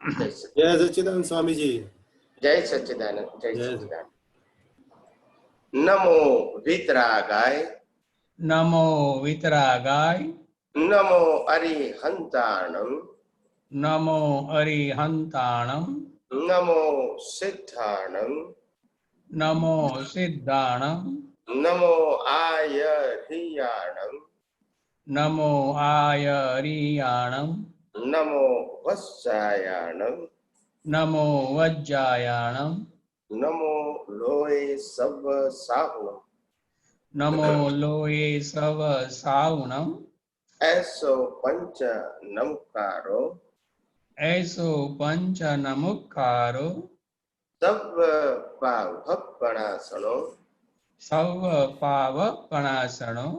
जय सच्चिदानंद स्वामी जी। जय सच्चिदानंद, जय जय सच्चिदानंद। नमो वितरागाय, नमो वितरागाय, नमो अरिहंताणं, नमो अरिहंताणं, नमो सिद्धाणं, नमो सिद्धाणं, नमो आयर्याणं, नमो आयर्याणं, नमो वत्सायाणं, नमो वज्जायाणं, नमो लोये सब साहुणं, नमो लोये सव सावणं, ऐसो पंच नमकारो, ऐसो पंच नमुखारो, सब पावपणासनो, सव पावपणासनो,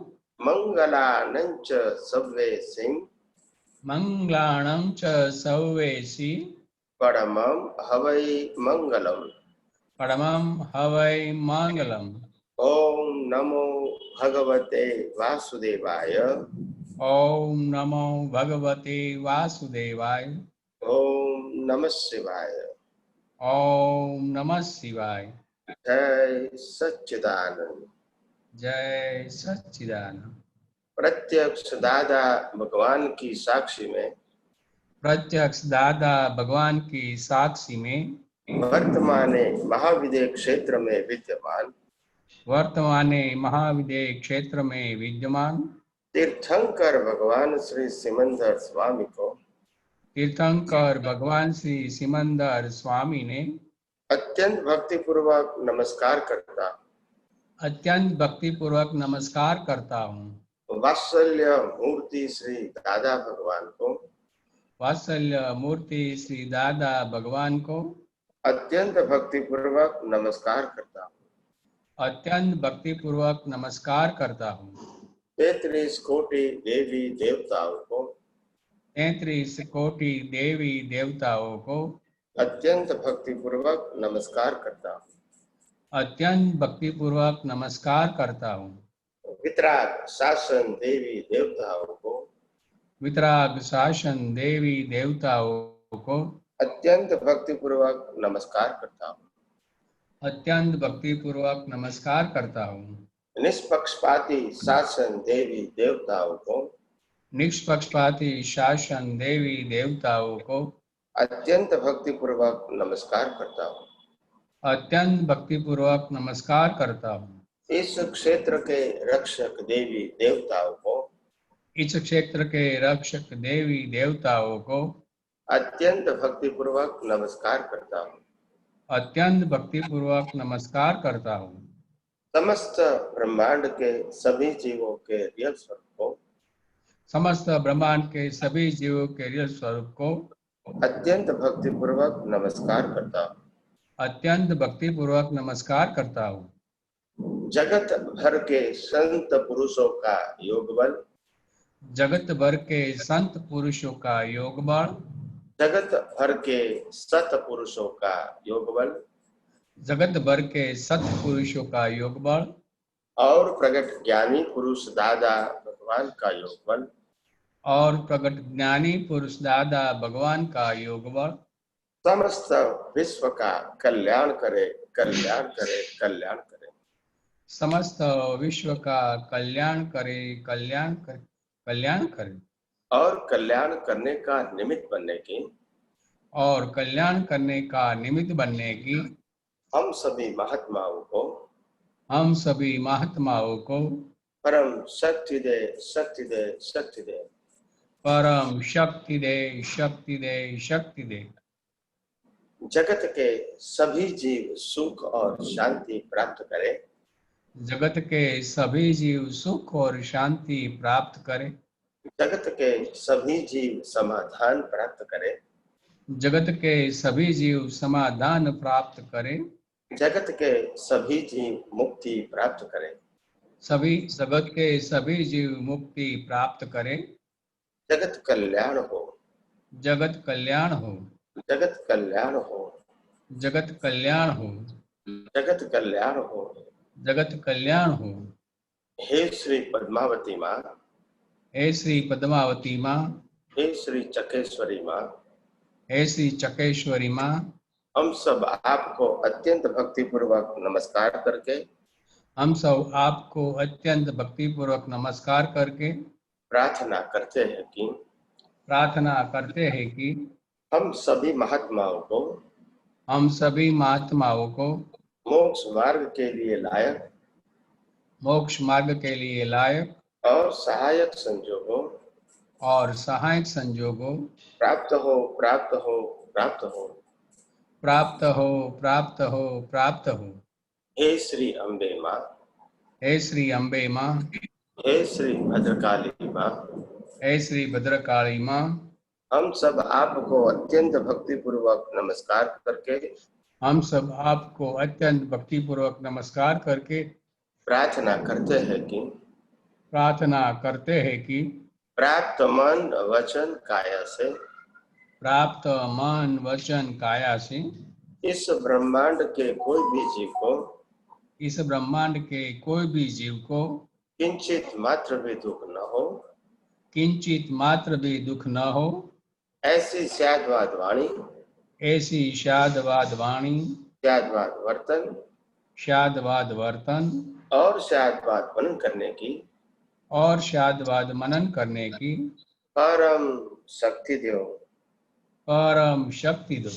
मंगलानंच सव्वे सिंह, मंगलाणं च सव्वेसि, परमं हवै मंगलम्। परमं हवै मंगलम्। ओम नमो भगवते वासुदेवाय, ओम नमो भगवते वासुदेवाय। ओम नमः शिवाय। ओम नमः शिवाय। जय सच्चिदानंद। जय सच्चिदानंद। प्रत्यक्ष दादा भगवान की साक्षी में, प्रत्यक्ष दादा भगवान की साक्षी में, वर्तमाने महाविद्य क्षेत्र में विद्यमान वर्तमाने महाविद्य क्षेत्र में विद्यमान तीर्थंकर भगवान श्री सिमंदर स्वामी को तीर्थंकर भगवान श्री सिमंदर स्वामी ने अत्यंत भक्तिपूर्वक नमस्कार करता, अत्यंत भक्तिपूर्वक नमस्कार करता हूँ। वात्सल्य मूर्ति श्री दादा भगवान को वात्सल्य मूर्ति श्री दादा भगवान को अत्यंत भक्तिपूर्वक नमस्कार करता हूँ। अत्यंत भक्तिपूर्वक नमस्कार करता हूँ। 33 कोटि देवी देवताओं को 33 कोटि देवी देवताओं को अत्यंत भक्तिपूर्वक नमस्कार करता हूँ। अत्यंत भक्तिपूर्वक नमस्कार करता हूँ। वितराग शासन देवी देवताओं को वितराग शासन देवी देवताओं को अत्यंत भक्तिपूर्वक नमस्कार करता हूँ। अत्यंत भक्तिपूर्वक नमस्कार करता हूँ। निष्पक्षपाती शासन देवी देवताओं को निष्पक्षपाती शासन देवी देवताओं को अत्यंत भक्तिपूर्वक नमस्कार करता हूँ। अत्यंत भक्तिपूर्वक नमस्कार करता हूँ। इस क्षेत्र के रक्षक देवी देवताओं को इस क्षेत्र के रक्षक देवी देवताओं को अत्यंत भक्तिपूर्वक नमस्कार करता हूँ। अत्यंत भक्तिपूर्वक नमस्कार करता हूँ। समस्त ब्रह्मांड के सभी जीवों के रियल स्वरूप को समस्त ब्रह्मांड के सभी जीवों के रियल स्वरूप को अत्यंत भक्तिपूर्वक नमस्कार करता हूँ। अत्यंत भक्तिपूर्वक नमस्कार करता हूँ। जगत भर के संत पुरुषों का योग बल, जगत भर के संत पुरुषों का योग बल, जगत भर के सत पुरुषों का योग बल जगत भर के सत पुरुषों का योग बल और प्रगट ज्ञानी पुरुष दादा भगवान का योग बल और प्रगट ज्ञानी पुरुष दादा भगवान का योग बल समस्त विश्व का कल्याण करे, कल्याण करे, कल्याण करे। समस्त विश्व का कल्याण करे, कल्याण करे, कल्याण करे और कल्याण करने का निमित्त बनने की और कल्याण करने का निमित्त बनने की हम सभी महात्माओं को हम सभी महात्माओं को परम शक्ति दे, शक्ति दे, शक्ति दे। परम शक्ति दे, शक्ति दे, शक्ति दे। जगत के सभी जीव सुख और शांति प्राप्त करें। जगत के सभी जीव सुख और शांति प्राप्त करें। जगत के सभी जीव समाधान प्राप्त करें। जगत के सभी जीव समाधान प्राप्त करें। जगत के सभी जीव मुक्ति प्राप्त करें। सभी जगत के सभी जीव मुक्ति प्राप्त करें। जगत कल्याण हो, जगत कल्याण हो, जगत कल्याण हो, जगत कल्याण हो, जगत कल्याण हो। जगत कल्याण हो। हे श्री पद्मावती माँ, हे श्री पद्मावती माँ, हे श्री चकेश्वरी माँ, हे श्री चकेश्वरी माँ, हम सब आपको अत्यंत भक्तिपूर्वक नमस्कार करके हम सब आपको अत्यंत भक्तिपूर्वक नमस्कार करके प्रार्थना करते हैं कि प्रार्थना करते हैं कि हम सभी महात्माओं को हम सभी महात्माओं को मोक्ष मार्ग के लिए लायक मोक्ष मार्ग के लिए लायक और सहायक संजोगों और सहायक संजोगों प्राप्त हो प्राप्त हो प्राप्त हो। प्राप्त हो प्राप्त हो प्राप्त हो। हे श्री अम्बे माँ, हे श्री अम्बे माँ, हे श्री भद्रकाली माँ, हे श्री भद्रकाली माँ, हम सब आपको अत्यंत भक्तिपूर्वक नमस्कार करके हम सब आपको अत्यंत भक्तिपूर्वक नमस्कार करके प्रार्थना करते हैं कि प्रार्थना करते हैं कि प्राप्त मन वचन काया से प्राप्त मन वचन काया से इस ब्रह्मांड के कोई भी जीव को इस ब्रह्मांड के कोई भी जीव को किंचित मात्र भी दुख न हो, किंचित मात्र भी दुख न हो, ऐसी शादवाद वाणी, ऐसी शादवाद वाणी, शादवाद वर्तन शादवाद वर्तन और शादवाद मनन करने की और शादवाद मनन करने की परम शक्ति दो। परम शक्ति दो।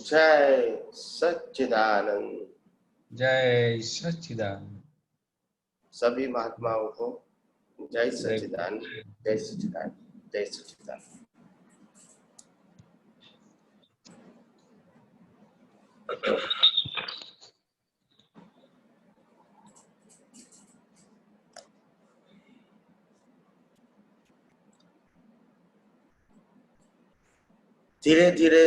जय सच्चिदानंद। जय सच्चिदानंद। सभी महात्माओं को जय सच्चिदानंद, जय सच्चिदानंद, जय सच्चिदानंद। धीरे धीरे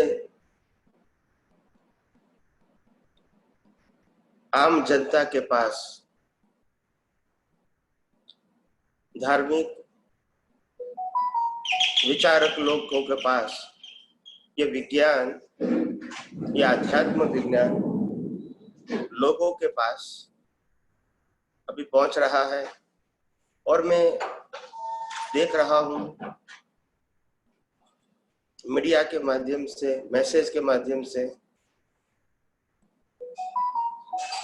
आम जनता के पास, धार्मिक विचारक लोगों के पास ये विज्ञान, ये आध्यात्म विज्ञान लोगों के पास अभी पहुंच रहा है। और मैं देख रहा हूं मीडिया के माध्यम से, मैसेज के माध्यम से,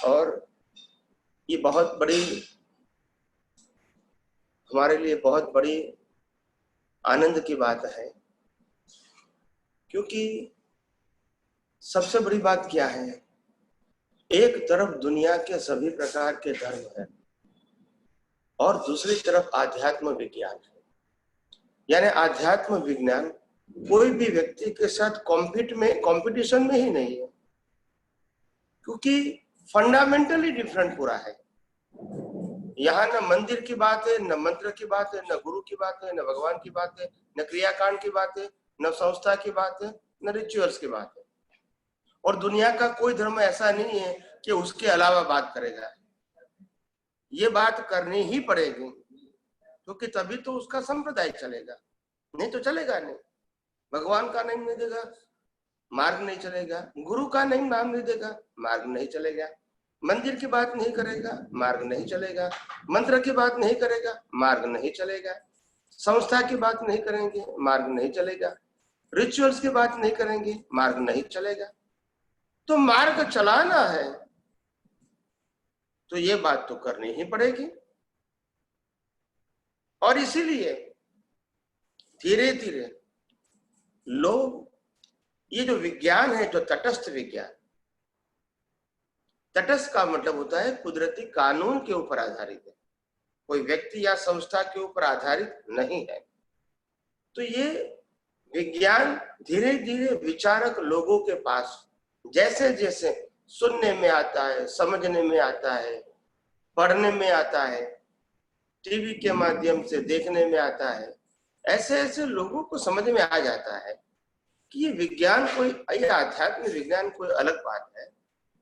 और ये बहुत बड़ी, हमारे लिए बहुत बड़ी आनंद की बात है। क्योंकि सबसे बड़ी बात क्या है, एक तरफ दुनिया के सभी प्रकार के धर्म है और दूसरी तरफ आध्यात्म विज्ञान है। यानी आध्यात्म विज्ञान कोई भी व्यक्ति के साथ कंपटीशन में ही नहीं है, क्योंकि फंडामेंटली डिफरेंट पूरा है। यहाँ न मंदिर की बात है, न मंत्र की बात है, न गुरु की बात है, न भगवान की बात है, न क्रियाकांड की बात है, न संस्था की बात है, न रिचुअल्स की बात है। और दुनिया का कोई धर्म ऐसा नहीं है कि उसके अलावा बात करेगा। ये बात करनी ही पड़ेगी, क्योंकि तभी तो उसका संप्रदाय चलेगा, नहीं तो चलेगा नहीं। भगवान का नाम नहीं देगा, मार्ग नहीं चलेगा। गुरु का नाम नहीं देगा, मार्ग नहीं चलेगा। मंदिर की बात नहीं करेगा, मार्ग नहीं चलेगा। मंत्र की बात नहीं करेगा, मार्ग नहीं चलेगा। संस्था की बात नहीं करेंगे, मार्ग नहीं चलेगा। रिचुअल्स की बात नहीं करेंगे, मार्ग नहीं चलेगा। तो मार्ग चलाना है तो ये बात तो करनी ही पड़ेगी। और इसीलिए धीरे धीरे लोग, ये जो विज्ञान है, जो तटस्थ विज्ञान, तटस्थ का मतलब होता है कुदरती कानून के ऊपर आधारित है, कोई व्यक्ति या संस्था के ऊपर आधारित नहीं है। तो ये विज्ञान धीरे धीरे विचारक लोगों के पास जैसे जैसे सुनने में आता है, समझने में आता है, पढ़ने में आता है, टीवी के माध्यम से देखने में आता है, ऐसे ऐसे लोगों को समझ में आ जाता है कि ये विज्ञान कोई, ये आध्यात्मिक विज्ञान कोई अलग बात है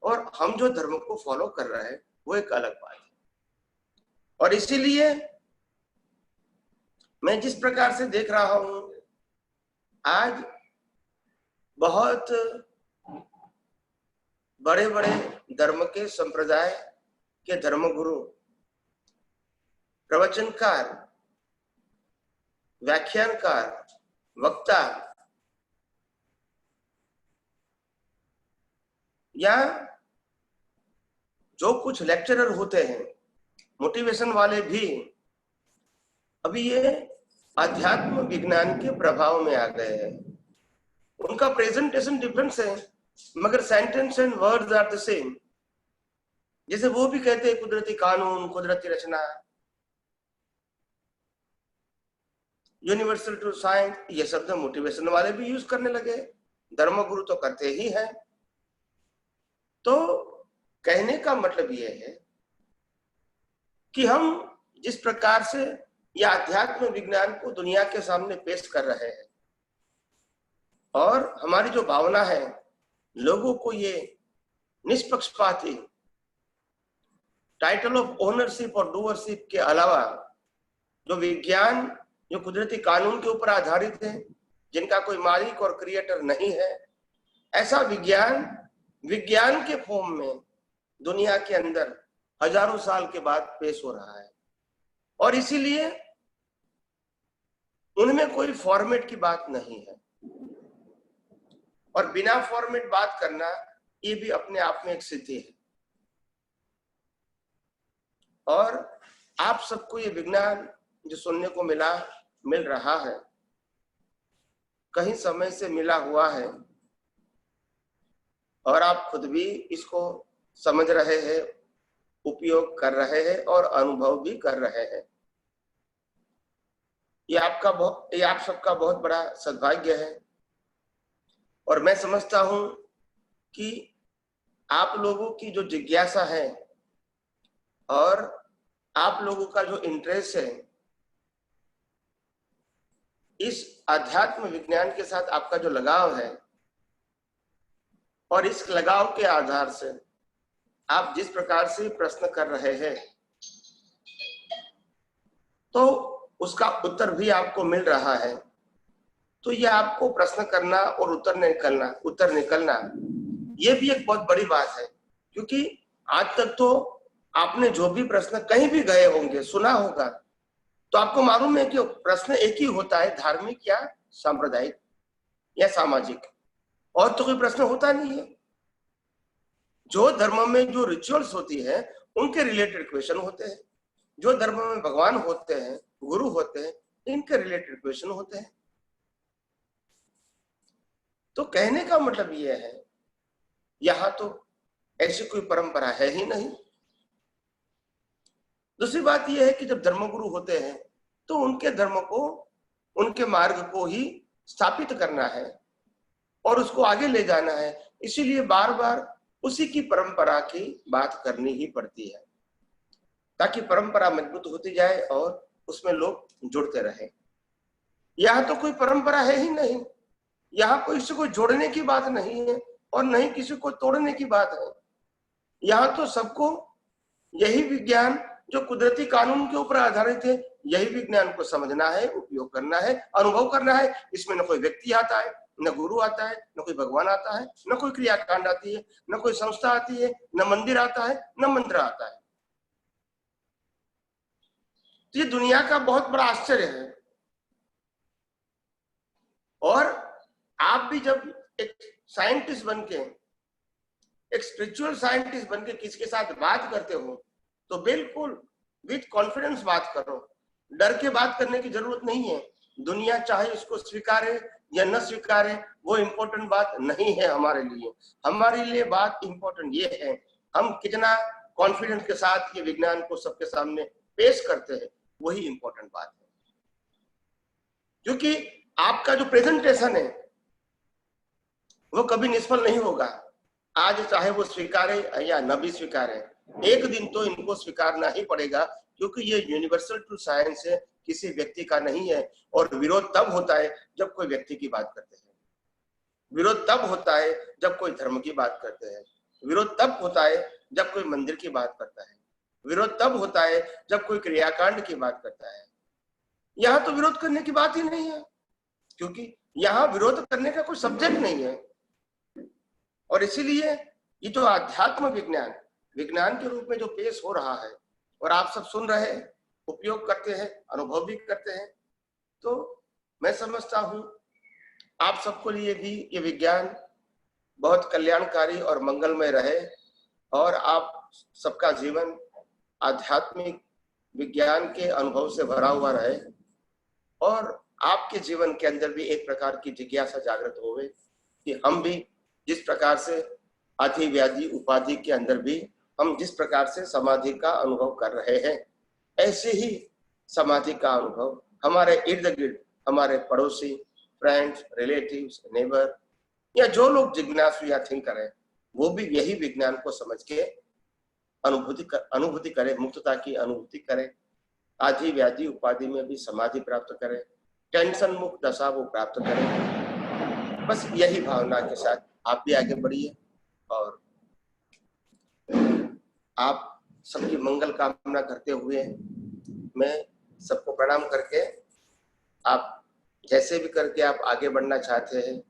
और हम जो धर्म को फॉलो कर रहे हैं वो एक अलग बात है। और इसीलिए मैं जिस प्रकार से देख रहा हूं, आज बहुत बड़े बड़े धर्म के संप्रदाय के धर्मगुरु, प्रवचनकार, व्याख्यानकार, वक्ता या जो कुछ लेक्चरर होते हैं मोटिवेशन वाले भी अभी ये अध्यात्म विज्ञान के प्रभाव में आ गए हैं। उनका प्रेजेंटेशन डिफरेंस है मगर sentence and words are the same. जैसे वो भी कहते हैं कुदरती कानून, कुदरती रचना, यूनिवर्सल ट्रू साइंस, ये शब्द मोटिवेशन वाले भी यूज करने लगे, धर्मगुरु तो करते ही हैं। तो कहने का मतलब ये है कि हम जिस प्रकार से यह अध्यात्म विज्ञान को दुनिया के सामने पेश कर रहे हैं और हमारी जो भावना है लोगों को ये निष्पक्षपाती टाइटल ऑफ ओनरशिप और डूअरशिप के अलावा जो विज्ञान जो कुदरती कानून के ऊपर आधारित है, जिनका कोई मालिक और क्रिएटर नहीं है, ऐसा विज्ञान के फॉर्म में दुनिया के अंदर हजारों साल के बाद पेश हो रहा है। और इसीलिए उनमें कोई फॉर्मेट की बात नहीं है और बिना फॉर्मेट बात करना ये भी अपने आप में एक सिद्धि है। और आप सबको ये विज्ञान जो सुनने को मिल रहा है, कहीं समय से मिला हुआ है और आप खुद भी इसको समझ रहे हैं, उपयोग कर रहे हैं और अनुभव भी कर रहे हैं। ये आप सबका बहुत बड़ा सद्भाग्य है। और मैं समझता हूं कि आप लोगों की जो जिज्ञासा है और आप लोगों का जो इंटरेस्ट है, इस अध्यात्म विज्ञान के साथ आपका जो लगाव है और इस लगाव के आधार से आप जिस प्रकार से प्रश्न कर रहे हैं तो उसका उत्तर भी आपको मिल रहा है। तो ये आपको प्रश्न करना और उत्तर निकलना ये भी एक बहुत बड़ी बात है, क्योंकि आज तक तो आपने जो भी प्रश्न कहीं भी गए होंगे, सुना होगा, तो आपको मालूम है कि प्रश्न एक ही होता है, धार्मिक या सांप्रदायिक या सामाजिक, और तो कोई प्रश्न होता नहीं है। जो धर्म में जो रिचुअल्स होती है उनके रिलेटेड क्वेश्चन होते हैं, जो धर्म में भगवान होते हैं, गुरु होते हैं, इनके रिलेटेड क्वेश्चन होते हैं। तो कहने का मतलब यह है यहां तो ऐसी कोई परंपरा है ही नहीं। दूसरी बात यह है कि जब धर्मगुरु होते हैं तो उनके धर्म को, उनके मार्ग को ही स्थापित करना है और उसको आगे ले जाना है। इसीलिए बार बार उसी की परंपरा की बात करनी ही पड़ती है, ताकि परंपरा मजबूत होती जाए और उसमें लोग जुड़ते रहे। यहाँ तो कोई परंपरा है ही नहीं, यहाँ कोई किसी को जोड़ने की बात नहीं है और नहीं किसी को तोड़ने की बात है। यहाँ तो सबको यही विज्ञान जो कुदरती कानून के ऊपर आधारित है, यही विज्ञान को समझना है, उपयोग करना है, अनुभव करना है। इसमें न कोई व्यक्ति आता है, न गुरु आता है, न कोई भगवान आता है, न कोई क्रियाकांड आती है, न कोई संस्था आती है, न मंदिर आता है, न मंत्र आता है। तो ये दुनिया का बहुत बड़ा आश्चर्य है। और आप भी जब एक साइंटिस्ट बनके, एक स्पिरिचुअल साइंटिस्ट बनके किसी के साथ बात करते हो तो बिल्कुल विद कॉन्फिडेंस बात करो, डर के बात करने की जरूरत नहीं है। दुनिया चाहे उसको स्वीकारे या न स्वीकारे, वो इम्पोर्टेंट बात नहीं है हमारे लिए। हमारे लिए बात इम्पोर्टेंट ये है हम कितना कॉन्फिडेंस के साथ ये विज्ञान को सबके सामने पेश करते हैं, वही इम्पोर्टेंट बात है। क्योंकि आपका जो प्रेजेंटेशन है वो कभी निष्फल नहीं होगा। आज चाहे वो स्वीकारे या न भी स्वीकारे, एक दिन तो इनको स्वीकारना ही पड़ेगा, क्योंकि ये यूनिवर्सल ट्रू साइंस है, किसी व्यक्ति का नहीं है। और विरोध तब होता है जब कोई व्यक्ति की बात करते हैं, विरोध तब होता है जब कोई धर्म की बात करते हैं, विरोध तब होता है जब कोई मंदिर की बात करता है, विरोध तब होता है जब कोई क्रियाकांड की बात करता है। यहाँ तो विरोध करने की बात ही नहीं है, क्योंकि यहाँ विरोध करने का कोई सब्जेक्ट नहीं है। और इसीलिए ये जो अध्यात्म विज्ञान के रूप में जो पेश हो रहा है और आप सब सुन रहे हैं, उपयोग करते हैं, अनुभव भी करते हैं, तो मैं समझता हूं आप सबको लिए भी ये विज्ञान बहुत कल्याणकारी और मंगलमय रहे और आप सबका जीवन आध्यात्मिक विज्ञान के अनुभव से भरा हुआ रहे और आपके जीवन के अंदर भी एक प्रकार की जिज्ञासा जागृत होवे कि हम भी जिस प्रकार से आदि व्याधि उपाधि के अंदर भी हम जिस प्रकार से समाधि का अनुभव कर रहे हैं, ऐसे ही समाधि का अनुभव हमारे इर्द गिर्द हमारे पड़ोसी, फ्रेंड्स, रिलेटिव्स, नेबर या जो लोग जिज्ञासु या थिंकर हैं, वो भी यही विज्ञान को समझ के अनुभूति करें, मुक्तता की अनुभूति करें, आदि व्याधि उपाधि में भी समाधि प्राप्त करें, टेंशन मुक्त दशा वो प्राप्त करें। बस यही भावना के साथ आप भी आगे बढ़िए और आप सबकी मंगल कामना करते हुए मैं सबको प्रणाम करके आप जैसे भी करके आप आगे बढ़ना चाहते हैं,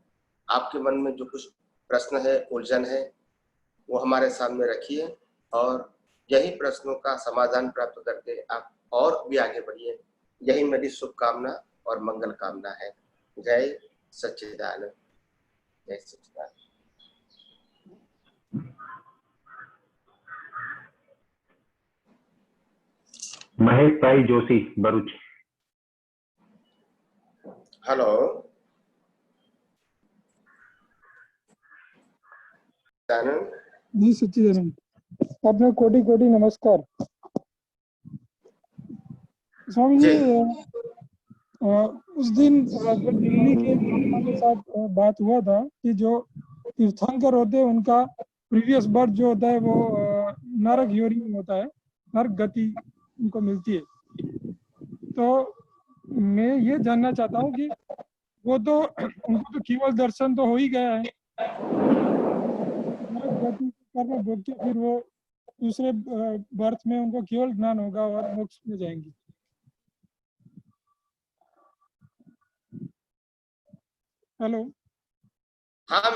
आपके मन में जो कुछ प्रश्न है, उलझन है, वो हमारे सामने रखिए और यही प्रश्नों का समाधान प्राप्त करके आप और भी आगे बढ़िए। यही मेरी शुभकामना और मंगल कामना है। जय सच्चिदानंद, जय सच्चिदानंद। महेश भाई जोशी, भरूच। हेलो, जी सच्चिदानंद, आपने कोटि कोटि नमस्कार। स्वामी जी, उस दिन जो दिल्ली के महात्मा के साथ बात हुआ था कि जो तीर्थंकर होते हैं उनका प्रीवियस बर्थ जो होता है वो नरक योनि में होता है, नरक गति उनको मिलती है। तो मैं ये जानना चाहता हूँ कि वो तो उनको तो केवल दर्शन तो हो ही गया है, नरक गति कर्म भोग के फिर वो दूसरे बर्थ में उनको केवल ज्ञान होगा और मोक्ष में जाएंगे। हेलो, हाँ,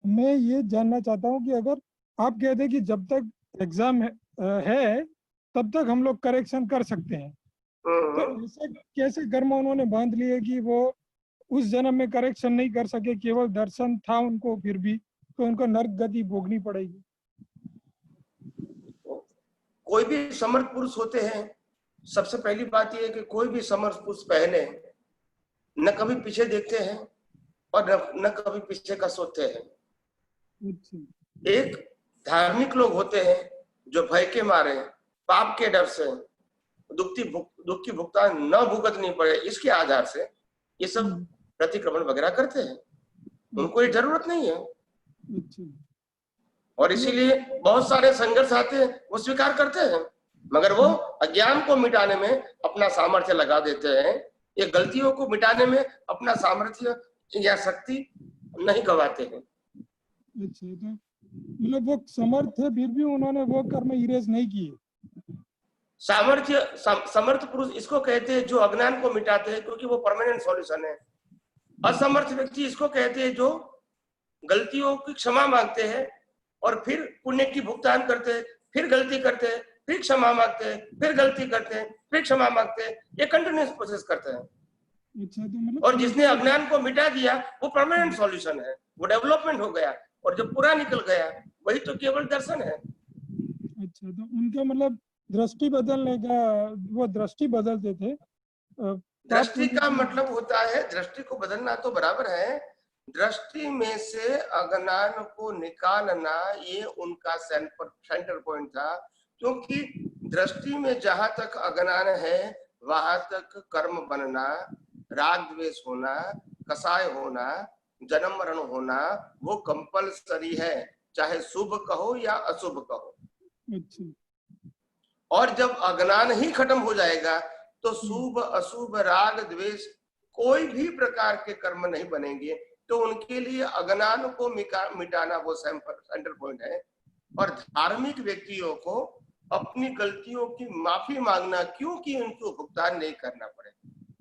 मैं ये जानना चाहता हूँ कि अगर आप कहते हैं कि जब तक एग्जाम है तब तक हम लोग करेक्शन कर सकते हैं, तो ऐसे कैसे कर्म उन्होंने बांध लिए कि वो उस जन्म में करेक्शन नहीं कर सके, केवल दर्शन था उनको, फिर भी तो उनको नरक गति भोगनी पड़ेगी। कोई भी समर्थ पुरुष होते हैं, सबसे पहली बात यह है कि कोई भी समर्थ पुरुष पहले न कभी पीछे देखते हैं और न कभी पीछे का सोचते हैं। एक धार्मिक लोग होते हैं जो भय के मारे, पाप के डर से दुख की भुगतान न भुगतनी पड़े, इसके आधार से ये सब प्रतिक्रमण वगैरह करते हैं। उनको ये जरूरत नहीं है और इसीलिए बहुत सारे संघर्ष आते हैं, वो स्वीकार करते हैं, मगर वो अज्ञान को मिटाने में अपना सामर्थ्य लगा देते हैं। ये गलतियों को मिटाने में अपना सामर्थ्य या शक्ति नहीं गवाते हैं। अच्छा, तो मतलब वो समर्थ है फिर भी उन्होंने वो कर्म इरेज नहीं किए। समर्थ पुरुष इसको कहते हैं जो अज्ञान को मिटाते हैं, क्योंकि वो परमानेंट सॉल्यूशन है। असमर्थ व्यक्ति इसको कहते हैं जो गलतियों की क्षमा मांगते हैं और फिर पुण्य की भुगतान करते हैं, फिर गलती करते हैं, फिर क्षमा मांगते हैं, फिर गलती करते हैं, फिर क्षमा मांगते हैं। ये कंटिन्यूअस प्रोसेस करते हैं। अच्छा, तो मतलब और जिसने अज्ञान को मिटा दिया वो परमानेंट सॉल्यूशन है, वो डेवलपमेंट हो गया, और जो पूरा निकल गया वही तो केवल दर्शन है। अच्छा, तो उनका मतलब दृष्टि बदलने का, वो दृष्टि बदलते थे। दृष्टि का मतलब होता है, दृष्टि को बदलना तो बराबर है, दृष्टि में से अज्ञान को निकालना ये उनका सेंटर पॉइंट था। क्योंकि दृष्टि में जहां तक अज्ञान है वहां तक कर्म बनना, राग द्वेष होना, कसाय होना, जन्म मरण होना वो कंपलसरी है, चाहे शुभ कहो या अशुभ कहो। अच्छा। और जब अज्ञान ही खत्म हो जाएगा तो शुभ अशुभ राग द्वेष कोई भी प्रकार के कर्म नहीं बनेंगे। तो उनके लिए अज्ञान को मिटाना वो सेंटर पॉइंट है। और धार्मिक व्यक्तियों को अपनी गलतियों की माफी मांगना, क्योंकि उनको भुगतान नहीं करना पड़े,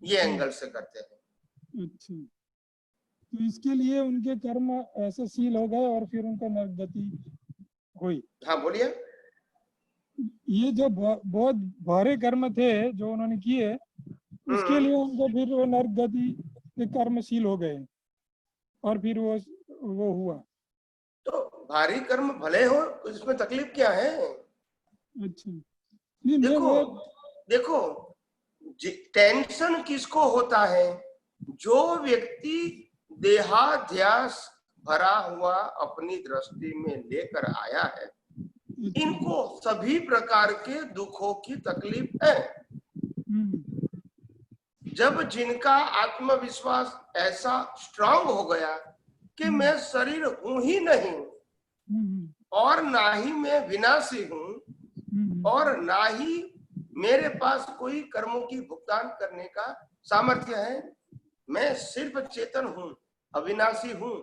ये एंगल से करते हैं। अच्छा, तो इसके लिए उनके कर्म ऐसे सील हो गए और फिर उनको नरक गति हुई। हाँ बोलिए। ये जो बहुत भारे कर्म थे जो उन्होंने किए, उसके लिए उनको फिर वो नरक गति के कर्म सील हो गए और फिर वो हुआ। तो भारी कर्म भले हो, इसमें तकलीफ क्या है? अच्छा, नहीं मैं देखो वो देखो, टेंशन किसको होता है? जो व्यक्ति देहाध्यास भरा हुआ अपनी दृष्टि में लेकर आया है, इनको सभी प्रकार के दुखों की तकलीफ है। जब जिनका आत्मविश्वास ऐसा स्ट्रांग हो गया कि मैं शरीर हूं ही नहीं, और ना ही मैं विनाशी हूं, और ना ही मेरे पास कोई कर्मों की भुगतान करने का सामर्थ्य है, मैं सिर्फ चेतन हूं, अविनाशी हूं,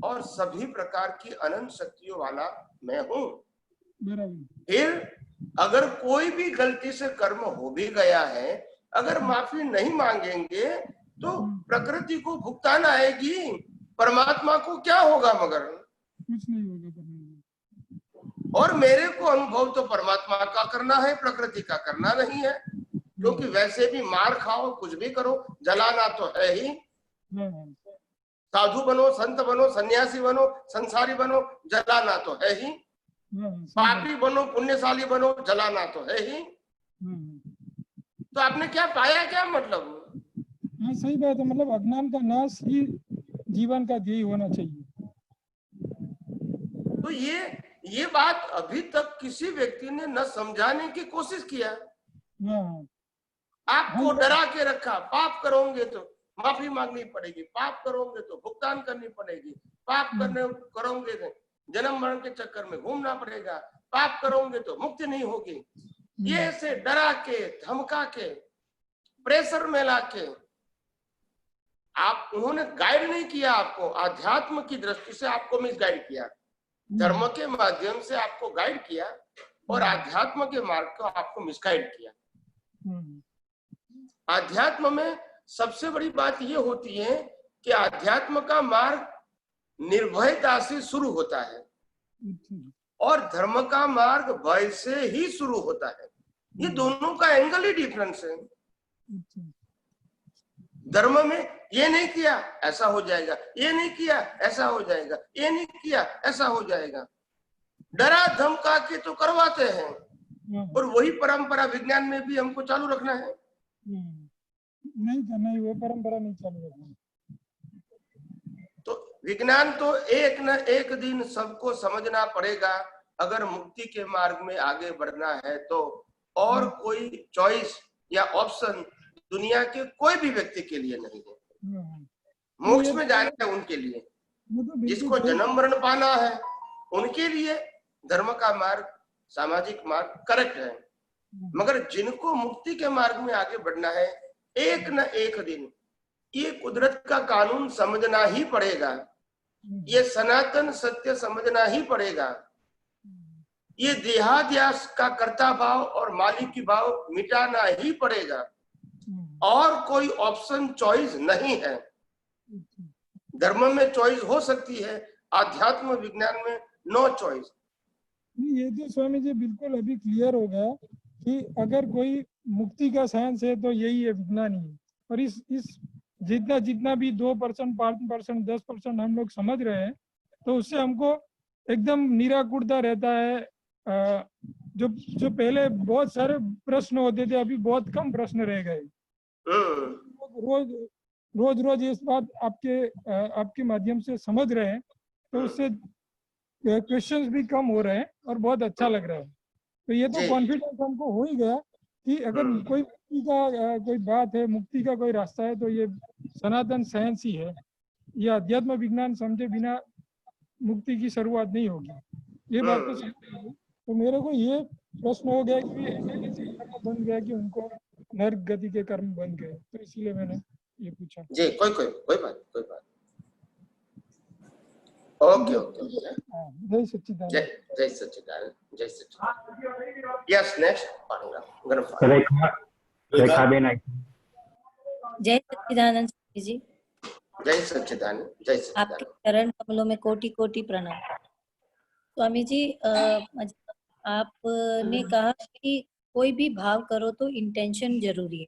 और सभी प्रकार की अनंत शक्तियों वाला मैं हूं। फिर अगर कोई भी गलती से कर्म हो भी गया है, अगर माफी नहीं मांगेंगे तो प्रकृति को भुगतान आएगी, परमात्मा को क्या होगा? मगर कुछ नहीं होगा। और मेरे को अनुभव तो परमात्मा का करना है, प्रकृति का करना नहीं है, क्योंकि वैसे भी मार खाओ, कुछ भी करो, जलाना तो है ही। साधु बनो, संत बनो, सन्यासी बनो, संसारी बनो, जलाना तो है ही। पापी बनो, पुण्यशाली बनो, जलाना तो है ही। तो आपने क्या पाया? क्या मतलब? हाँ सही बात है, मतलब अज्ञान का नाश ही जीवन का ध्येय होना चाहिए। तो ये बात अभी तक किसी व्यक्ति ने न समझाने की कोशिश किया। आपको डरा के रखा, पाप करोगे तो माफी मांगनी पड़ेगी, पाप करोगे तो भुगतान करनी पड़ेगी, पाप करोगे तो जन्म मरण के चक्कर में घूमना पड़ेगा, पाप करोगे तो मुक्ति नहीं होगी। ये से डरा के, धमका के, प्रेशर में लाके उन्होंने गाइड नहीं किया आपको, आध्यात्म की दृष्टि से आपको मिसगाइड किया, धर्म के माध्यम से आपको गाइड किया, और आध्यात्म के मार्ग को आपको मिसगाइड किया। आध्यात्म में सबसे बड़ी बात ये होती है कि आध्यात्म का मार्ग निर्भयता से शुरू होता है, और धर्म का मार्ग भय से ही शुरू होता है। ये दोनों का एंगल ही डिफरेंस है। धर्म में ये नहीं किया ऐसा हो जाएगा, ये नहीं किया ऐसा हो जाएगा, ये नहीं किया ऐसा हो जाएगा, डरा धमका के तो करवाते हैं, और वही परंपरा विज्ञान में भी हमको चालू रखना है। नहीं, वो परंपरा नहीं चालू रखना। तो विज्ञान तो एक न एक दिन सबको समझना पड़ेगा, अगर मुक्ति के मार्ग में आगे बढ़ना है तो। और कोई चॉइस या ऑप्शन दुनिया के कोई भी व्यक्ति के लिए नहीं है। मोक्ष में जाना है उनके लिए, जिसको जन्म मरण पाना है उनके लिए धर्म का मार्ग, सामाजिक मार्ग करेक्ट है। मगर जिनको मुक्ति के मार्ग में आगे बढ़ना है, एक न एक दिन ये कुदरत का कानून समझना ही पड़ेगा, ये सनातन सत्य समझना ही पड़ेगा, ये देहाध्यास का कर्ता भाव और मालिक की भाव मिटाना ही पड़ेगा, और कोई ऑप्शन चॉइस नहीं है। धर्म में चॉइस हो सकती है, आध्यात्म विज्ञान में नो चॉइस। ये तो स्वामी जी बिल्कुल अभी क्लियर हो गया कि अगर कोई मुक्ति का साइंस है तो यही है, विज्ञान ही है। और इस जितना भी 2%, 5%, 10% हम लोग समझ रहे हैं, तो उससे हमको एकदम निराकुरता रहता है। जो पहले बहुत सारे प्रश्न होते थे, अभी बहुत कम प्रश्न रह गए। रोज इस बात आपके माध्यम से समझ रहे हैं, तो उससे क्वेश्चंस भी कम हो रहे हैं और बहुत अच्छा लग रहा है। तो ये तो कॉन्फिडेंस हमको हो ही गया कि अगर कोई मुक्ति का कोई बात है, मुक्ति का कोई रास्ता है, तो ये सनातन साइंस ही है। ये अध्यात्म विज्ञान समझे बिना मुक्ति की शुरुआत नहीं होगी। ये बात तो समझ। तो मेरे को ये प्रश्न हो गया कि ऐसे कर्म बन गया कि उनको नरक गति के कर्म बन गए, तो इसीलिए मैंने ये पूछा। जी कोई बात। ओके। जय सच्चिदानंद। जय सच्चिदानंद। यस, नेक्स्ट रेखा बेन। जय सच्चिदानंद स्वामी जी। जय सच्चिदानंद। आपके चरण कमलों में कोटि कोटि प्रणाम। स्वामी जी, आपने कहा कि कोई भी भाव करो तो इंटेंशन जरूरी है।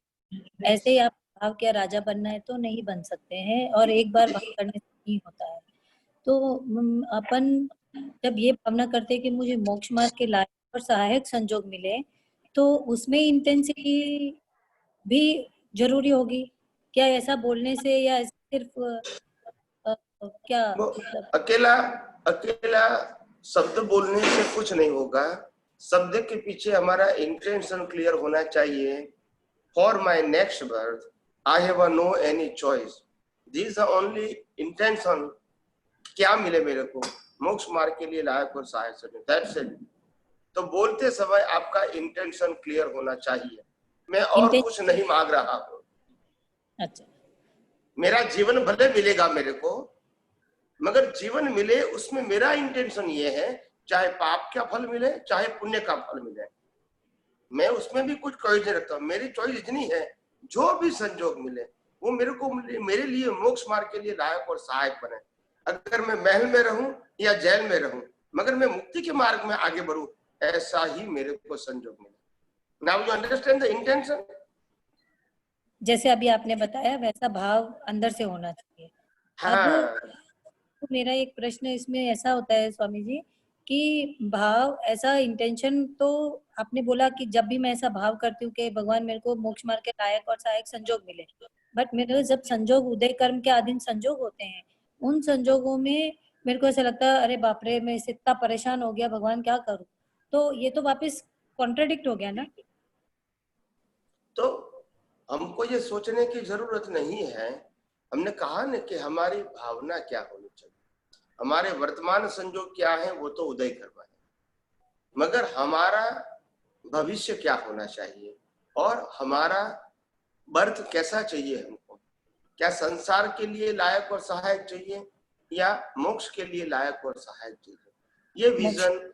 ऐसे ही आप भाव क्या राजा बनना है तो नहीं बन सकते हैं, और एक बार भाव करने से नहीं होता है। तो अपन जब ये भावना करते हैं कि मुझे मोक्ष मार्ग के लायक और सहायक संजोग मिले, तो उसमें इंटेंसिटी भी जरूरी होगी क्या? ऐसा बोलने से या सिर्फ क्या वो मतलब? अकेला अकेला शब्द बोलने से कुछ नहीं होगा। शब्द के पीछे हमारा इंटेंशन क्लियर होना चाहिए। For my next birth I have no any choice, this the only intention. क्या मिले मेरे को? मोक्ष मार्ग के लिए लायक और सहायक संजोग, दैट्स इट। तो बोलते समय आपका इंटेंशन क्लियर होना चाहिए। मैं और कुछ नहीं मांग रहा हूँ। अच्छा, मेरा जीवन भले मिलेगा मेरे को, मगर जीवन मिले उसमें मेरा इंटेंशन ये है, चाहे पाप का फल मिले चाहे पुण्य का फल मिले, मैं उसमें भी कुछ चॉइस नहीं रखता हूँ। मेरी चॉइस इतनी है, जो भी संजोग मिले वो मेरे को मेरे लिए मोक्ष मार्ग के लिए लायक और सहायक बने। अगर मैं महल में रहूं या जेल में रहूं, मगर मैं मुक्ति के मार्ग में आगे बढ़ूं, ऐसा ही मेरे को संजोग मिले। Now you understand the intention. जैसे अभी आपने बताया वैसा भाव अंदर से होना चाहिए। हाँ, तो मेरा एक प्रश्न इसमें ऐसा होता है स्वामी जी कि भाव ऐसा इंटेंशन, तो आपने बोला कि जब भी मैं ऐसा भाव करती हूँ कि भगवान मेरे को मोक्ष मार्ग के लायक और सहायक संजोग मिले, बट मेरे को जब संजोग उदय कर्म के अधीन संजोग होते हैं, उन संजोगों में मेरे को ऐसा लगता है अरे बाप रे, मैं इससे इतना परेशान हो गया, भगवान क्या करूं? तो ये तो वापस कॉन्ट्रडिक्ट हो गया ना। तो हमको ये सोचने की जरूरत नहीं है। हमने कहा ना कि हमारी भावना क्या होनी चाहिए। हमारे वर्तमान संजोग क्या है वो तो उदय कर्म है, मगर हमारा भविष्य क्या होना चाहिए और हमारा बर्थ कैसा चाहिए हमको? क्या संसार के लिए लायक और सहायक चाहिए या मोक्ष के लिए लायक और सहायक चाहिए? ये विजन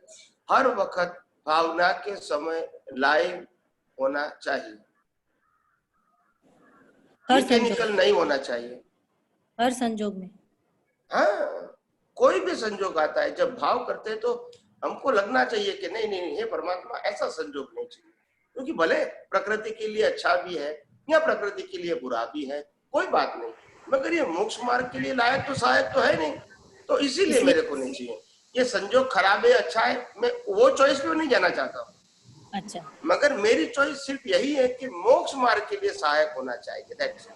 हर वक्त भावना के समय लाइव होना चाहिए, हर मैकेनिकल संजोग, नहीं होना चाहिए। हर संजोग में। हाँ, कोई भी संजोग आता है, जब भाव करते हैं तो हमको लगना चाहिए कि नहीं नहीं हे परमात्मा, ऐसा संजोग नहीं चाहिए। क्योंकि भले प्रकृति के लिए अच्छा भी है या प्रकृति के लिए बुरा भी है, कोई बात नहीं, मगर ये मोक्ष मार्ग के लिए लायक तो सहायक तो है नहीं, तो इसीलिए मेरे को नहीं चाहिए। ये संजोग खराब है अच्छा है, मैं वो चॉइस पे नहीं जाना चाहता हूँ। अच्छा, मगर मेरी चॉइस सिर्फ यही है कि मोक्ष मार्ग के लिए सहायक होना चाहिए, दैट्स इट।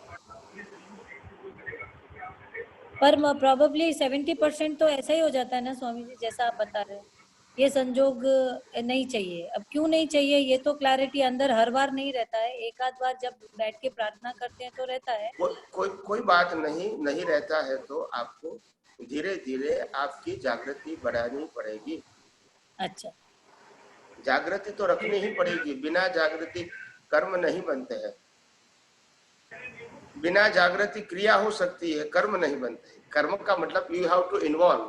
पर प्रोबेबली 70% तो ऐसा ही हो जाता है ना स्वामी जी, जैसा आप बता रहे हैं। ये संजोग नहीं चाहिए। अब क्यों नहीं चाहिए ये तो क्लैरिटी अंदर हर बार नहीं रहता है, एक आध बार जब बैठ के प्रार्थना करते हैं तो रहता है। कोई बात नहीं रहता है तो आपको धीरे धीरे आपकी जागृति बढ़ानी पड़ेगी। अच्छा, जागृति तो रखनी ही पड़ेगी। बिना जागृति कर्म नहीं बनते हैं। बिना जागृति क्रिया हो सकती है, कर्म नहीं बनते। कर्म का मतलब you have to involve.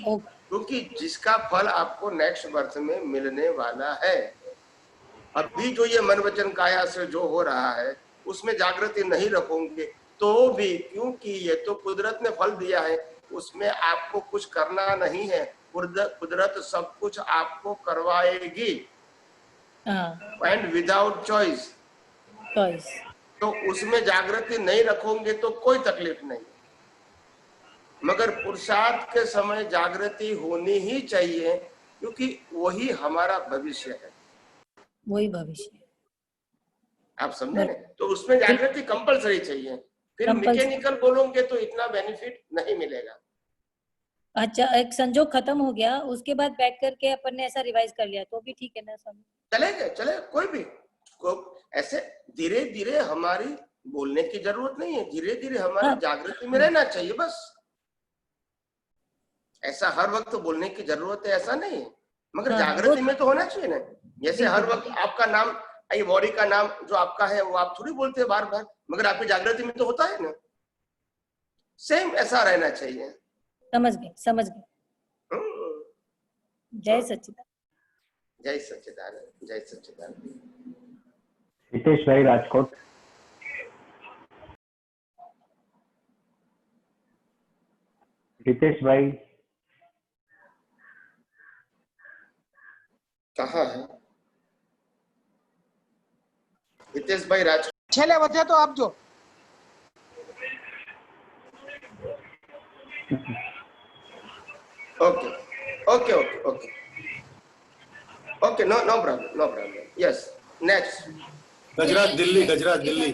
Okay. क्योंकि जिसका फल आपको नेक्स्ट बर्थ में मिलने वाला है, अभी जो ये मन वचन काया से जो हो रहा है उसमें जागृति नहीं रखोगे तो भी, क्योंकि ये तो कुदरत ने फल दिया है, उसमें आपको कुछ करना नहीं है। कुदरत सब कुछ आपको करवाएगी, एंड विदाउट चॉइस। तो उसमें जागृति नहीं रखोगे तो कोई तकलीफ नहीं, मगर पुरुषार्थ के समय जागृति होनी ही चाहिए, क्योंकि वही हमारा भविष्य है। वही भविष्य। आप समझे ना? तो उसमें जागृति कंपलसरी चाहिए। फिर मैकेनिकल बोलोगे तो इतना बेनिफिट नहीं मिलेगा। अच्छा, एक संजोग खत्म हो गया, उसके बाद बैठ करके अपन ने ऐसा रिवाइज कर लिया तो भी ठीक है ना स्वामी? चले कोई भी ऐसे धीरे धीरे हमारी बोलने की जरूरत नहीं है, धीरे धीरे हमारी जागृति में रहना चाहिए बस। ऐसा हर वक्त बोलने की जरूरत है ऐसा नहीं है, मगर जागृति में तो होना चाहिए ना। जैसे हर वक्त आपका नाम, ये बॉडी का नाम जो आपका है वो आप थोड़ी बोलते हैं बार बार, मगर आपकी जागृति में तो होता है ना। सेम ऐसा रहना चाहिए। समझ गए। जय सच्चिदानंद। जय सच्चिदानंद, जय सच्चिदानंद। हितेश भाई राजकोट। हितेश भाई कहाँ है हितेश भाई? राज छेले बचे तो आप जो okay. Okay, okay, okay. Okay, no problem. Yes, next. गजराज दिल्ली, गजराज दिल्ली,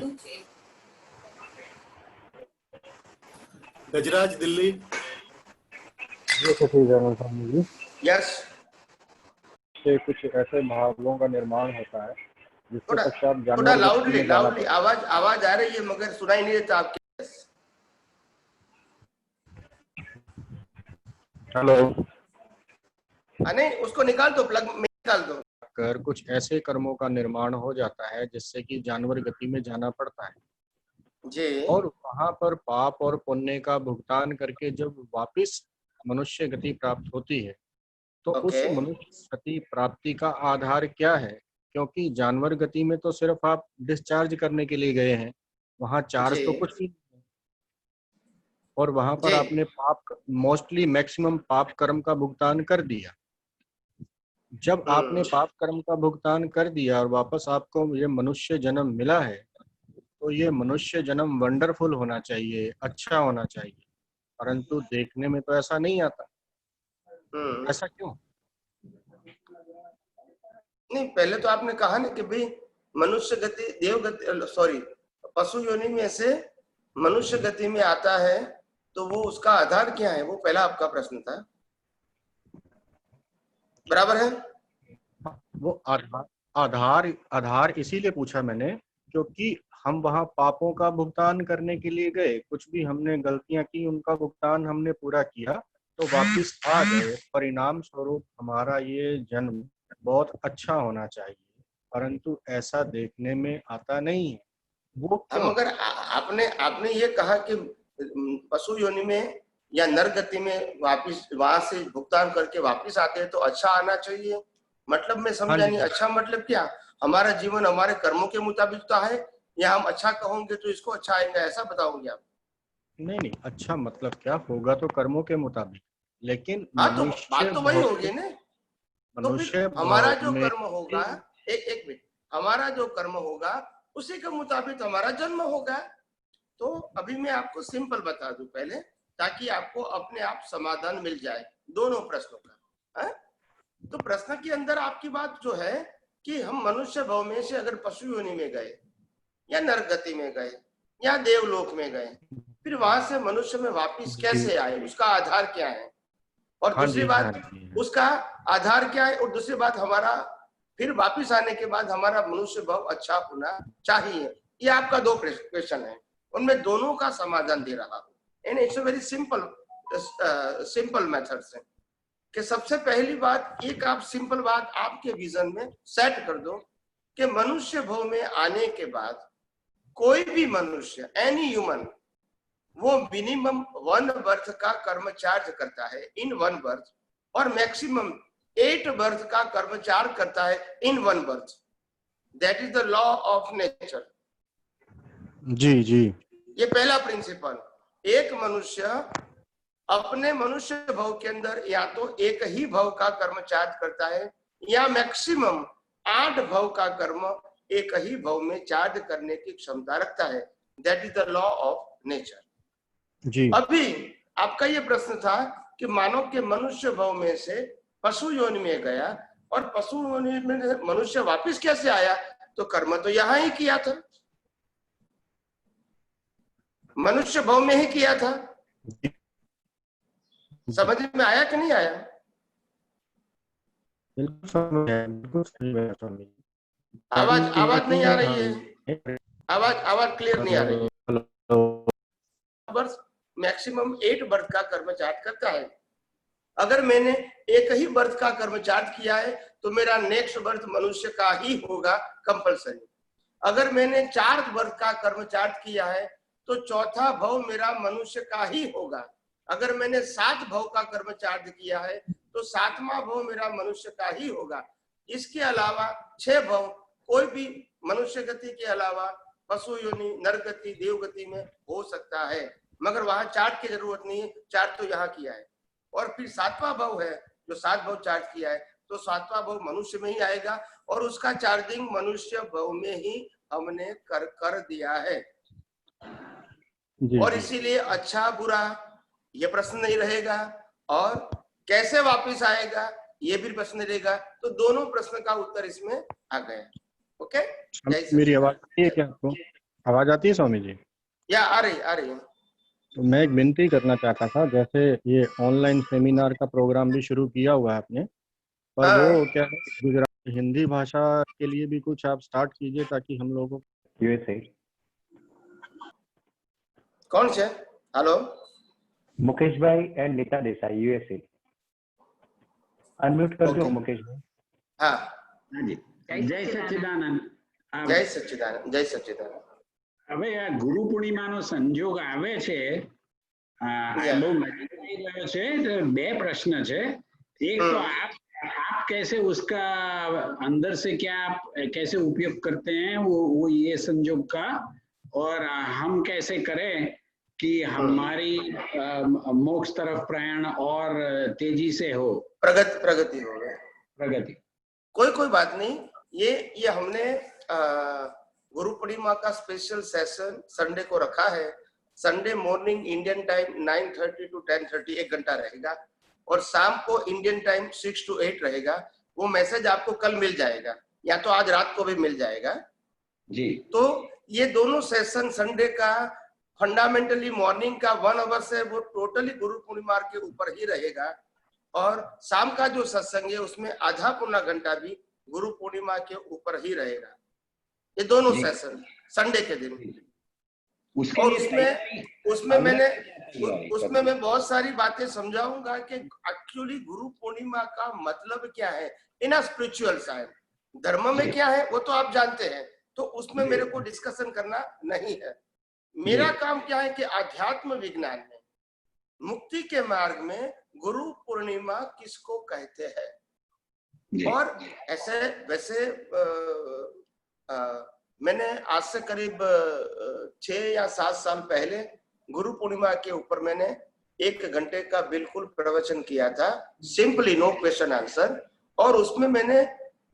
गजराज दिल्ली। ये सचिदानंद स्वामी जी, Yes. से कुछ ऐसे भावों का निर्माण होता है जिसके थोड़ा पश्चात थोड़ा जानवर गति लाउडली में जाना लाउडली आवाज आ रही है मगर सुनाई नहीं देता आपके। हेलो, नहीं, उसको निकाल दो, प्लग में निकाल दो। कर कुछ ऐसे कर्मों का निर्माण हो जाता है जिससे कि जानवर गति में जाना पड़ता है, जी। और वहां पर पाप और पुण्य का भुगतान करके जब वापस मनुष्य गति प्राप्त होती है तो उस Okay. मनुष्य गति प्राप्ति का आधार क्या है? क्योंकि जानवर गति में तो सिर्फ आप डिस्चार्ज करने के लिए गए हैं, वहां चार्ज जी। तो कुछ भी नहीं है। और वहां पर जी। आपने पाप, मोस्टली मैक्सिमम पाप कर्म का भुगतान कर दिया। जब आपने पाप कर्म का भुगतान कर दिया और वापस आपको ये मनुष्य जन्म मिला है, तो ये मनुष्य जन्म वंडरफुल होना चाहिए, अच्छा होना चाहिए, परंतु देखने में तो ऐसा नहीं आता। ऐसा क्यों? नहीं, पहले तो आपने कहा ना कि भाई मनुष्य गति देव गति, सॉरी, पशु योनि में से मनुष्य गति में आता है, तो वो उसका आधार क्या है? वो पहला आपका प्रश्न था, बराबर है? वो आधार इसीलिए पूछा मैंने क्योंकि हम वहां पापों का भुगतान करने के लिए गए, कुछ भी हमने गलतियां की उनका भुगतान हमने पूरा किया तो वापिस आ गए। परिणाम स्वरूप हमारा ये जन्म बहुत अच्छा होना चाहिए, परंतु ऐसा देखने में आता नहीं है। वो हम क्यों? अगर आपने ये कहा कि पशु योनि में या नर गति में वापिस वहां से भुगतान करके वापिस आते हैं तो अच्छा आना चाहिए, मतलब मैं समझा नहीं। अच्छा मतलब क्या? हमारा जीवन हमारे कर्मों के मुताबिक तो है, या हम अच्छा कहोगे तो इसको अच्छा आएगा, ऐसा बताओगे आप? नहीं, अच्छा मतलब क्या होगा तो कर्मों के मुताबिक, लेकिन हाँ, तो बात तो वही होगी ना। तो फिर हमारा जो कर्म होगा, एक मिनट, हमारा जो कर्म होगा उसी के मुताबिक हमारा जन्म होगा। तो अभी मैं आपको सिंपल बता दूं पहले, ताकि आपको अपने आप समाधान मिल जाए दोनों प्रश्नों का। है? तो प्रश्न के अंदर आपकी बात जो है कि हम मनुष्य भव में से अगर पशु योनि में गए या नरगति में गए या देवलोक में गए, फिर वहां से मनुष्य में वापिस कैसे आए, उसका आधार क्या है? और दूसरी बात, उसका आधार क्या है? और दूसरी बात, हमारा फिर वापिस आने के बाद हमारा मनुष्य भाव अच्छा होना चाहिए। ये आपका दो क्वेश्चन है, उनमें दोनों का समाधान दे रहा हूँ। And it's a very simple method से कि सबसे पहली बात, एक आप सिंपल बात आपके विजन में सेट कर दो कि मनुष्य भाव में आने के बाद कोई भी मनुष्य, एनी ह्यूमन, वो मिनिमम 1 बर्थ का कर्म चार्ज करता है इन 1 बर्थ, और मैक्सिमम 8 बर्थ का कर्म चार्ज करता है in 1 birth. That is the law of nature. जी। ये पहला प्रिंसिपल। एक मनुष्य अपने मनुष्य भव के अंदर या तो एक ही भव का कर्म चार्ज करता है या मैक्सिमम 8 भव का कर्म एक ही भव में चार्ज करने की क्षमता रखता है। That is the law of nature. जी। अभी आपका ये प्रश्न था कि मानो के मनुष्य भव में से पशु योनि में गया और पशु योनि में मनुष्य वापस कैसे आया? तो कर्म तो यहां ही किया था, मनुष्य भव में ही किया था। समझ में आया कि नहीं आया? आवाज नहीं आ रही है, आवाज क्लियर नहीं आ रही है। बर्थ मैक्सिमम 8 बर्थ का कर्म चार्ज करता है। अगर मैंने एक ही बर्थ का कर्म चार्ज किया है तो मेरा नेक्स्ट बर्थ मनुष्य का ही होगा कंपलसरी। अगर मैंने 4 बर्थ का कर्म चार्ज किया है तो चौथा भव मेरा मनुष्य का ही होगा। अगर मैंने 7 भव का कर्म चार्ज किया है तो 7वां भव मेरा मनुष्य का ही होगा। इसके अलावा 6 भव कोई भी मनुष्य गति के अलावा पशु योनि, नरगति, देवगति में हो सकता है, मगर वहां चार्ट की जरूरत नहीं है, चार्ट तो यहाँ किया है। और फिर 7वां भव है, जो 7 भव चार्ज किया है, तो 7वां भव मनुष्य में ही आएगा और उसका चार्जिंग मनुष्य भव में ही हमने कर दिया है। और इसीलिए अच्छा बुरा ये प्रश्न नहीं रहेगा और कैसे वापस आएगा ये भी प्रश्न रहेगा। तो दोनों प्रश्न का उत्तर इसमें आ गया। ओके, मेरी आवाज आती है क्या आपको? आवाज आती है स्वामी जी? या आ रही है। तो मैं एक विनती करना चाहता था, जैसे ये ऑनलाइन सेमिनार का प्रोग्राम भी शुरू किया हुआ है आपने, पर हाँ, वो क्या है, गुजराती हिंदी भाषा के लिए भी कुछ आप स्टार्ट कीजिए ताकि हम लोगों को। यूएसए कौन से? हेलो, मुकेश भाई and Nita Desai, USA. Unmute कर दो Okay. मुकेश भाई। हाँ, हाँ जी, જય સચ્ચિદાનંદ। जय सच्चिदानंद, जय सच्चिदानंद। હવે આ ગુરુ પૂર્ણિમાનો સંજોગ આવે છે, Yeah. બહુ નજીક આવી રહ્યો છે, તો બે પ્રશ્ન છે। એક તો आप कैसे उसका अंदर से क्या आप कैसे उपयोग करते हैं वो ये संजोग का, और हम कैसे करें कि हमारी मोक्ष तरफ प्रयाण और तेजी से हो, प्रगति हो गई। प्रगति। कोई बात नहीं। ये हमने गुरु पूर्णिमा का स्पेशल सेशन संडे को रखा है। Sunday morning Indian time 9:30 to 10:30 1 घंटा रहेगा, और शाम को इंडियन टाइम 6 to 8 रहेगा। वो मैसेज आपको कल मिल जाएगा, या तो आज रात को भी मिल जाएगा जी। तो ये दोनों सेशन संडे का फंडामेंटली मॉर्निंग का 1 आवर से वो टोटली गुरु पूर्णिमा के ऊपर ही रहेगा, और शाम का जो सत्संग है उसमें आधा पौना घंटा भी गुरु पूर्णिमा के ऊपर ही रहेगा। ये दोनों सेशन संडे के दिन। और उसमें मैं बहुत सारी बातें समझाऊंगा कि एक्चुअली गुरु पूर्णिमा का मतलब क्या है इन अ स्पिरिचुअल साइड। धर्म में क्या है वो तो आप जानते हैं, तो उसमें मेरे को डिस्कशन करना नहीं है। मेरा काम क्या है कि आध्यात्म विज्ञान में, मुक्ति के मार्ग में गुरु पूर्णिमा किसको कहते हैं। और ऐसे वैसे मैंने आज से करीब 6 या 7 साल पहले गुरु पूर्णिमा के ऊपर मैंने 1 घंटे का बिल्कुल प्रवचन किया था, सिंपली नो क्वेश्चन आंसर। और उसमें मैंने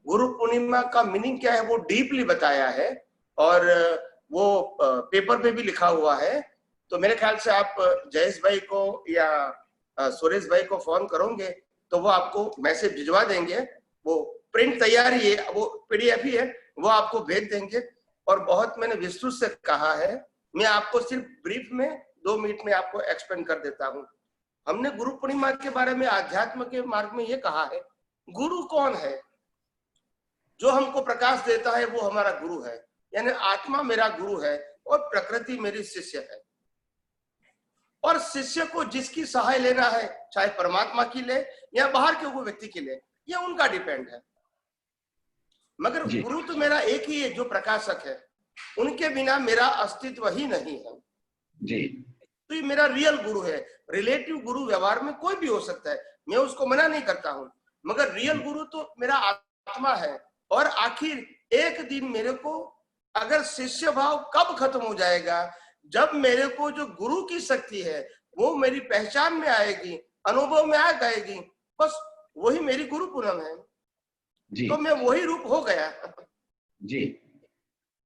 गुरु पूर्णिमा का मीनिंग क्या है वो डीपली बताया है, और वो पेपर पे भी लिखा हुआ है। तो मेरे ख्याल से आप जयेश भाई को या सुरेश भाई को फोन करोगे तो वो आपको मैसेज भिजवा देंगे। वो प्रिंट तैयार ही है, वो पीडीएफ ही है, वो आपको भेज देंगे। और बहुत मैंने विस्तृत से कहा है, मैं आपको सिर्फ ब्रीफ में 2 मिनट में आपको एक्सप्लेन कर देता हूँ। हमने गुरु पूर्णिमा के बारे में आध्यात्म के मार्ग में ये कहा है, गुरु कौन है? जो हमको प्रकाश देता है वो हमारा गुरु है, यानी आत्मा मेरा गुरु है और प्रकृति मेरी शिष्य है। और शिष्य को जिसकी सहाय लेना है, चाहे परमात्मा की ले या बाहर के कोई व्यक्ति की ले, ये उनका डिपेंड है। मगर गुरु तो मेरा एक ही है जो प्रकाशक है, उनके बिना मेरा अस्तित्व ही नहीं है जी। तो ये मेरा रियल गुरु है। रिलेटिव गुरु व्यवहार में कोई भी हो सकता है, मैं उसको मना नहीं करता हूं, मगर रियल गुरु तो मेरा आत्मा है। और आखिर एक दिन मेरे को अगर शिष्य भाव कब खत्म हो जाएगा, जब मेरे को जो गुरु की शक्ति है वो मेरी पहचान में आएगी, अनुभव में आ जाएगी, बस वही मेरी गुरु पूनम है जी। तो मैं वही रूप हो गया जी।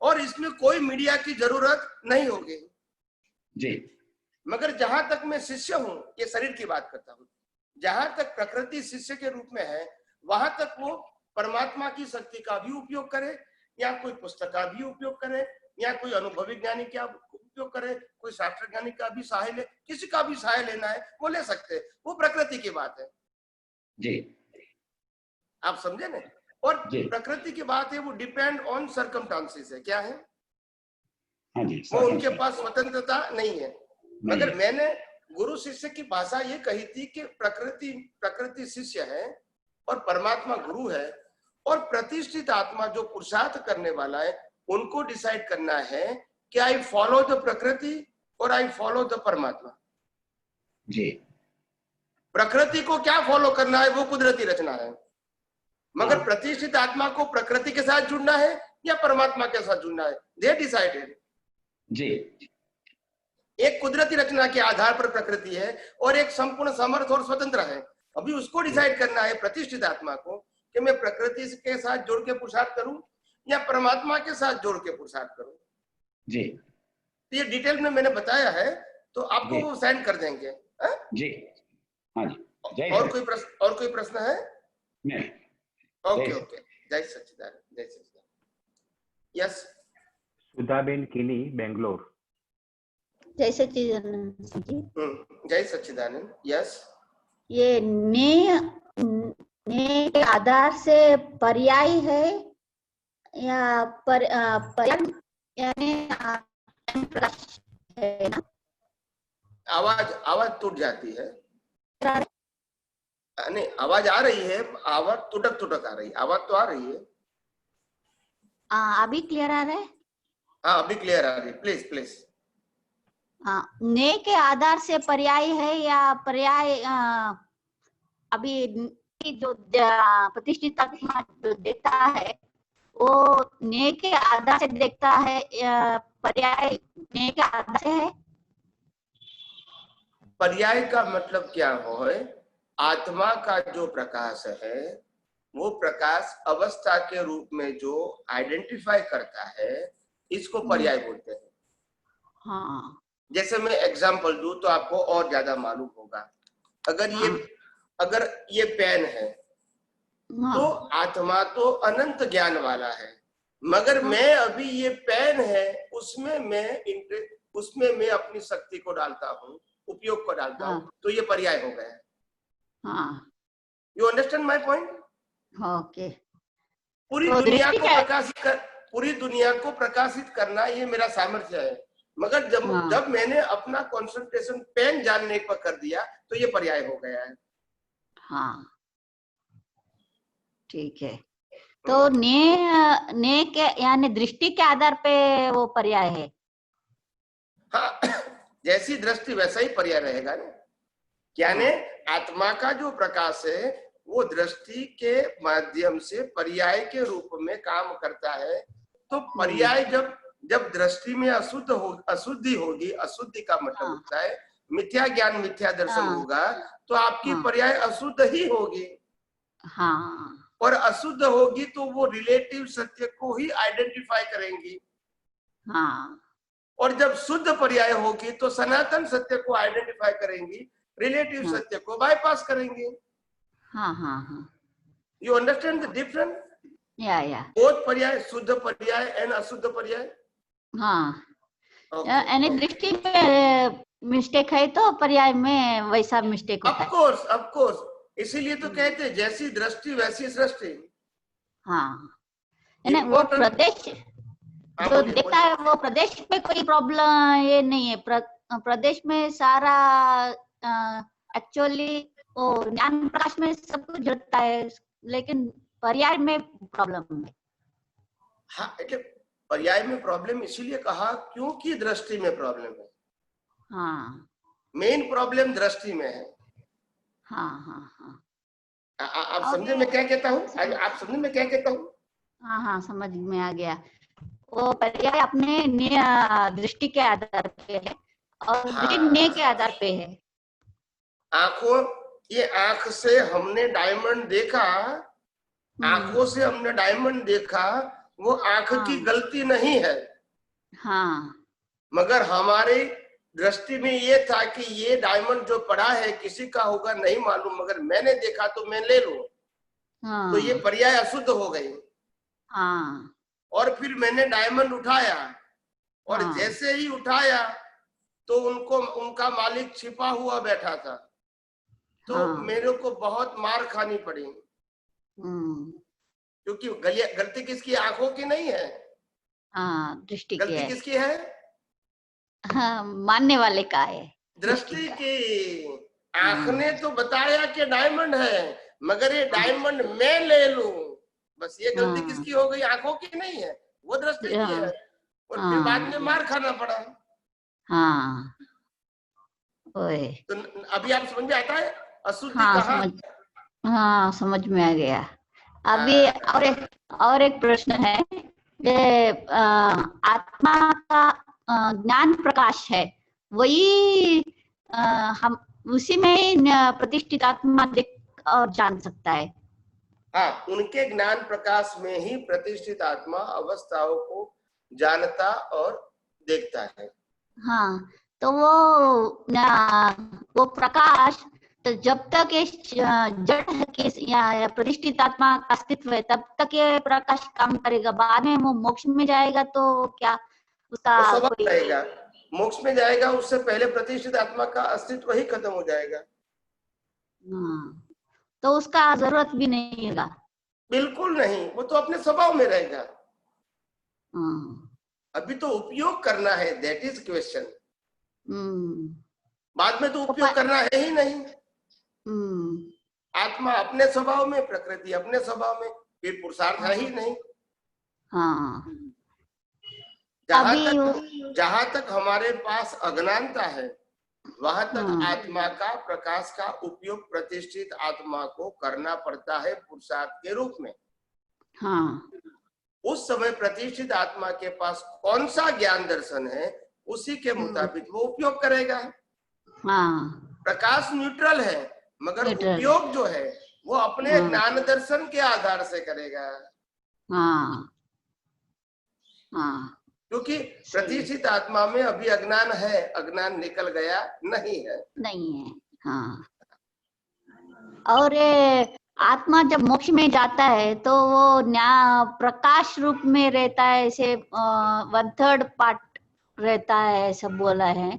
और इसमें कोई मीडिया की जरूरत नहीं होगी जी। मगर जहां तक मैं शिष्य हूं, ये शरीर की बात करता हूं, जहां तक प्रकृति शिष्य के रूप में है, वहां तक वो परमात्मा की शक्ति का भी उपयोग करे, या कोई पुस्तक का भी उपयोग करे, या कोई अनुभवी ज्ञानी का उपयोग करे, कोई शास्त्र ज्ञानी का भी सहाय ले, किसी का भी सहाय लेना है वो ले सकते हैं, वो प्रकृति की बात है जी। आप समझे ना? और प्रकृति की बात है वो डिपेंड ऑन सर्कमस्टांसेस है। क्या है? हाँ जी, वो उनके पास स्वतंत्रता नहीं है। मगर मैंने गुरु शिष्य की भाषा ये कही थी कि प्रकृति शिष्य है और परमात्मा गुरु है, और प्रतिष्ठित आत्मा जो पुरुषार्थ करने वाला है उनको डिसाइड करना है कि आई फॉलो द प्रकृति और आई फॉलो द परमात्मा जी। प्रकृति को क्या फॉलो करना है वो कुदरती रचना है, मगर प्रतिष्ठित आत्मा को प्रकृति के साथ जुड़ना है या परमात्मा के साथ जुड़ना है, दे डिसाइडेड जी। एक कुदरती रचना के आधार पर प्रकृति है और एक संपूर्ण समर्थ और स्वतंत्र है। अभी उसको डिसाइड करना है प्रतिष्ठित आत्मा को कि मैं प्रकृति के साथ जोड़ के पुरुषार्थ करूं या परमात्मा के साथ जोड़ के पुरुषार्थ करूं जी। तो ये डिटेल में मैंने बताया है, तो आपको वो सेंड कर देंगे जी। हाँ जी। जय और सच- कोई प्रश्न, और कोई प्रश्न है? नहीं, ओके जय ओके, जय सच्चिदानंद, जय सच्चिदानंद। यस, सुधाबेन किनी, बेंगलोर। जय सच्चिदानंद जी। जय सच्चिदानंद। यस, ये ने के आधार से पर्याय है या पर्याय यानी प्रकाश है ना? आवाज आवाज टूट जाती है। नहीं, आवाज आ रही है, आवाज टुटक टुटक आ रही है, आवाज तो आ रही है। अभी क्लियर आ रहा है? हाँ, अभी क्लियर आ रही है। Please please. ने के आधार से पर्याय है या पर्याय अभी जो प्रतिष्ठित आत्मा जो देखता है वो ने के आधार से देखता है या पर्याय ने के आधार से है? पर्याय का मतलब क्या है? आत्मा का जो प्रकाश है वो प्रकाश अवस्था के रूप में जो आइडेंटिफाई करता है, इसको पर्याय बोलते हैं। हाँ। जैसे मैं एग्जांपल दूं तो आपको और ज्यादा मालूम होगा। अगर ये पेन है तो आत्मा तो अनंत ज्ञान वाला है, मगर मैं अभी ये पेन है उसमें मैं अपनी शक्ति को डालता हूँ, उपयोग को डालता हूँ, तो ये पर्याय हो गया। You understand my point? Okay. पूरी दुनिया को प्रकाशित करना ये मेरा सामर्थ्य है, मगर जब मैंने अपना कंसंट्रेशन पेन जानने पर कर दिया तो ये पर्याय हो गया है। हाँ, ठीक है। तो ने के यानी दृष्टि के आधार पे वो पर्याय है। हाँ, जैसी दृष्टि वैसा ही पर्याय रहेगा ना। क्या ने आत्मा का जो प्रकाश है वो दृष्टि के माध्यम से पर्याय के रूप में काम करता है। तो पर्याय जब दृष्टि में अशुद्धि होगी, अशुद्धि का मतलब होता है मिथ्या ज्ञान, मिथ्या दर्शन होगा, तो आपकी पर्याय अशुद्ध ही होगी। हाँ। और अशुद्ध होगी तो वो रिलेटिव सत्य को ही आइडेंटिफाई करेंगी। हाँ। और जब शुद्ध पर्याय होगी तो सनातन सत्य को आइडेंटिफाई करेंगी, रिलेटिव सत्य को बाईपास करेंगे। हाँ हाँ हाँ। You understand the difference? या बोथ पर्याय, शुद्ध पर्याय एंड अशुद्ध पर्याय। हाँ, यानी दृष्टि में मिस्टेक है तो पर्याय में वैसा मिस्टेक होता है। ऑफ कोर्स, इसीलिए तो कहते हैं जैसी दृष्टि वैसी सृष्टि। हाँ, यानी वो प्रदेश जो देखता है वो प्रदेश में कोई प्रॉब्लम ये नहीं है। प्रदेश में सारा एक्चुअली वो ज्ञान प्रकाश में सब कुछ जुड़ता है, लेकिन पर्याय में प्रॉब्लम है। हाँ, पर्याय में प्रॉब्लम इसीलिए कहा क्योंकि दृष्टि में प्रॉब्लम है। हाँ, मेन प्रॉब्लम दृष्टि में है। हाँ हाँ हाँ। आप समझे मैं क्या कहता हूँ? आप समझे मैं क्या कहता हूँ? हाँ हाँ, समझ में आ गया। वो पर्याय अपने दृष्टि के आधार पे है और ने के आधार पे है। ये आंख से हमने डायमंड देखा, आंखों से हमने डायमंड देखा, वो आंख की गलती नहीं है। हाँ। मगर हमारे दृष्टि में ये था कि ये डायमंड जो पड़ा है किसी का होगा नहीं मालूम, मगर मैंने देखा तो मैं ले लूं। तो ये पर्याय अशुद्ध हो गई। हाँ। और फिर मैंने डायमंड उठाया और जैसे ही उठाया तो उनका मालिक छिपा हुआ बैठा था, तो मेरे को बहुत मार खानी पड़ी। क्योंकि गलती किसकी? आंखों की नहीं है। दृष्टि की गलती है। किसकी है? मानने वाले का है, दृष्टि की। आंख ने तो बताया कि डायमंड है, मगर ये डायमंड मैं ले लूं, बस ये गलती किसकी हो गई? आंखों की नहीं है, वो दृष्टि की है। और फिर बाद में मार खाना पड़ा। हाँ। तो अभी आप समझ में आता है अशुद्धि कहाँ? हाँ, समझ में आ गया। अभी और एक प्रश्न है, आत्मा का ज्ञान प्रकाश है, वही हम उसी में प्रतिष्ठित आत्मा देख और जान सकता है। हाँ, उनके ज्ञान प्रकाश में ही प्रतिष्ठित आत्मा अवस्थाओं को जानता और देखता है। हाँ, तो वो प्रकाश तो जब तक ये जड़ के या प्रतिष्ठित आत्मा का अस्तित्व है तब तक ये प्रकाश काम करेगा। बाद में वो मोक्ष में जाएगा तो क्या उसका वो स्वभाव कोई रहेगा। मोक्ष में जाएगा उससे पहले प्रतिष्ठित आत्मा का अस्तित्व ही खत्म हो जाएगा। तो उसका जरूरत भी नहीं होगा। बिल्कुल नहीं, वो तो अपने स्वभाव में रहेगा। अभी तो उपयोग करना है, दैट इज क्वेश्चन। बाद में तो उपयोग करना है ही नहीं। आत्मा अपने स्वभाव में, प्रकृति अपने स्वभाव में, फिर पुरुषार्थ है ही नहीं। जहां तक हमारे पास अज्ञानता है वहां तक आत्मा का प्रकाश का उपयोग प्रतिष्ठित आत्मा को करना पड़ता है पुरुषार्थ के रूप में। उस समय प्रतिष्ठित आत्मा के पास कौन सा ज्ञान दर्शन है उसी के मुताबिक वो उपयोग करेगा। प्रकाश न्यूट्रल है मगर उपयोग जो है वो अपने ज्ञान दर्शन के आधार से करेगा। क्योंकि प्रतिष्ठित आत्मा में अभी अज्ञान है, अज्ञान निकल गया नहीं है। और आत्मा जब मोक्ष में जाता है तो वो प्रकाश रूप में रहता है, ऐसे 1/3 पार्ट रहता है, सब बोला है।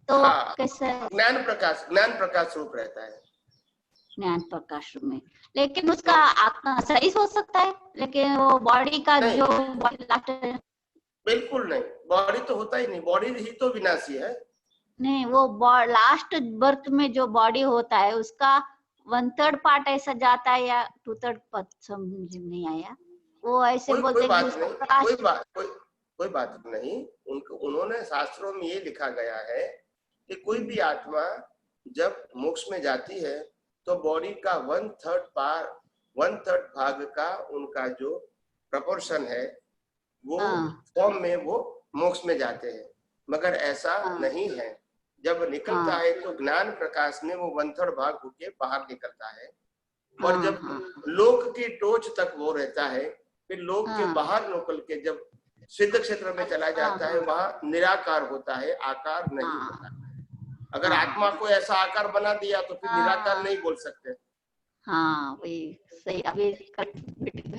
तो कैसे ज्ञान प्रकाश रूप रहता है, ज्ञान प्रकाश रूप में। लेकिन उसका आत्मा सही हो सकता है, लेकिन वो बॉडी का नहीं। जो बॉडी बिल्कुल नहीं, बॉडी तो होता ही नहीं, बॉडी ही तो विनाशी है। नहीं, वो लास्ट बर्थ में जो बॉडी होता है उसका 1/3 पार्ट ऐसा जाता है या 2/3 पार्ट, समझ नहीं आया। वो ऐसे बोलते हैं कोई बात नहीं। उन्होंने शास्त्रों में ये लिखा गया है कि कोई भी आत्मा जब मोक्ष में जाती है तो बॉडी का 1/3 भाग का उनका जो प्रपोर्शन है वो फॉर्म में वो मोक्ष में जाते हैं। मगर ऐसा नहीं है, जब निकलता है तो ज्ञान प्रकाश में वो 1/3 भाग होके बाहर निकलता है। और जब लोक की टोच तक वो रहता है, फिर लोक के बाहर निकल के जब सिद्ध क्षेत्र में चला जाता है वहां निराकार होता है, आकार नहीं होता। अगर आत्मा को ऐसा आकार बना दिया तो फिर निराकार नहीं बोल सकते। वही सही, अभी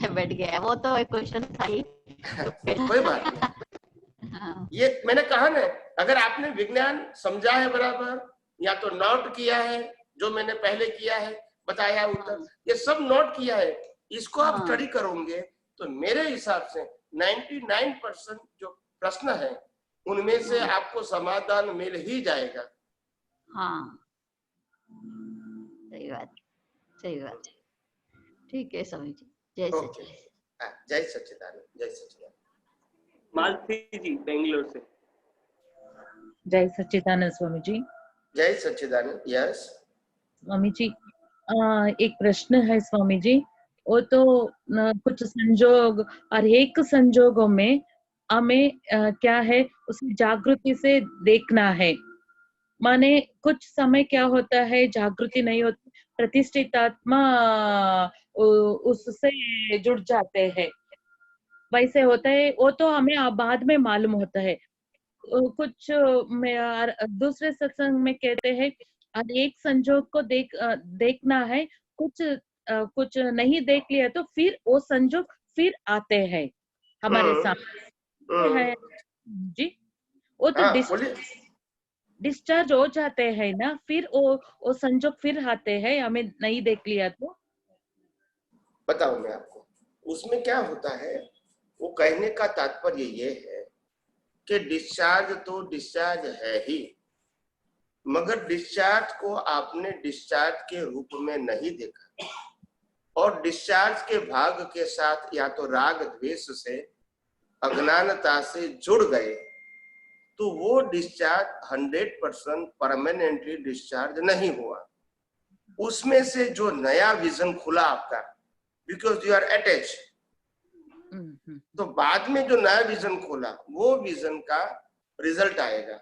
बैठ गया। वो तो एक क्वेश्चन था ही। कोई बात नहीं। ये मैंने कहा ना, अगर आपने विज्ञान समझा है बराबर या तो नोट किया है, जो मैंने पहले किया है बताया उत्तर, ये सब नोट किया है, इसको आप स्टडी करोगे तो मेरे हिसाब से 99% जो प्रश्न है उनमें से आपको समाधान मिल ही जाएगा। सही बात। ठीक है स्वामी जी, जय सच्चिदानंद। जय सच्चिदानंद, जय सच्चिदानंद। मालती जी बेंगलोर से। जय सच्चिदानंद स्वामी जी। जय सच्चिदानंद। यस स्वामी जी, एक प्रश्न है स्वामी जी। वो तो कुछ संजोग और एक संजोगों में हमें क्या है उसे जागृति से देखना है। माने कुछ समय क्या होता है जागृति नहीं होती, प्रतिष्ठित आत्मा उससे जुड़ जाते हैं, वैसे होता है। वो तो हमें बाद में मालूम होता है। कुछ दूसरे सत्संग में कहते हैं एक संजोग को देखना है, कुछ नहीं देख लिया तो फिर वो संजोग फिर आते हैं हमारे सामने है जी। वो तो डिस्चार्ज हो जाते हैं ना, फिर वो संजोग फिर आते हैं, हमें नहीं देख लिया तो। बताऊं मैं आपको उसमें क्या होता है। वो कहने का तात्पर्य ये है कि डिस्चार्ज तो डिस्चार्ज है ही, मगर डिस्चार्ज को आपने डिस्चार्ज के रूप में नहीं देखा और डिस्चार्ज के भाग के साथ या तो राग द्वेष से अज्ञानता से जुड़ गए तो वो डिस्चार्ज 100% परमानेंटली डिस्चार्ज नहीं हुआ। उसमें से जो नया विजन खुला आपका, बिकॉज यू आर अटैच, तो बाद में जो नया विजन खोला वो विजन का रिजल्ट आएगा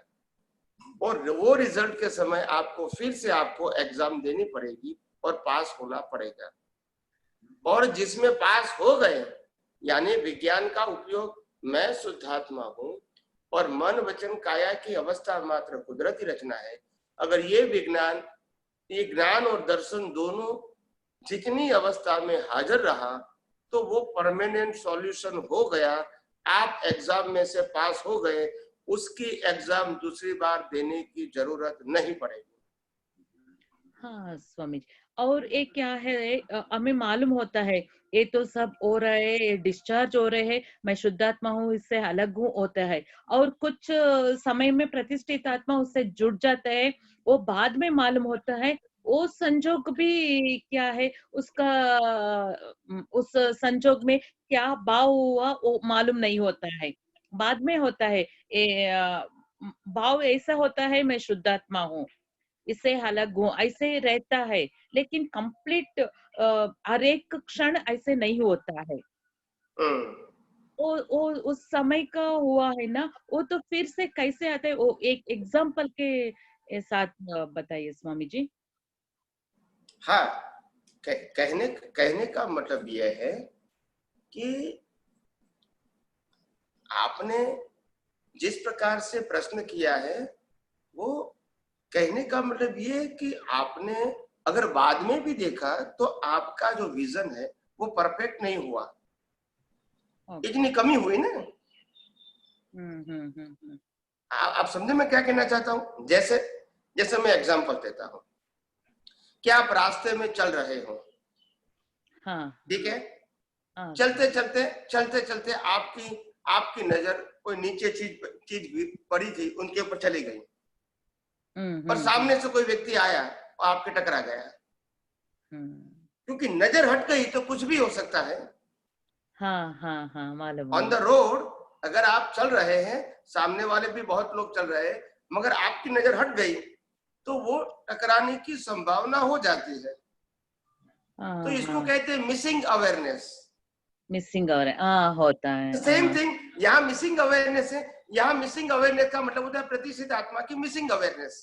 और वो रिजल्ट के समय आपको फिर से आपको एग्जाम देनी पड़ेगी और पास होना पड़ेगा। और जिसमें पास हो गए, यानी विज्ञान का उपयोग, मैं शुद्धात्मा हूं और मन वचन काया की अवस्था मात्र कुदरती रचना है, अगर ये विज्ञान ये ज्ञान और दर्शन दोनों जितनी अवस्था में हाजिर रहा तो वो परमानेंट सॉल्यूशन हो गया। आप एग्जाम में से पास हो गए, उसकी एग्जाम दूसरी बार देने की जरूरत नहीं पड़ेगी। हाँ स्वामी जी, और एक क्या है, हमें मालूम होता है ये तो सब हो रहा है, ये डिस्चार्ज हो रहे हैं, मैं शुद्धात्मा हूँ, इससे अलग हूँ होता है, और कुछ समय में प्रतिष्ठित आत्मा उससे जुड़ जाता है, वो बाद में मालूम होता है वो संजोग भी क्या है, उसका उस संजोग में क्या भाव हुआ वो मालूम नहीं होता है, बाद में होता है भाव ऐसा होता है मैं शुद्धात्मा हूँ, इससे अलग हूँ, ऐसे रहता है, लेकिन कंप्लीट हर एक क्षण ऐसे नहीं होता है। वो उस समय का हुआ है ना, वो तो फिर से कैसे आता है, वो एक एग्जाम्पल के साथ बताइए स्वामी जी। हाँ, कहने का मतलब यह है कि आपने जिस प्रकार से प्रश्न किया है वो कहने का मतलब ये है कि आपने अगर बाद में भी देखा तो आपका जो विजन है वो परफेक्ट नहीं हुआ, इतनी कमी हुई ना। आप समझे मैं क्या कहना चाहता हूँ? जैसे मैं एग्जांपल देता हूँ कि आप रास्ते में चल रहे हो, ठीक है, चलते चलते आपकी नजर कोई नीचे चीज पड़ी थी उनके ऊपर चली गई, और सामने से कोई व्यक्ति आया और आपके टकरा गया, क्योंकि नजर हट गई तो कुछ भी हो सकता है। हाँ मालूम। ऑन द रोड अगर आप चल रहे हैं, सामने वाले भी बहुत लोग चल रहे हैं, मगर आपकी नजर हट गई तो वो टकराने की संभावना हो जाती है। तो इसको कहते हैं मिसिंग अवेयरनेस। मिसिंग होता है सेम थिंग यहाँ मिसिंग अवेयरनेस है। यहाँ मिसिंग अवेयरनेस का मतलब होता है प्रतिष्ठित आत्मा की मिसिंग अवेयरनेस।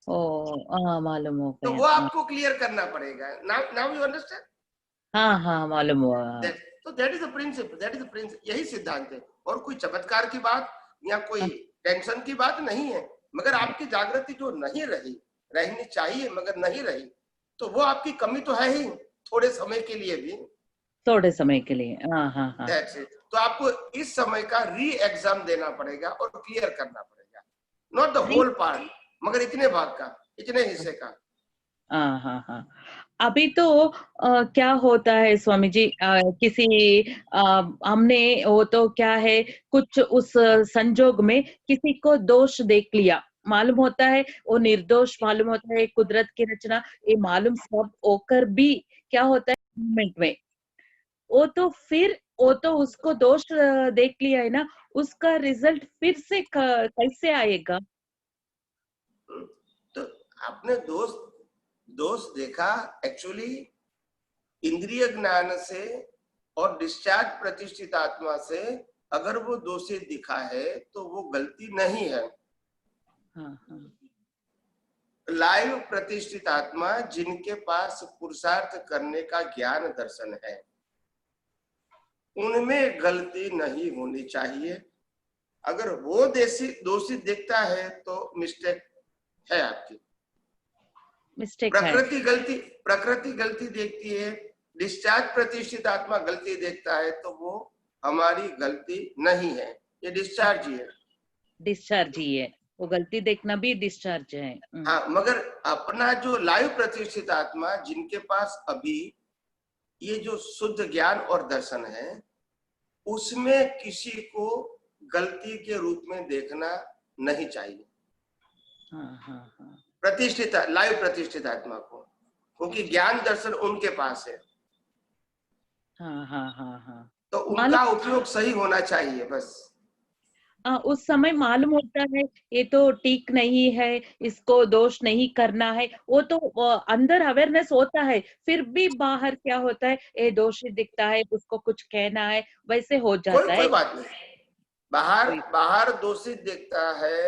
मालूम हो तो गया। वो आपको क्लियर करना पड़ेगा। Now you understand? हाँ मालूम हुआ। तो दैट इज द प्रिंसिपल, यही सिद्धांत है, और कोई चमत्कार की बात या कोई टेंशन की बात नहीं है। मगर आपकी जागृति जो नहीं रहनी चाहिए मगर नहीं रही, तो वो आपकी कमी तो है ही, थोड़े समय के लिए भी, थोड़े समय के लिए। हाँ। That's it. तो आपको इस समय का री एग्जाम देना पड़ेगा और क्लियर करना पड़ेगा, नॉट द होल पार्ट, मगर इतने भाग का, इतने हिस्से का। हाँ। अभी तो क्या होता है स्वामी जी, किसी हमने वो तो क्या है, कुछ उस संजोग में किसी को दोष देख लिया, मालूम होता है वो निर्दोष मालूम होता है, कुदरत की रचना ये मालूम सब होकर भी क्या होता है मोमेंट में, वो तो उसको दोष देख लिया है ना, उसका रिजल्ट फिर से कैसे आएगा? तो आपने दोष देखा एक्चुअली इंद्रिय ज्ञान से और डिस्चार्ज प्रतिष्ठित आत्मा से, अगर वो दोषी दिखा है तो वो गलती नहीं है। लाइव प्रतिष्ठित आत्मा जिनके पास पुरुषार्थ करने का ज्ञान दर्शन है, उनमें गलती नहीं होनी चाहिए। अगर वो दोषी दिखता है तो मिस्टेक है आपकी, प्रकृति गलती देखती है, डिस्चार्ज प्रतिष्ठित आत्मा गलती देखता है, तो वो हमारी गलती नहीं है, ये डिस्चार्ज ही है। वो गलती देखना भी डिस्चार्ज है। हाँ, मगर अपना जो लाइव प्रतिष्ठित आत्मा जिनके पास अभी ये जो शुद्ध ज्ञान और दर्शन है, उसमें किसी को गलती के रूप में देखना नहीं चाहिए। प्रतिष्ठित लाइव प्रतिष्ठित आत्मा को, क्योंकि ज्ञान दर्शन उनके पास है। तो उनका उपयोग सही होना चाहिए बस। उस समय मालूम होता है ये तो ठीक नहीं है, इसको दोष नहीं करना है, वो तो अंदर अवेयरनेस होता है, फिर भी बाहर क्या होता है, ये दोषी दिखता है, उसको कुछ कहना है, वैसे हो जाता है। कोई बात नहीं, बाहर दोषी दिखता है,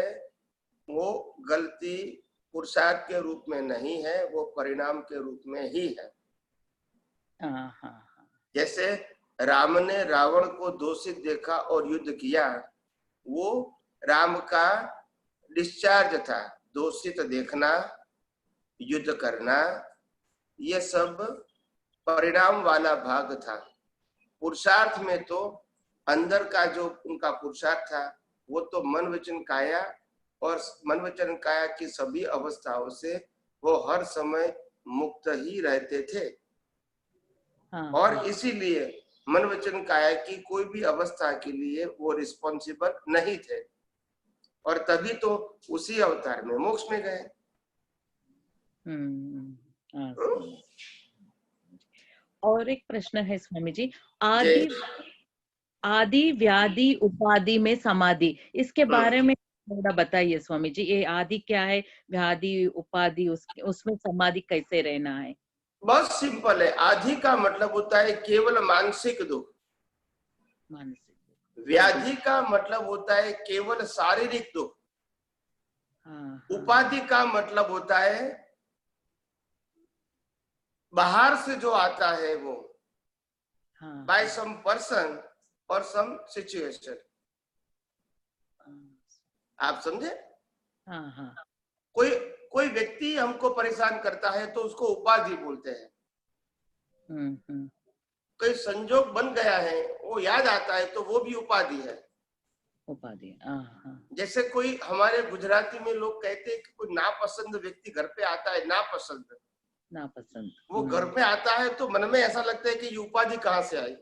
वो गलती पुरुषार्थ के रूप में नहीं है, वो परिणाम के रूप में ही है। जैसे राम ने रावण को दोषित देखा और युद्ध किया, वो राम का डिस्चार्ज था, दोषित देखना युद्ध करना, ये सब परिणाम वाला भाग था। पुरुषार्थ में तो अंदर का जो उनका पुरुषार्थ था वो तो मन वचन काया, और मन वचन काया की सभी अवस्थाओं से वो हर समय मुक्त ही रहते थे। और इसीलिए मन वचन काया की कोई भी अवस्था के लिए वो रिस्पॉन्सिबल नहीं थे, और तभी तो उसी अवतार में मोक्ष में गए। और एक प्रश्न है स्वामी जी, आदि व्याधि उपाधि में समाधि, इसके बारे में थोड़ा बताइए स्वामी जी। ये आदि क्या है, व्याधि उपाधि, उसमें समाधि कैसे रहना है? बहुत सिंपल है। आदि का मतलब होता है केवल मानसिक दुख, व्याधि का मतलब होता है केवल शारीरिक दुख, उपाधि का मतलब होता है बाहर से जो आता है वो, बाय सम पर्सन और सम सिचुएशन। आप समझे? कोई व्यक्ति हमको परेशान करता है तो उसको उपाधि बोलते हैं। कोई संजोग बन गया है, वो याद आता है तो वो भी उपाधि है। उपाधि। जैसे कोई हमारे गुजराती में लोग कहते हैं कि कोई नापसंद व्यक्ति घर पे आता है, नापसंद वो घर पे आता है तो मन में ऐसा लगता है कि ये उपाधि कहाँ से आई।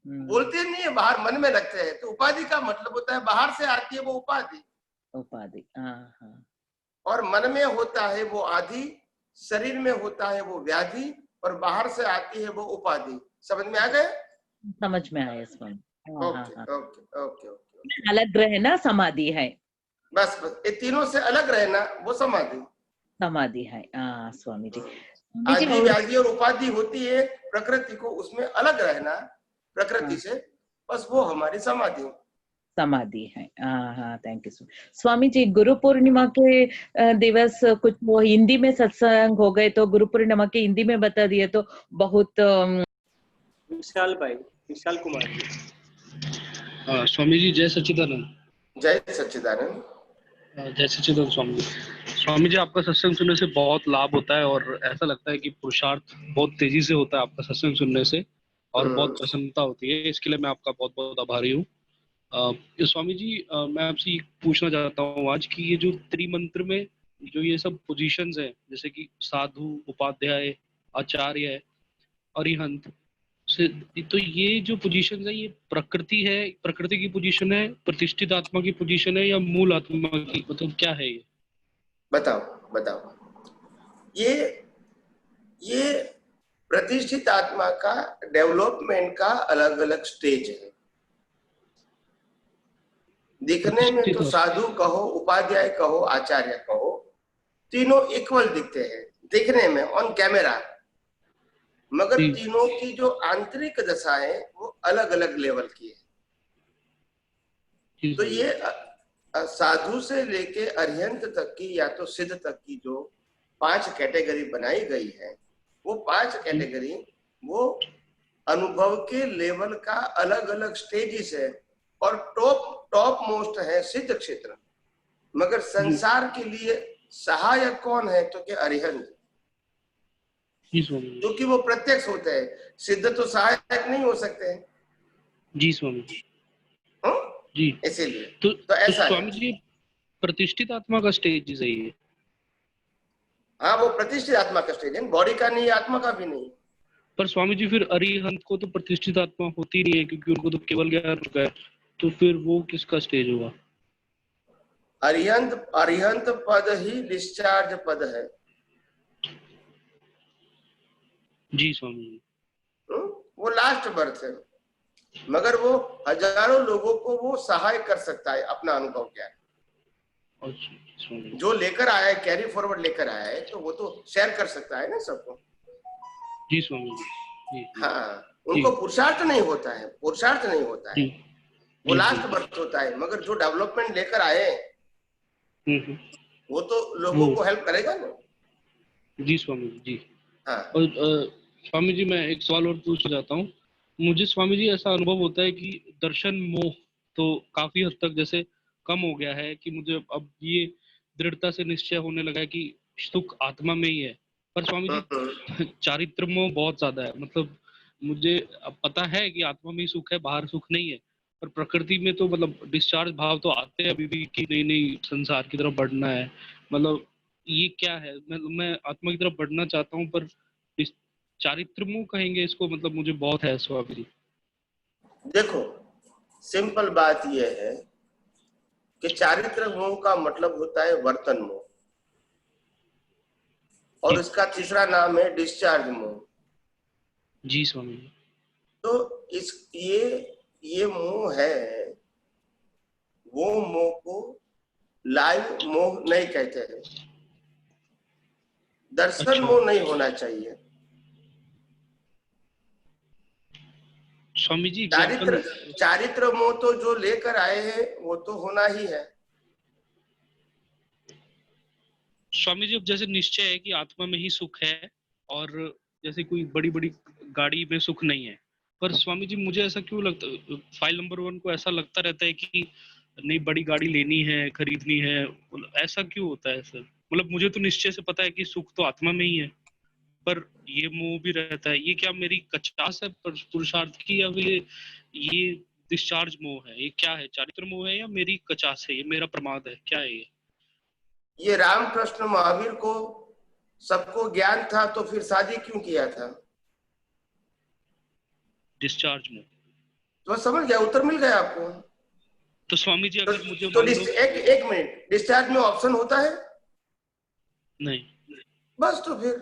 बोलते नहीं है, बाहर मन में लगते हैं। तो उपाधि का मतलब होता है बाहर से आती है वो उपाधि, और मन में होता है वो आदि, शरीर में होता है वो व्याधि, और बाहर से आती है वो उपाधि। समझ में आ गए? समझ में आया स्वामी। ओके। अलग रहना समाधि है। बस ये तीनों से अलग रहना वो समाधि है। स्वामी जी। आदि व्याधि और उपाधि होती है प्रकृति को, उसमें अलग रहना प्रकृति से, बस वो हमारी समाधि है। Thank you Swami ji. गुरु पूर्णिमा के दिवस कुछ वो हिंदी में सत्संग हो गए, तो गुरु पूर्णिमा के हिंदी में बता दिए तो बहुत। विशाल कुमार जी। स्वामी जी जय सच्चिदानंद। जय सच्चिदानंद। जय सच्चिदानंद स्वामी जी। स्वामी जी आपका सत्संग सुनने से बहुत लाभ होता है, और ऐसा लगता है कि पुरुषार्थ बहुत तेजी से होता है आपका सत्संग सुनने से, और बहुत प्रसन्नता होती है। इसके लिए मैं आपका बहुत बहुत आभारी हूँ। स्वामी जी मैं आपसे पूछना चाहता हूँ आज कि ये जो त्रिमंत्र में जो ये सब पोजीशंस हैं, जैसे कि साधु, उपाध्याय, आचार्य, अरिहंत, तो ये जो पोजीशन है ये प्रकृति की पोजीशन है, प्रतिष्ठित आत्मा की पोजीशन है, या मूल आत्मा की, मतलब क्या है ये? बताओ। ये प्रतिष्ठित आत्मा का डेवलपमेंट का अलग अलग स्टेज है। दिखने में तो साधु कहो, उपाध्याय कहो, आचार्य कहो, तीनों इक्वल दिखते हैं दिखने में ऑन कैमरा, मगर तीनों की जो आंतरिक दशा है वो अलग अलग लेवल की है। तो ये साधु से लेके अरिहंत तक की या तो सिद्ध तक की जो 5 कैटेगरी बनाई गई है, वो 5 कैटेगरी वो अनुभव के लेवल का अलग अलग स्टेजेस है, और टॉप मोस्ट है सिद्ध क्षेत्र। मगर संसार के लिए सहायक कौन है? तो क्या अरिहंत, क्योंकि वो प्रत्यक्ष होते हैं। सिद्ध तो सहायक नहीं हो सकते हैं। जी स्वामी जी। इसीलिए तो ऐसा स्वामी जी प्रतिष्ठित आत्मा का स्टेज सही है? हाँ, वो प्रतिष्ठित आत्मा का स्टेज है, बॉडी का नहीं, आत्मा का भी नहीं। पर स्वामी जी फिर अरिहंत को तो प्रतिष्ठित आत्मा होती नहीं है, क्योंकि उनको तो केवल ज्ञान चुका है, तो फिर वो किसका स्टेज होगा? अरिहंत पद ही डिस्चार्ज पद है। जी स्वामी जी। वो लास्ट बर्थ है, मगर वो हजारों लोगों को वो सहाय कर सकता है अपना अनुभव क्या है जो लेकर आया है, कैरी फॉरवर्ड लेकर आया है, तो वो तो शेयर कर सकता है ना सबको। जी स्वामी जी। हाँ, उनको पुरुषार्थ नहीं होता है, वो लास्ट बर्थ होता है, मगर जो डेवलपमेंट लेकर आए वो तो लोगों को हेल्प करेगा ना। जी स्वामी जी। हाँ। और स्वामी जी मैं एक सवाल और पूछना चाहता हूँ। मुझे स्वामी जी ऐसा अनुभव होता है कि दर्शन मोह तो काफी हद तक जैसे कम हो गया है, कि मुझे अब ये दृढ़ता से निश्चय होने लगा है कि सुख आत्मा में ही है। पर स्वामी जी चारित्र मोह बहुत ज्यादा है। मतलब मुझे अब पता है कि आत्मा में ही सुख है, बाहर सुख नहीं है, पर प्रकृति में तो मतलब डिस्चार्ज भाव तो आते हैं अभी भी कि नहीं नहीं संसार की तरफ बढ़ना है। मतलब ये क्या है? मैं आत्मा की तरफ बढ़ना चाहता हूँ, पर चारित्र मोह कहेंगे इसको, मतलब मुझे बहुत है स्वामी जी। देखो, सिंपल बात यह है कि चारित्र मोह का मतलब होता है वर्तन मोह, और इसका तीसरा नाम है डिस्चार्ज मोह। जी स्वामी जी। तो ये मोह है, वो मोह को लाइव मोह नहीं कहते हैं। दर्शन मोह नहीं होना चाहिए। स्वामी जी चारित्र मोह तो जो लेकर आए हैं वो तो होना ही है। स्वामी जी अब जैसे निश्चय है कि आत्मा में ही सुख है, और जैसे कोई बड़ी बड़ी गाड़ी में सुख नहीं है, पर स्वामी जी मुझे ऐसा क्यों लगता, फाइल नंबर 1 को ऐसा लगता रहता है कि नहीं बड़ी गाड़ी लेनी है, खरीदनी है, ऐसा क्यों होता है सर? मतलब मुझे तो निश्चय से पता है कि सुख तो आत्मा में ही है, पर ये मोह भी रहता है। ये क्या मेरी कचास है पुरुषार्थ की, या फिर ये डिस्चार्ज मोह है? ये क्या है? चारित्र मोह है या मेरी कचास है? ये मेरा प्रमाद है? क्या है ये रामकृष्ण महावीर को सबको ज्ञान था तो फिर शादी क्यों किया था? डिस्चार्ज मोह। तो समझ गया, उत्तर मिल गया आपको। तो स्वामी जी अगर मुझे तो एक मिनट, डिस्चार्ज में ऑप्शन होता है? नहीं। बस तो फिर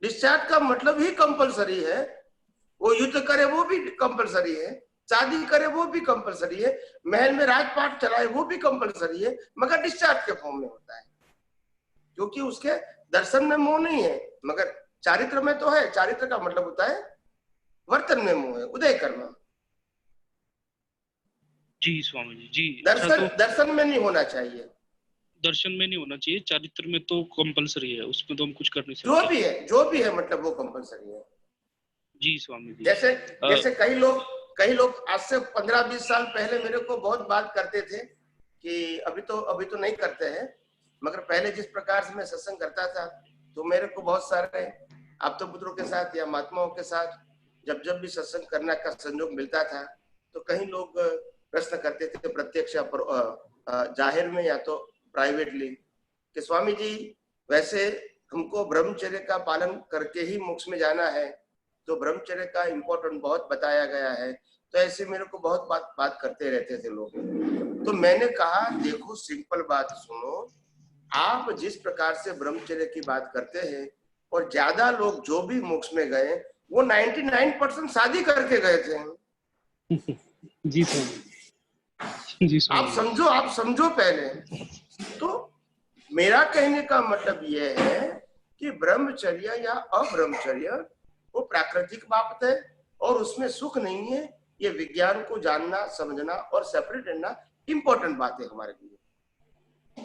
डिस्चार्ज का मतलब ही कंपलसरी है। वो युद्ध करे वो भी कंपलसरी है, शादी करे वो भी कंपलसरी है, महल में राजपाट चलाए वो भी कंपलसरी है, मगर डिस्चार्ज के फॉर्म में होता है, क्योंकि उसके दर्शन में मोह नहीं है, मगर चारित्र में तो है। चारित्र का मतलब होता है वर्तन में मोह है, उदय करना। जी स्वामी जी। जी दर्शन में नहीं होना चाहिए। दर्शन में नहीं होना चाहिए, चारित्र में तो कंपलसरी है, उसमें तो हम कुछ कर नहीं सकते। जो भी है मतलब वो कंपलसरी है। जी स्वामी जी। जैसे कई लोग आज से 15-20 साल पहले मेरे को बहुत बात करते थे कि अभी तो नहीं करते हैं, मगर पहले जिस प्रकार से मैं सत्संग करता था तो मेरे को बहुत सारे आप्त पुत्रों के साथ या महात्माओं के साथ जब भी सत्संग करने का संयोग मिलता था तो कई लोग प्रश्न करते थे, प्रत्यक्ष या जाहिर में या तो प्राइवेटली, कि स्वामी जी वैसे हमको ब्रह्मचर्य का पालन करके ही मोक्ष में जाना है, तो ब्रह्मचर्य का इम्पोर्टेंट बहुत बताया गया है। तो ऐसे मेरे को बहुत बात करते रहते थे लोग। तो मैंने कहा देखो सिंपल बात सुनो, आप जिस प्रकार से ब्रह्मचर्य की बात करते हैं, और ज्यादा लोग जो भी मोक्ष में गए वो 99% शादी करके गए थे। जी सर। आप समझो पहले। तो मेरा कहने का मतलब यह है कि ब्रह्मचर्य या अब्रह्मचर्य वो प्राकृतिक बात है और उसमें सुख नहीं है। ये विज्ञान को जानना, समझना और सेपरेट करना इंपॉर्टेंट बात है हमारे लिए।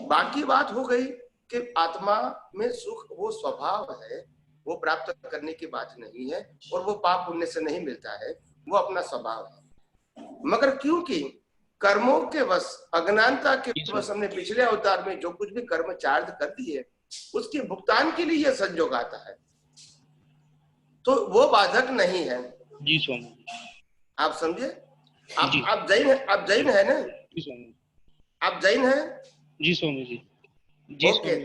बाकी बात हो गई कि आत्मा में सुख वो स्वभाव है, वो प्राप्त करने की बात नहीं है, और वो पाप पुण्य से नहीं मिलता है, वो अपना स्वभाव है। मगर क्योंकि कर्मों के वश, अज्ञानता के वश हमने पिछले अवतार में जो कुछ भी कर्म चार्ज कर दिए उसके भुगतान के लिए यह संयोग आता है, तो वो बाधक नहीं है। जी स्वामी। आप समझे? आप जैन है ना? जी स्वामी। आप जैन हैं? जी स्वामी जी। जी ओके।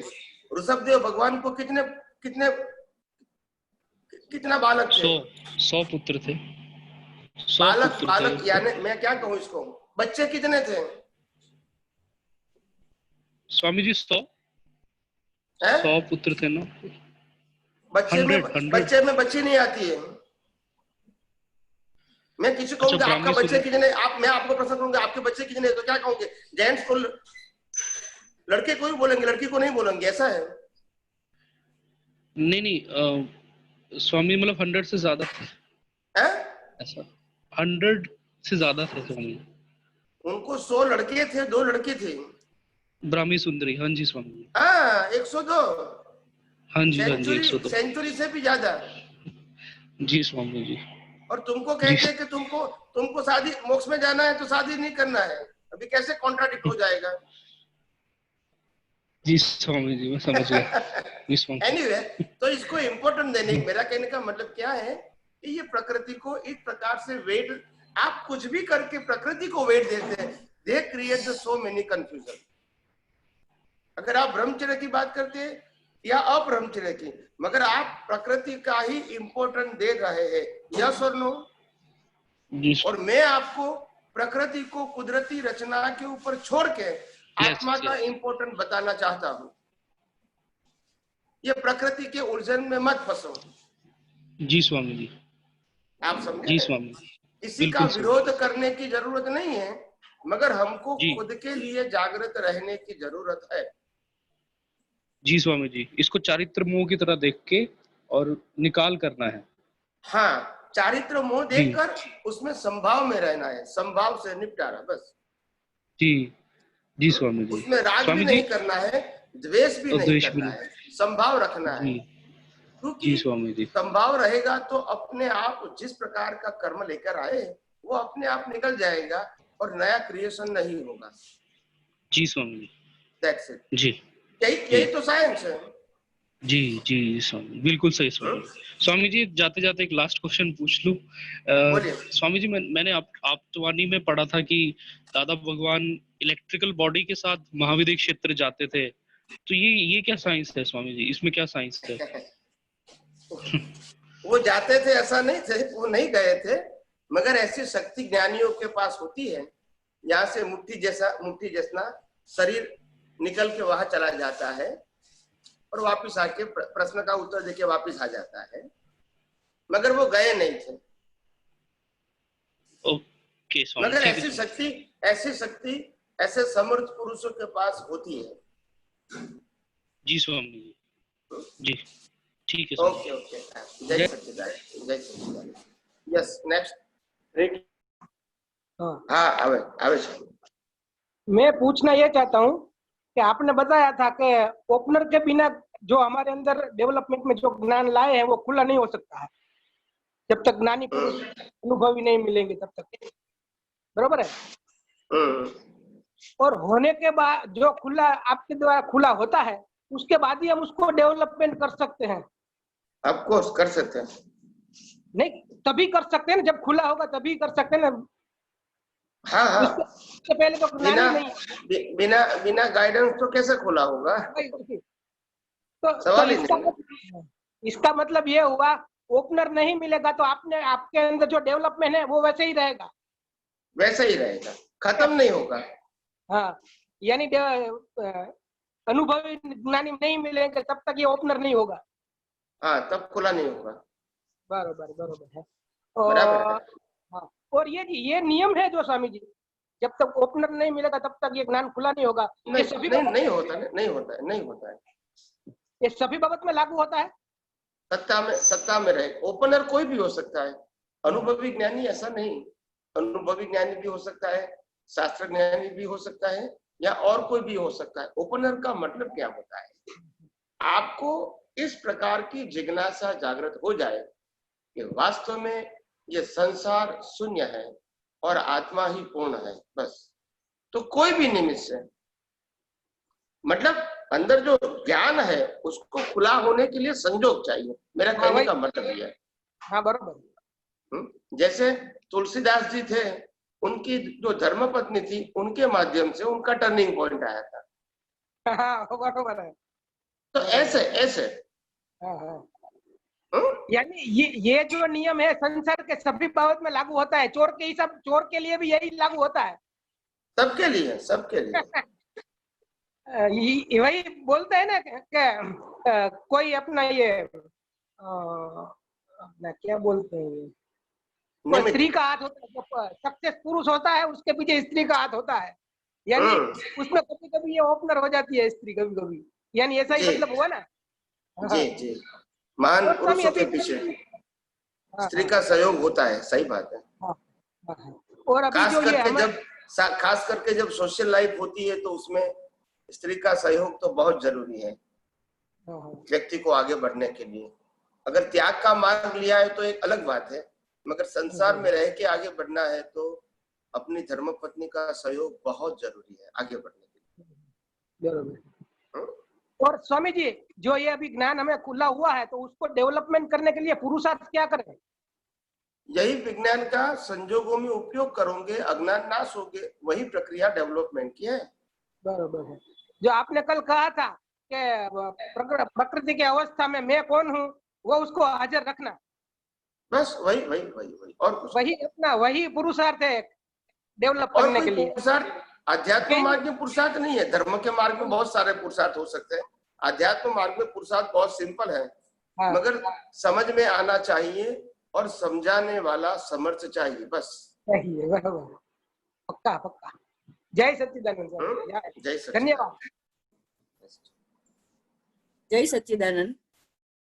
ऋषभदेव भगवान को कितना बालक थे? 100 पुत्र थे। बालक यानी मैं क्या कहूँ इसको, बच्चे कितने थे? स्वामी जी 100 पुत्र थे ना। बच्चे में बच्ची नहीं आती है। मैं किसी को कहूँगा आपका बच्चे कितने, मैं आपको प्रश्न करूंगा आपके बच्चे कितने, तो क्या कहोगे? जेंट्स को लड़के को ही बोलेंगे, लड़की को नहीं बोलेंगे, ऐसा है? नहीं स्वामी, मतलब 100 से ज्यादा थे। ऐसा 100 से ज्यादा थे स्वामी। उनको 100 लड़के थे, 2 लड़की थी। ब्राह्मी सुंदरी। हाँ जी स्वामी। 102। हाँ जी 102 सेंचुरी से भी ज्यादा। जी स्वामी जी। और तुमको कहते हैं कि तुमको शादी मोक्ष में जाना है तो शादी नहीं करना है, अभी कैसे कॉन्ट्राडिक्ट हो जाएगा? जी स्वामी जी, मैं समझ गया। जी स्वामी। एनीवे, तो इसको इम्पोर्टेंट देने, मेरा कहने का मतलब क्या है कि ये प्रकृति को इस प्रकार से वेट, आप कुछ भी करके प्रकृति को वेट देते हैं, they create so many confusion. अगर आप ब्रह्मचर्य की बात करते हैं या अब्रह्मचर्य की, मगर आप प्रकृति का ही इम्पोर्टेंट दे रहे हैं, यस और नो? और मैं आपको प्रकृति को कुदरती रचना के ऊपर छोड़ के आत्मा का इम्पोर्टेंट बताना चाहता हूं। ये प्रकृति के उलझन में मत फंसो। जी स्वामी जी। आप समझे? जी स्वामी। किसी का विरोध करने की जरूरत नहीं है, मगर हमको खुद के लिए जागृत रहने की जरूरत है। जी स्वामी जी, इसको चारित्र मोह की तरह देख के और निकाल करना है। हाँ, चारित्र मोह देखकर उसमें संभाव में रहना है, संभाव से निपटारा, बस। जी जी स्वामी जी। उसमें राग भी नहीं करना है, द्वेष भी नहीं करना है, संभाव रखना है। जी स्वामी जी। संभाव रहेगा तो अपने आप जिस प्रकार का कर्म लेकर आए वो अपने आप निकल जाएगा और नया क्रिएशन नहीं होगा। जी स्वामी जी। That's it. जी। यही तो साइंस है। जी जी स्वामी, बिल्कुल सही स्वामी। स्वामी जी, जाते जाते एक लास्ट क्वेश्चन पूछ लूं। स्वामी जी, मैंने आप्तवाणी में पढ़ा था कि दादा भगवान इलेक्ट्रिकल बॉडी के साथ महाविद्य क्षेत्र जाते थे, तो ये क्या साइंस है स्वामी जी, इसमें क्या साइंस है? वो जाते थे ऐसा नहीं थे, वो नहीं गए थे, मगर ऐसी शक्ति ज्ञानियों के पास होती है, यहाँ से मुट्ठी जैसा शरीर निकल के वहां चला जाता है और वापस आके प्रश्न का उत्तर देके वापस आ जाता है, मगर वो गए नहीं थे। ओके स्वामी। मगर ऐसी शक्ति ऐसे समर्थ पुरुषों के पास होती है। जी स्वामी जी। ठीक है। ओके ओके, जय सच्चिदानंद, जय सच्चिदानंद। Yes, next. हाँ, आवे। मैं पूछना ये चाहता हूँ कि आपने बताया था कि ओपनर के बिना जो हमारे अंदर डेवलपमेंट में जो ज्ञान लाए हैं वो खुला नहीं हो सकता है, जब तक ज्ञानी पुरुष अनुभवी नहीं मिलेंगे तब तक, बरोबर है? और होने के बाद जो खुला आपके द्वारा खुला होता है, उसके बाद ही हम उसको डेवलपमेंट कर सकते हैं। ऑफ कोर्स कर सकते हैं। नहीं, तभी कर सकते हैं ना, जब खुला होगा तभी कर सकते हैं ना। हाँ, उससे पहले तो बिना गाइडेंस तो कैसे खुला होगा? तो इसका मतलब ये हुआ, ओपनर नहीं मिलेगा तो आपके अंदर जो डेवलपमेंट है वो वैसे ही रहेगा, वैसे ही रहेगा, खत्म नहीं होगा। हाँ, यानी अनुभवी ज्ञानी नहीं मिलेंगे तब तक ये ओपनर नहीं होगा। हाँ, तब खुला नहीं होगा। बरोबर है। और ये नियम है जो स्वामी जी, जब तक ओपनर नहीं मिलेगा तब तक ये ज्ञान खुला नहीं होगा। नहीं होता है। ये सभी बाबत में लागू होता है। सत्ता में रहे, ओपनर कोई भी हो सकता है, अनुभवी ज्ञानी ऐसा नहीं। अनुभवी ज्ञानी भी हो सकता है, शास्त्र ज्ञानी भी हो सकता है, या और कोई भी हो सकता है। ओपनर का मतलब क्या होता है? आपको इस प्रकार की जिज्ञासा जागृत हो जाए कि वास्तव में ये संसार शून्य है और आत्मा ही पूर्ण है, बस। तो कोई भी निमित्त से, मतलब अंदर जो ज्ञान है उसको खुला होने के लिए संजोग चाहिए, मेरा कहने का मतलब यह है। हाँ, बरोबर। जैसे तुलसीदास जी थे, उनकी जो धर्मपत्नी थी, उनके माध्यम से उनका टर्निंग पॉइंट आया था। हाँ, बरोबर है। तो ऐसे यानी ये जो नियम है संसार के सभी बाबत में लागू होता है। चोर के लिए भी यही लागू होता है, सबके लिए। वही बोलते हैं ना कि कोई अपना ये अपना क्या बोलते हैं, कोई स्त्री का हाथ होता है, जो सक्सेस पुरुष होता है उसके पीछे स्त्री का हाथ होता है, यानी उसमें कभी कभी ये ओपनर हो जाती है स्त्री, कभी कभी, यानी ऐसा ही मतलब हुआ ना। जी, महान पुरुषों के पीछे स्त्री का सहयोग होता है, सही बात है। और अभी खास करके जब सोशल लाइफ होती है तो उसमें स्त्री का सहयोग तो बहुत जरूरी है व्यक्ति को आगे बढ़ने के लिए। अगर त्याग का मार्ग लिया है तो एक अलग बात है, मगर संसार में रह के आगे बढ़ना है तो अपनी धर्मपत्नी का सहयोग बहुत जरूरी है आगे बढ़ने के लिए। और स्वामी जी, जो ये अभी ज्ञान हमें खुला हुआ है, तो उसको डेवलपमेंट करने के लिए पुरुषार्थ क्या करें? यही विज्ञान का संजोगों में उपयोग करोगे, अज्ञान नाश होगे, वही प्रक्रिया डेवलपमेंट की है। बराबर है। जो आपने कल कहा था कि प्रकृति की अवस्था में मैं कौन हूँ, वो उसको हाजिर रखना, बस वही वही वही वही और कुछ वही अपना वही पुरुषार्थ है डेवलप और करने कोई के लिए। पुरुषार्थ आध्यात्म मार्ग में पुरुषार्थ नहीं है। धर्म के मार्ग में बहुत सारे पुरुषार्थ हो सकते हैं, आध्यात्म मार्ग में पुरुषार्थ बहुत सिंपल है। हाँ। मगर समझ में आना चाहिए और समझाने वाला समर्थ चाहिए, बस। चाहिए, बराबर, पक्का पक्का। जय सच्चिदानंद स्वामी। जय धन्यवाद। जय सच्चिदानंद।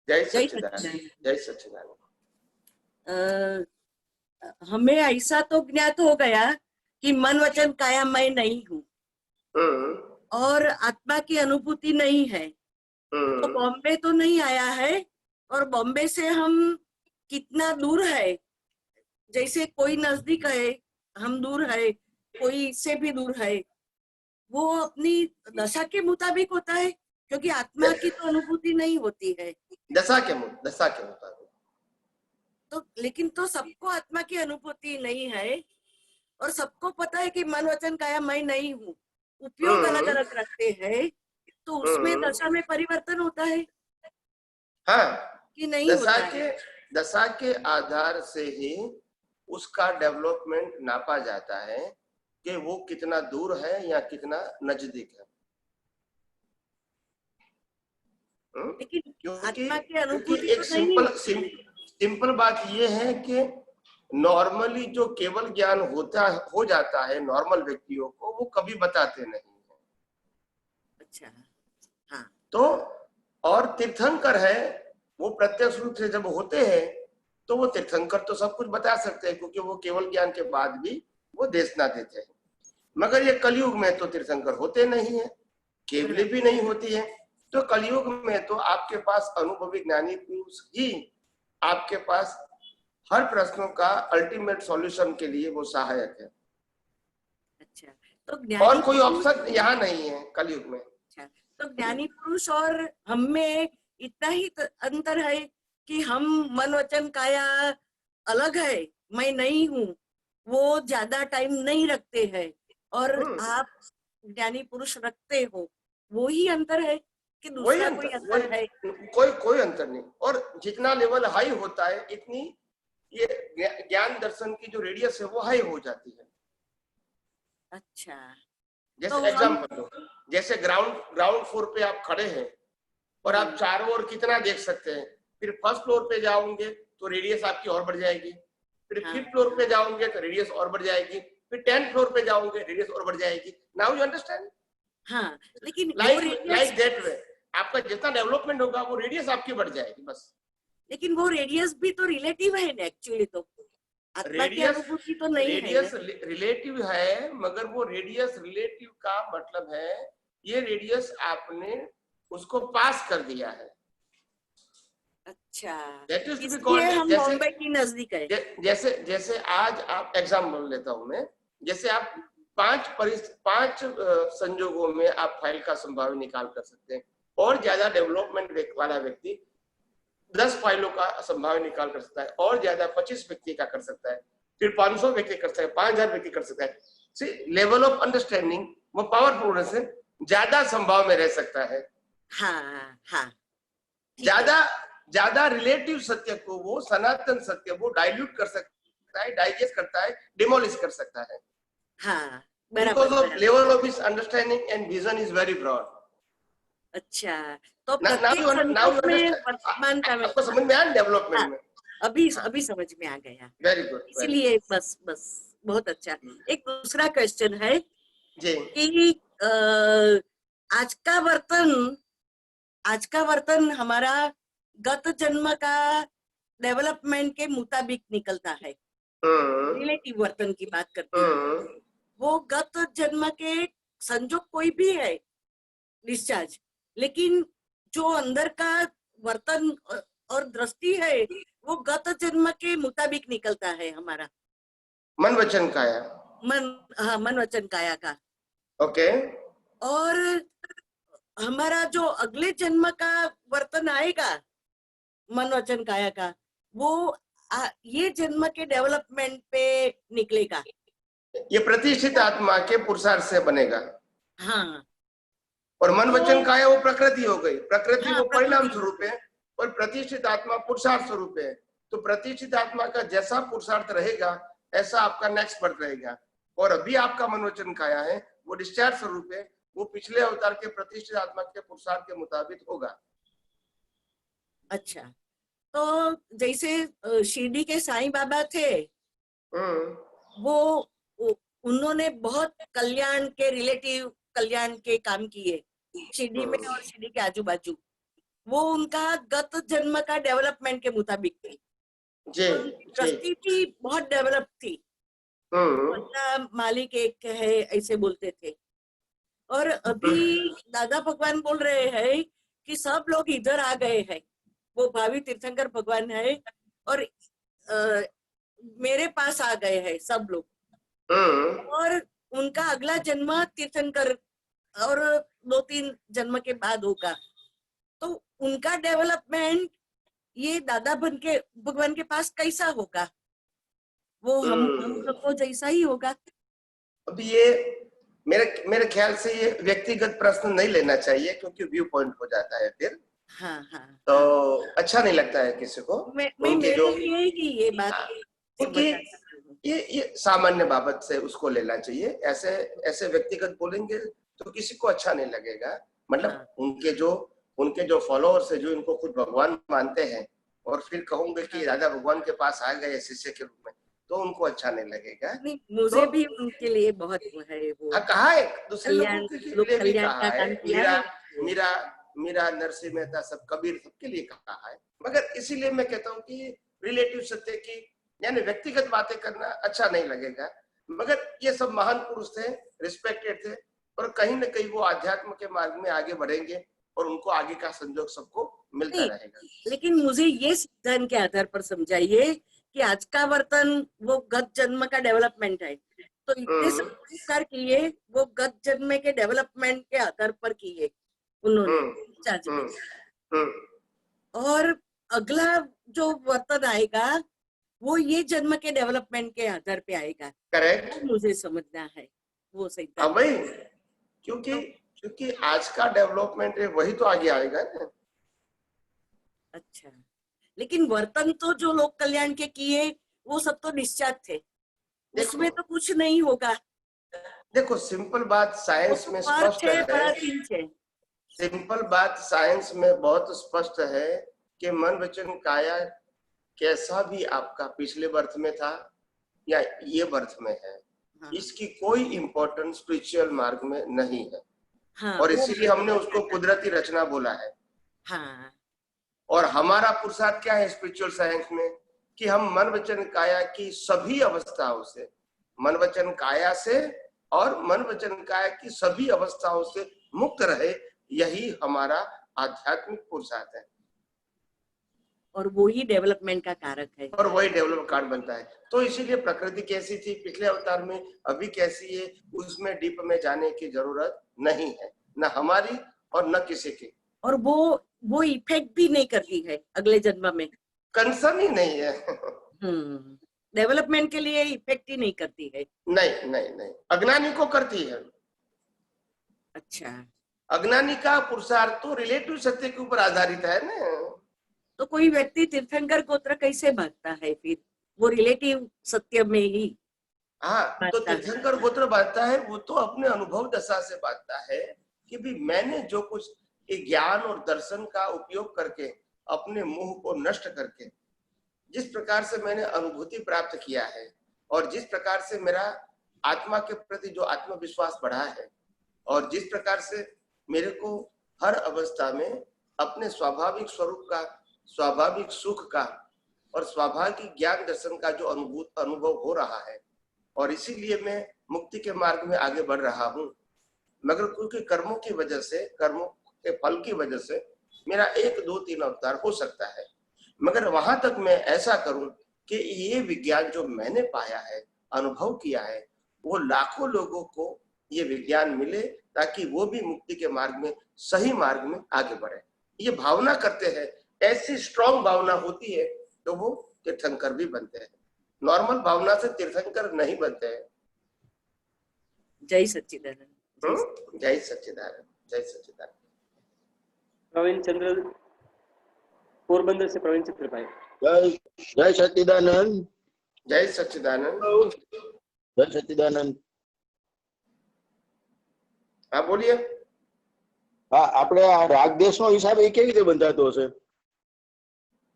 जय सच्चिदानंद। जय सच्चिदानंद। हमें ऐसा तो ज्ञात हो गया कि मन वचन काया मैं नहीं हूँ और आत्मा की अनुभूति नहीं है, तो बॉम्बे तो नहीं आया है, और बॉम्बे से हम कितना दूर है, जैसे कोई नजदीक है, हम दूर है, कोई इससे भी दूर है, वो अपनी दशा के मुताबिक होता है, क्योंकि आत्मा की तो अनुभूति नहीं होती है। दशा के मुताबिक तो लेकिन तो सबको आत्मा की अनुभूति नहीं है, और सबको पता है कि मन वचन काया मैं नहीं हूँ, उपयोग अलग अलग रखते हैं, तो उसमें दशा में परिवर्तन होता है। हाँ, कि नहीं होता है? दशा के आधार से ही उसका डेवलपमेंट नापा जाता है कि वो कितना दूर है या कितना नजदीक है। क्योंकि एक सिंपल बात ये है कि नॉर्मली जो केवल ज्ञान हो जाता है नॉर्मल व्यक्तियों को, वो कभी बताते नहीं है। अच्छा, हाँ। तो और तीर्थंकर है, वो प्रत्यक्ष रूप से जब होते हैं तो वो तीर्थंकर तो सब कुछ बता सकते हैं, क्योंकि वो केवल ज्ञान के बाद भी वो देशना देते हैं। मगर ये कलयुग में तो तीर्थंकर होते नहीं है, केवली भी नहीं होती है। तो कलयुग में तो आपके पास अनुभवी ज्ञानी पुरुष ही आपके पास हर प्रश्नों का अल्टीमेट सॉल्यूशन के लिए वो सहायक है। अच्छा, तो और कोई ऑप्शन यहाँ नहीं है कलयुग में। अच्छा, तो ज्ञानी पुरुष और हम में इतना ही अंतर है कि हम मन वचन काया अलग है, मैं नहीं हूँ, वो ज्यादा टाइम नहीं रखते हैं, और आप ज्ञानी पुरुष रखते हो, वो ही अंतर है कि दूसरा कोई अंतर है? कोई अंतर नहीं। और जितना लेवल हाई होता है, इतनी ये ज्ञान दर्शन की जो रेडियस है वो हाई हो जाती है। अच्छा, जैसे तो एग्जाम्पल दो, जैसे ग्राउंड फ्लोर पे आप खड़े हैं और आप चारों ओर कितना देख सकते हैं, फिर फर्स्ट फ्लोर पे जाओगे तो रेडियस आपकी और बढ़ जाएगी, फिर फिफ्थ फ्लोर पे जाओगे तो रेडियस और बढ़ जाएगी, फिर 10th फ्लोर पे जाओगे रेडियस और बढ़ जाएगी। Now you understand? हाँ, लेकिन लाइक दैट वे आपका जितना डेवलपमेंट होगा वो रेडियस आपकी बढ़ जाएगी, बस। लेकिन वो रेडियस भी तो रिलेटिव है ना, एक्चुअली तो आत्मा की अनुभूति तो नहीं है। रेडियस रिलेटिव है, मगर वो रेडियस रिलेटिव का मतलब है ये रेडियस आपने उसको पास कर दिया है। अच्छा, इसलिए हम बॉम्बे की नजदीक है। जैसे आज आप एग्जाम्पल लेता हूं मैं, जैसे आप पांच संजोगों में आप फाइल का संभाव्य निकाल कर सकते हैं, और ज्यादा डेवलपमेंट वाला व्यक्ति 10 फाइलों का संभाव्य निकाल कर सकता है, और ज्यादा 25 व्यक्ति का कर सकता है, फिर 500 व्यक्ति कर सकता है, 5000 व्यक्ति कर सकता है। लेवल ऑफ अंडरस्टैंडिंग वो पावरफुल से ज्यादा संभाव में रह सकता है। हाँ, हाँ। ज्यादा रिलेटिव सत्य को वो सनातन सत्य वो डाइल्यूट कर सकता है, डाइजेस्ट करता है, डिमोलिश कर सकता है। हाँ, because of level of his understanding and vision is very broad. अच्छा, तो आपको समझ में आया डेवलपमेंट में? अभी समझ में आ गया। Very good. इसलिए बस बहुत अच्छा। एक दूसरा क्वेश्चन है जी कि आज का वर्तन हमारा गत जन्म का डेवलपमेंट के मुताबिक निकलता है। रिलेटिव वर्तन की बात करते हैं, वो गत जन्म के संजोग कोई भी है डिस्चार्ज, लेकिन जो अंदर का वर्तन और दृष्टि है वो गत जन्म के मुताबिक निकलता है हमारा मन वचन काया। मन वचन काया का। ओके। और हमारा जो अगले जन्म का वर्तन आएगा मन वचन काया का, वो ये जन्म के डेवलपमेंट पे निकलेगा। ये प्रतिष्ठित आत्मा के पुरुषार्थ से बनेगा। हाँ, और मन वचन काया वो प्रकृति हो गई, प्रकृति हाँ, वो परिणाम स्वरूप है और प्रतिष्ठित आत्मा पुरुषार्थ स्वरूप है। तो प्रतिष्ठित आत्मा का जैसा पुरुषार्थ रहेगा ऐसा आपका नेक्स्ट बर्थ रहेगा। और अभी आपका मन वचन काया है वो डिस्चार्ज स्वरूप है, वो पिछले अवतार के प्रतिष्ठित आत्मा के पुरुषार्थ के मुताबिक होगा। अच्छा, तो जैसे शिरडी के साईं बाबा थे, वो उन्होंने बहुत कल्याण के रिलेटिव कल्याण के काम किए शिरडी में और शिरडी के आजू बाजू। वो उनका गत जन्म का डेवलपमेंट के मुताबिक थी। परिस्थिति बहुत डेवलप थी। मालिक एक है ऐसे बोलते थे। और अभी दादा भगवान बोल रहे हैं कि सब लोग इधर आ गए हैं, वो भावी तीर्थंकर भगवान है और मेरे पास आ गए हैं सब लोग। और उनका अगला जन्म तीर्थंकर और 2-3 जन्म के बाद होगा। तो उनका डेवलपमेंट ये दादा भगवान के पास कैसा होगा? वो हम सबको जैसा ही होगा। अब ये मेरे ख्याल से ये व्यक्तिगत प्रश्न नहीं लेना चाहिए क्योंकि व्यू पॉइंट हो जाता है फिर। हाँ, तो अच्छा नहीं लगता है किसी को। मेरे लिए ही ये बात ये सामान्य बाबत से उसको लेना चाहिए। ऐसे व्यक्तिगत बोलेंगे तो किसी को अच्छा नहीं लगेगा। मतलब उनके जो फॉलोअर्स है जो इनको खुद भगवान मानते हैं और फिर कहूंगे कि राजा भगवान के पास आ गए शिष्य के रूप में, तो उनको अच्छा नहीं लगेगा। मुझे भी उनके लिए बहुत है वो। हाँ, कहा है दूसरे लोगों के लिए भी कहा है। मीरा नरसिंह मेहता सब कबीर सबके लिए कहा है। मगर इसीलिए मैं कहता हूँ कि रिलेटिव सत्य की यानी व्यक्तिगत बातें करना अच्छा नहीं लगेगा। मगर ये सब महान पुरुष थे, रिस्पेक्टेड थे और कहीं न कहीं वो आध्यात्म के मार्ग में आगे बढ़ेंगे और उनको आगे का संयोग सबको मिलता रहेगा। लेकिन मुझे ये सिद्धांत के आधार पर समझाइए कि आज का वर्तन वो गत जन्म का डेवलपमेंट है, तो इतने संस्कार किए वो गत जन्म के डेवलपमेंट के आधार पर किए उन्होंने। और अगला जो वर्तन आएगा वो ये जन्म के डेवलपमेंट के आधार पे आएगा। करेक्ट, मुझे समझना है वो सही। हाँ भाई, क्योंकि आज का डेवलपमेंट है वही तो आगे आएगा ना। अच्छा, लेकिन वर्तन तो जो लोक कल्याण के किए वो सब तो डिस्चार्ज थे, उसमें तो कुछ नहीं होगा। देखो सिंपल बात साइंस में स्पष्ट है। सिंपल बात साइंस में बहुत स्पष्ट है कि मन वचन काया कैसा भी आपका पिछले बर्थ में था या ये बर्थ में है, इसकी कोई इम्पोर्टेंस स्पिरिचुअल मार्ग में नहीं है। और इसीलिए हमने उसको कुदरती रचना बोला है। और हमारा पुरुषार्थ क्या है स्पिरिचुअल साइंस में कि हम मन वचन काया की सभी अवस्थाओं से, मन वचन काया से और मन वचन काया की सभी अवस्थाओं से मुक्त रहे, यही हमारा आध्यात्मिक पुरुषार्थ है। और वही डेवलपमेंट का कारक है और वही डेवलप कार्ड बनता है। तो इसीलिए प्रकृति कैसी थी पिछले अवतार में, अभी कैसी है, उसमें डीप में जाने की जरूरत नहीं है, न हमारी और न किसी की। और वो इफेक्ट भी नहीं करती है अगले जन्म में, कंसर्न ही नहीं है। डेवलपमेंट के लिए इफेक्ट ही नहीं करती है। नहीं, अज्ञानी को करती है। अच्छा, अज्ञानी का पुरुषार्थ तो रिलेटिव सत्य के ऊपर आधारित है ना। तो कोई व्यक्ति तीर्थंकर गोत्र कैसे बांटता है फिर? वो रिलेटिव सत्य में ही। हाँ, तो तीर्थंकर गोत्र बांटता है वो तो अपने अनुभव दशा से बांटता है कि भी मैंने जो कुछ ज्ञान और दर्शन का उपयोग करके अपने मोह को नष्ट करके जिस प्रकार से मैंने अनुभूति प्राप्त किया है और जिस प्रकार से मेरा आत्मा के प्रति जो आत्मविश्वास बढ़ा है और जिस प्रकार से मेरे को हर अवस्था में अपने स्वाभाविक स्वरूप का, स्वाभाविक सुख का और स्वाभाविक ज्ञान दर्शन का जो अनुभव हो रहा है और इसीलिए मैं मुक्ति के मार्ग में आगे बढ़ रहा हूँ। मगर क्योंकि कर्मों की वजह से, कर्मों के फल की वजह से मेरा 1, 2, 3 अवतार हो सकता है, मगर वहां तक मैं ऐसा करूं कि ये विज्ञान जो मैंने पाया है, अनुभव किया है, वो लाखों लोगों को ये विज्ञान मिले ताकि वो भी मुक्ति के मार्ग में, सही मार्ग में आगे बढ़े। ये भावना करते हैं, ऐसी स्ट्रॉन्ग भावना होती है तो वो तीर्थंकर भी बनते हैं। नॉर्मल भावना से तीर्थंकर नहीं बनते हैं। जय सच्चिदानंद। जय सच्चिदानंद। जय सच्चिदानंद। प्रवीण चंद्र, पोरबंदर से प्रवीण चंद्र भाई। जय सच्चिदानंद। जय सच्चिदानंद। जय सच्चिदानंद। हाँ बोलिए। हाँ, આપણે આ રાગદ્વેષનો હિસાબ એ કેવી રીતે બંધાતો હશે?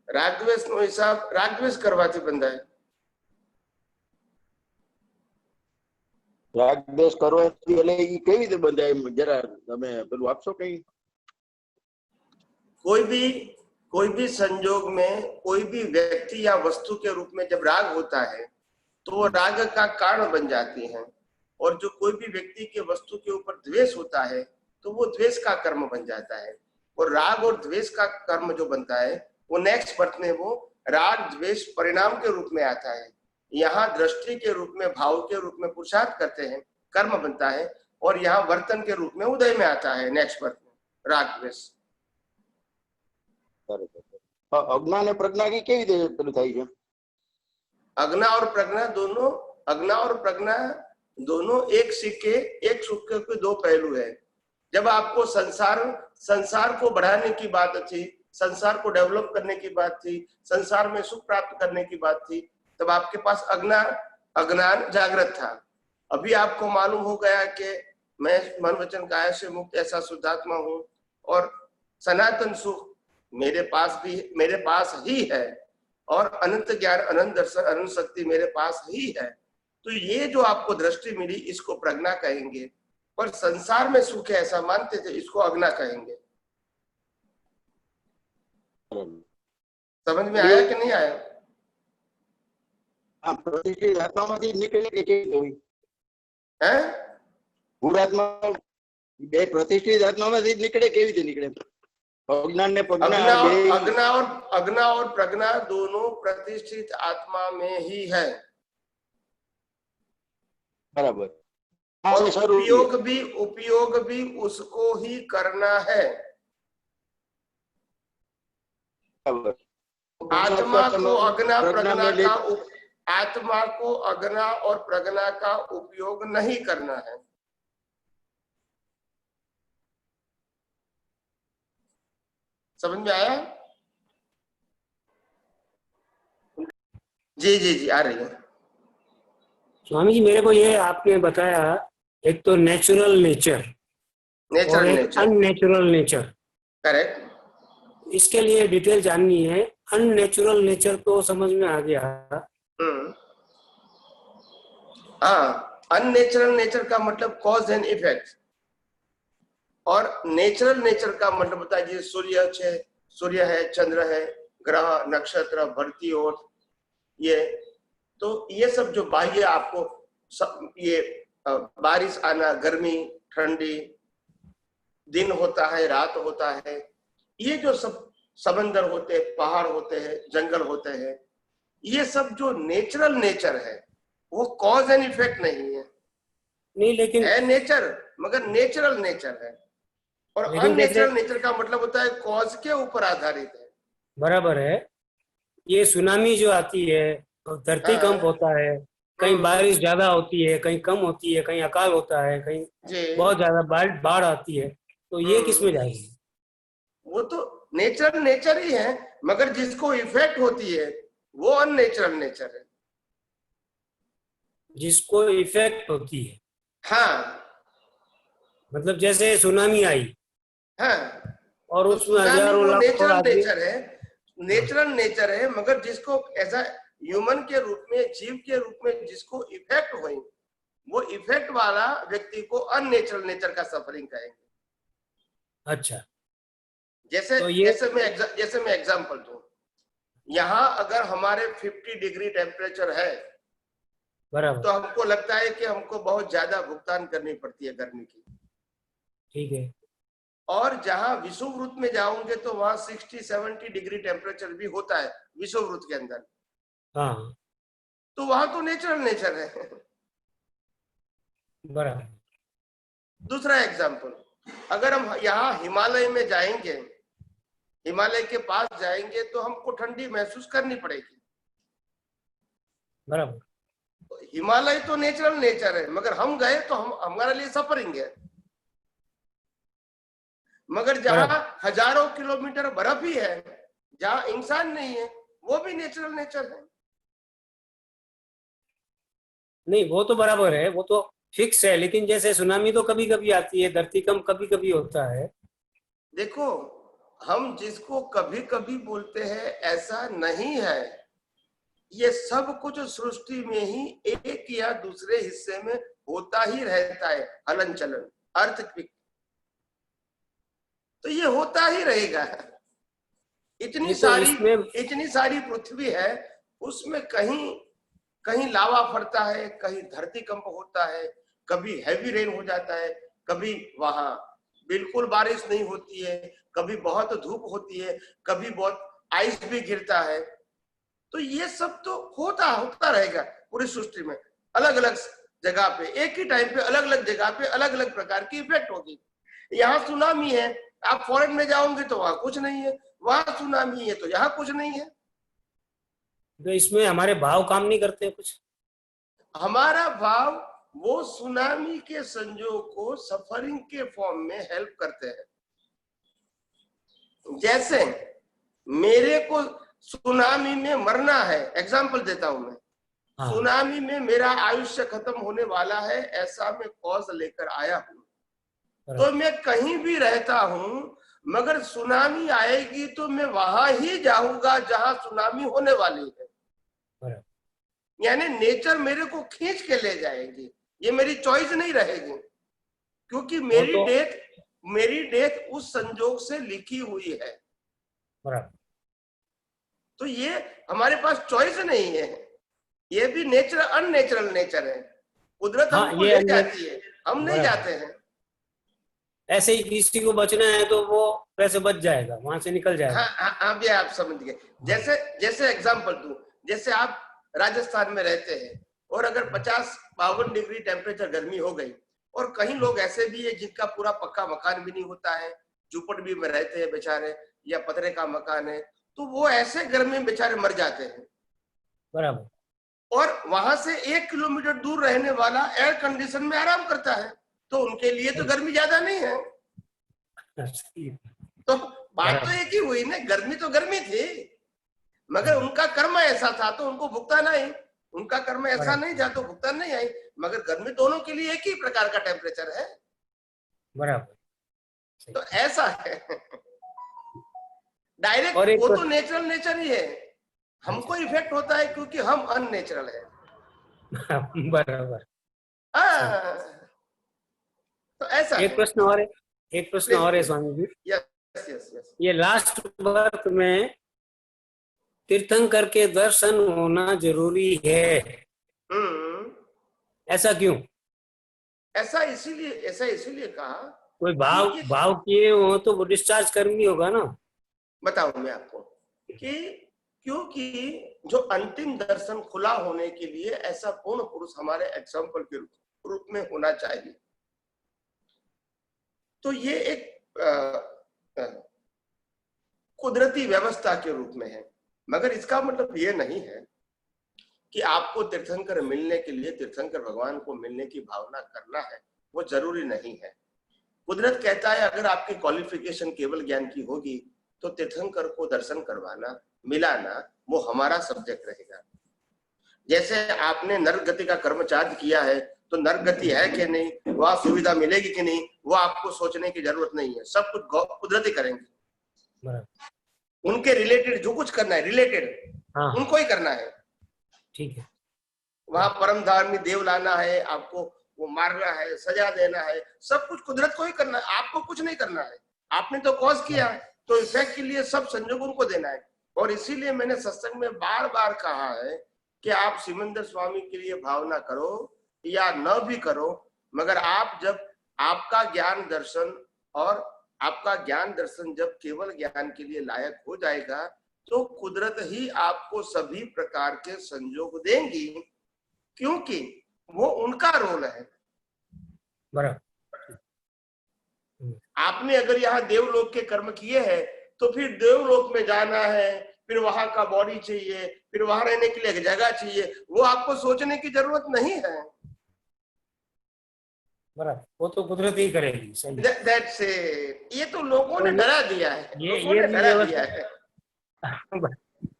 રાગદ્વેષનો હિસાબ રાગદ્વેષ કરવાથી બંધાય। રાગદ્વેષ કરવાથી એટલે એ કેવી રીતે બંધાય? જરા તમે પેલું આપશો કઈ? कोई भी संजोग में कोई भी व्यक्ति या वस्तु के रूप में जब राग होता है तो वो राग का कारण बन जाती है, और जो कोई भी व्यक्ति के वस्तु के ऊपर द्वेष होता है तो वो द्वेष का कर्म बन जाता है। और राग और द्वेष का कर्म जो बनता है वो नेक्स्ट बर्थ में वो राग द्वेष परिणाम के रूप में आता है। यहाँ दृष्टि के रूप में, भाव के रूप में पुरुषार्थ करते हैं, कर्म बनता है, और यहाँ वर्तन के रूप में उदय में आता है नेक्स्ट बर्थ में राग द्वेष। અજ્ઞાન અને પ્રજ્ઞા કેવી રીતે પેલું થાય છે? अज्ञा और प्रज्ञा दोनों एक सिक्के, एक सिक्के के दो पहलू है। जब आपको संसार को बढ़ाने की बात थी, संसार को डेवलप करने की बात थी, संसार में सुख प्राप्त करने की बात थी, तब आपके पास अज्ञान जागृत था। अभी आपको मालूम हो गया कि मैं मन वचन काया से मुक्त ऐसा शुद्धात्मा हूँ और सनातन सुख मेरे पास ही है, और अनंत ज्ञान, अनंत दर्शन, अनंत शक्ति मेरे पास ही है। तो ये जो आपको दृष्टि मिली इसको प्रज्ञा कहेंगे, और संसार में सुख है ऐसा मानते थे इसको अज्ञा कहेंगे। समझ में आया कि नहीं आया? प्रतिष्ठित आत्माમાંથી નીકળે કે કેવી હોય? हैं? પૂરાત્મા બે प्रतिष्ठित आत्माમાંથી નીકળે કેવી રીતે નીકળે? अज्ञान ने अज्ञा और प्रज्ञा दोनों प्रतिष्ठित आत्मा में ही है। बराबर। और उपयोग भी उसको ही करना है। आत्मा को अज्ञा और प्रज्ञा का उपयोग नहीं करना है। समझ में आया? जी जी जी आ रही है। स्वामी जी, मेरे को ये आपने बताया, एक तो नेचुरल नेचर और एक अननेचुरल नेचर। करेक्ट। इसके लिए डिटेल जाननी है। अननेचुरल नेचर तो समझ में आ गया। हाँ, अननेचुरल नेचर का मतलब कॉज एंड इफेक्ट, और नेचुरल नेचर का मतलब होता है जैसे सूर्य है, चंद्र है, ग्रह, नक्षत्र, भरती और ये, तो ये सब जो बाह्य आपको ये बारिश आना, गर्मी, ठंडी, दिन होता है, रात होता है, ये जो सब समंदर होते हैं, पहाड़ होते हैं, जंगल होते हैं, ये सब जो नेचुरल नेचर है वो कॉज एंड इफेक्ट नहीं है। नहीं, लेकिन है नेचर, मगर नेचुरल नेचर है। और अननेचुरल नेचर का मतलब होता है कॉज के ऊपर आधारित है। बराबर है। ये सुनामी जो आती है, धरती कंप होता है, कहीं बारिश ज्यादा होती है, कहीं कम होती है, कहीं अकाल होता है, कहीं बहुत ज्यादा बाढ़ आती है, तो ये किसमें जाएगी? वो तो नेचुरल नेचर ही है, मगर जिसको इफेक्ट होती है वो अननेचुरल नेचर है। जिसको इफेक्ट होती है, हाँ, मतलब जैसे सुनामी आई, हाँ, और उसमें हजारों लाखों नेचुरल नेचर है, मगर जिसको ऐसा ह्यूमन के रूप में, जीव के रूप में जिसको इफेक्ट हुई, वो इफेक्ट वाला व्यक्ति को अननेचुरल नेचर का सफरिंग कहेंगे। अच्छा, जैसे तो जैसे मैं एग्जांपल दूं, यहाँ अगर हमारे 50 डिग्री टेम्परेचर है, बराबर, तो हमको लगता है कि हमको बहुत ज्यादा भुगतान करनी पड़ती है गर्मी की। ठीक है। और जहां विषुववृत्त में जाओगे तो वहां 60-70 डिग्री टेम्परेचर भी होता है विषुववृत्त के अंदर। हाँ, तो वहां तो नेचुरल नेचर है। बराबर। दूसरा एग्जाम्पल, अगर हम यहाँ हिमालय में जाएंगे, हिमालय के पास जाएंगे तो हमको ठंडी महसूस करनी पड़ेगी, बराबर। तो हिमालय तो नेचुरल नेचर है, मगर हम गए तो हम हमारे लिए सफरिंग है। मगर जहाँ हजारों किलोमीटर बर्फ ही है, जहाँ इंसान नहीं है, वो भी नेचुरल नेचर है। नहीं वो तो बराबर है, वो तो फिक्स है, लेकिन जैसे सुनामी तो कभी कभी आती है, धरतीकंप कभी कभी होता है। देखो, हम जिसको कभी कभी बोलते हैं ऐसा नहीं है, ये सब कुछ सृष्टि में ही एक या दूसरे हिस्से में होता ही रहता है, हलन चलन, अर्थक्वेक, तो ये होता ही रहेगा। इतनी सारी पृथ्वी है, उसमें कहीं कहीं लावा फटता है, कहीं धरतीकंप होता है, कभी हैवी रेन हो जाता है, कभी वहां बिल्कुल बारिश नहीं होती है, कभी बहुत धूप होती है, कभी बहुत आइस भी गिरता है। तो ये सब तो होता रहेगा पूरी सृष्टि में, अलग अलग जगह पे, एक ही टाइम पे अलग अलग जगह पे अलग अलग प्रकार की इफेक्ट होगी। यहाँ सुनामी है, आप फॉरेन में जाओगे तो वहां कुछ नहीं है, वहां सुनामी है तो यहाँ कुछ नहीं है। तो इसमें हमारे भाव काम नहीं करते कुछ? हमारा भाव वो सुनामी के संजोग को सफरिंग के फॉर्म में हेल्प करते हैं। जैसे मेरे को सुनामी में मरना है, एग्जाम्पल देता हूं मैं, सुनामी में मेरा आयुष्य खत्म होने वाला है, ऐसा मैं कॉज लेकर आया हूं, तो मैं कहीं भी रहता हूं, मगर सुनामी आएगी तो मैं वहां ही जाऊंगा जहां सुनामी होने वाली है। यानी नेचर मेरे को खींच के ले जाएगी, ये मेरी चॉइस नहीं रहेगी, क्योंकि मेरी डेथ उस संजोग से लिखी हुई है। तो ये हमारे पास चॉइस नहीं है, ये भी नेचर अननेचुरल नेचर है, कुदरत हमको ले जाती है, हम नहीं जाते हैं। ऐसे ही किसी को बचना है तो वो वैसे बच जाएगा, वहां से निकल जाएगा। हाँ भी आप समझ गए। जैसे एग्जांपल दूं, जैसे आप राजस्थान में रहते हैं और अगर 50-52 डिग्री टेम्परेचर गर्मी हो गई, और कहीं लोग ऐसे भी है जिनका पूरा पक्का मकान भी नहीं होता है, झुपड़ में रहते हैं बेचारे, या पतरे का मकान है, तो वो ऐसे गर्मी में बेचारे मर जाते हैं। बराबर। और वहां से 1 किलोमीटर दूर रहने वाला एयर कंडीशन में आराम करता है, तो उनके लिए तो गर्मी ज्यादा नहीं है। तो बात तो एक ही हुई ना, गर्मी तो गर्मी थी, मगर उनका कर्म ऐसा था तो उनको भुगतान आई, उनका कर्म ऐसा नहीं था तो भुगतान नहीं आई, मगर गर्मी दोनों के लिए एक ही प्रकार का टेम्परेचर है। बराबर। तो ऐसा है, डायरेक्ट वो तो नेचुरल नेचर ही है, हमको इफेक्ट होता है क्योंकि हम अननेचुरल है। बराबर। तो ऐसा एक प्रश्न और है स्वामी जी। यस। ये लास्ट बर्थ में तीर्थंकर के दर्शन होना जरूरी है, ऐसा क्यों? ऐसा इसीलिए कहा, कोई भाव किए हो तो वो डिस्चार्ज करनी होगा ना। बताऊं मैं आपको कि क्योंकि जो अंतिम दर्शन खुला होने के लिए ऐसा पूर्ण पुरुष हमारे एग्जाम्पल के रूप में होना चाहिए। तो ये एक कुदरती व्यवस्था के रूप में है, मगर इसका मतलब ये नहीं है कि आपको तीर्थंकर मिलने के लिए तीर्थंकर भगवान को मिलने की भावना करना है, वो जरूरी नहीं है। कुदरत कहता है अगर आपकी क्वालिफिकेशन केवल ज्ञान की होगी तो तीर्थंकर को दर्शन करवाना, मिलाना, वो हमारा सब्जेक्ट रहेगा। जैसे आपने नर्क गति का कर्मचार्य किया है तो नर्क गति है कि नहीं, वहां सुविधा मिलेगी कि नहीं, वो आपको सोचने की जरूरत नहीं है, सब कुछ कुदरती करेंगे। उनके रिलेटेड जो कुछ करना है, रिलेटेड उनको ही करना है। ठीक है। वहां परम धार्मिक देव लाना है, आपको वो मारना है, सजा देना है, सब कुछ कुदरत को ही करना है, आपको कुछ नहीं करना है। आपने तो कॉज किया, तो इफेक्ट के लिए सब संयोग उनको देना है। और इसीलिए मैंने सत्संग में बार बार कहा है कि आप सिमंदर स्वामी के लिए भावना करो या न भी करो, मगर आप जब आपका ज्ञान दर्शन और आपका ज्ञान दर्शन जब केवल ज्ञान के लिए लायक हो जाएगा तो कुदरत ही आपको सभी प्रकार के संयोग देंगी, क्योंकि वो उनका रोल है। बराबर। आपने अगर यहाँ देवलोक के कर्म किए हैं तो फिर देवलोक में जाना है, फिर वहां का बॉडी चाहिए, फिर वहां रहने के लिए एक जगह चाहिए, वो आपको सोचने की जरूरत नहीं है। बराबर, वो तो कुदरत ही करेगी। सही। That's it। ये तो लोगों ने डरा दिया है, लोगों ने डरा दिया है।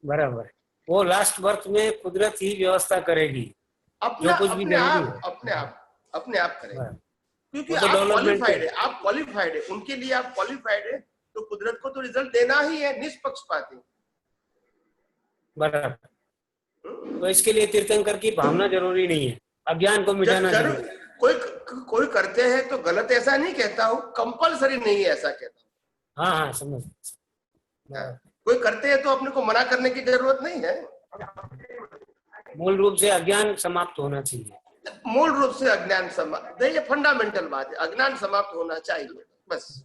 बराबर, वो लास्ट बर्थ में कुदरत ही व्यवस्था करेगी, जो कुछ भी अपने आप करेगी, क्योंकि तो आप क्वालिफाइड है, आप क्वालिफाइड है, उनके लिए आप क्वालिफाइड है, तो कुदरत को तो रिजल्ट देना ही है, निष्पक्षपाती। बराबर, तो इसके लिए तीर्थंकर की भावना जरूरी नहीं है, अज्ञान को मिटाना जरूरी है। कोई करते हैं तो गलत ऐसा नहीं कहता हूँ, कंपलसरी नहीं है ऐसा कहता हूँ। हाँ हाँ, समझ। कोई करते हैं तो अपने को मना करने की जरूरत नहीं है। मूल रूप से अज्ञान समाप्त होना चाहिए। मूल रूप से अज्ञान समाप्त, ये फंडामेंटल बात है, अज्ञान समाप्त होना चाहिए, बस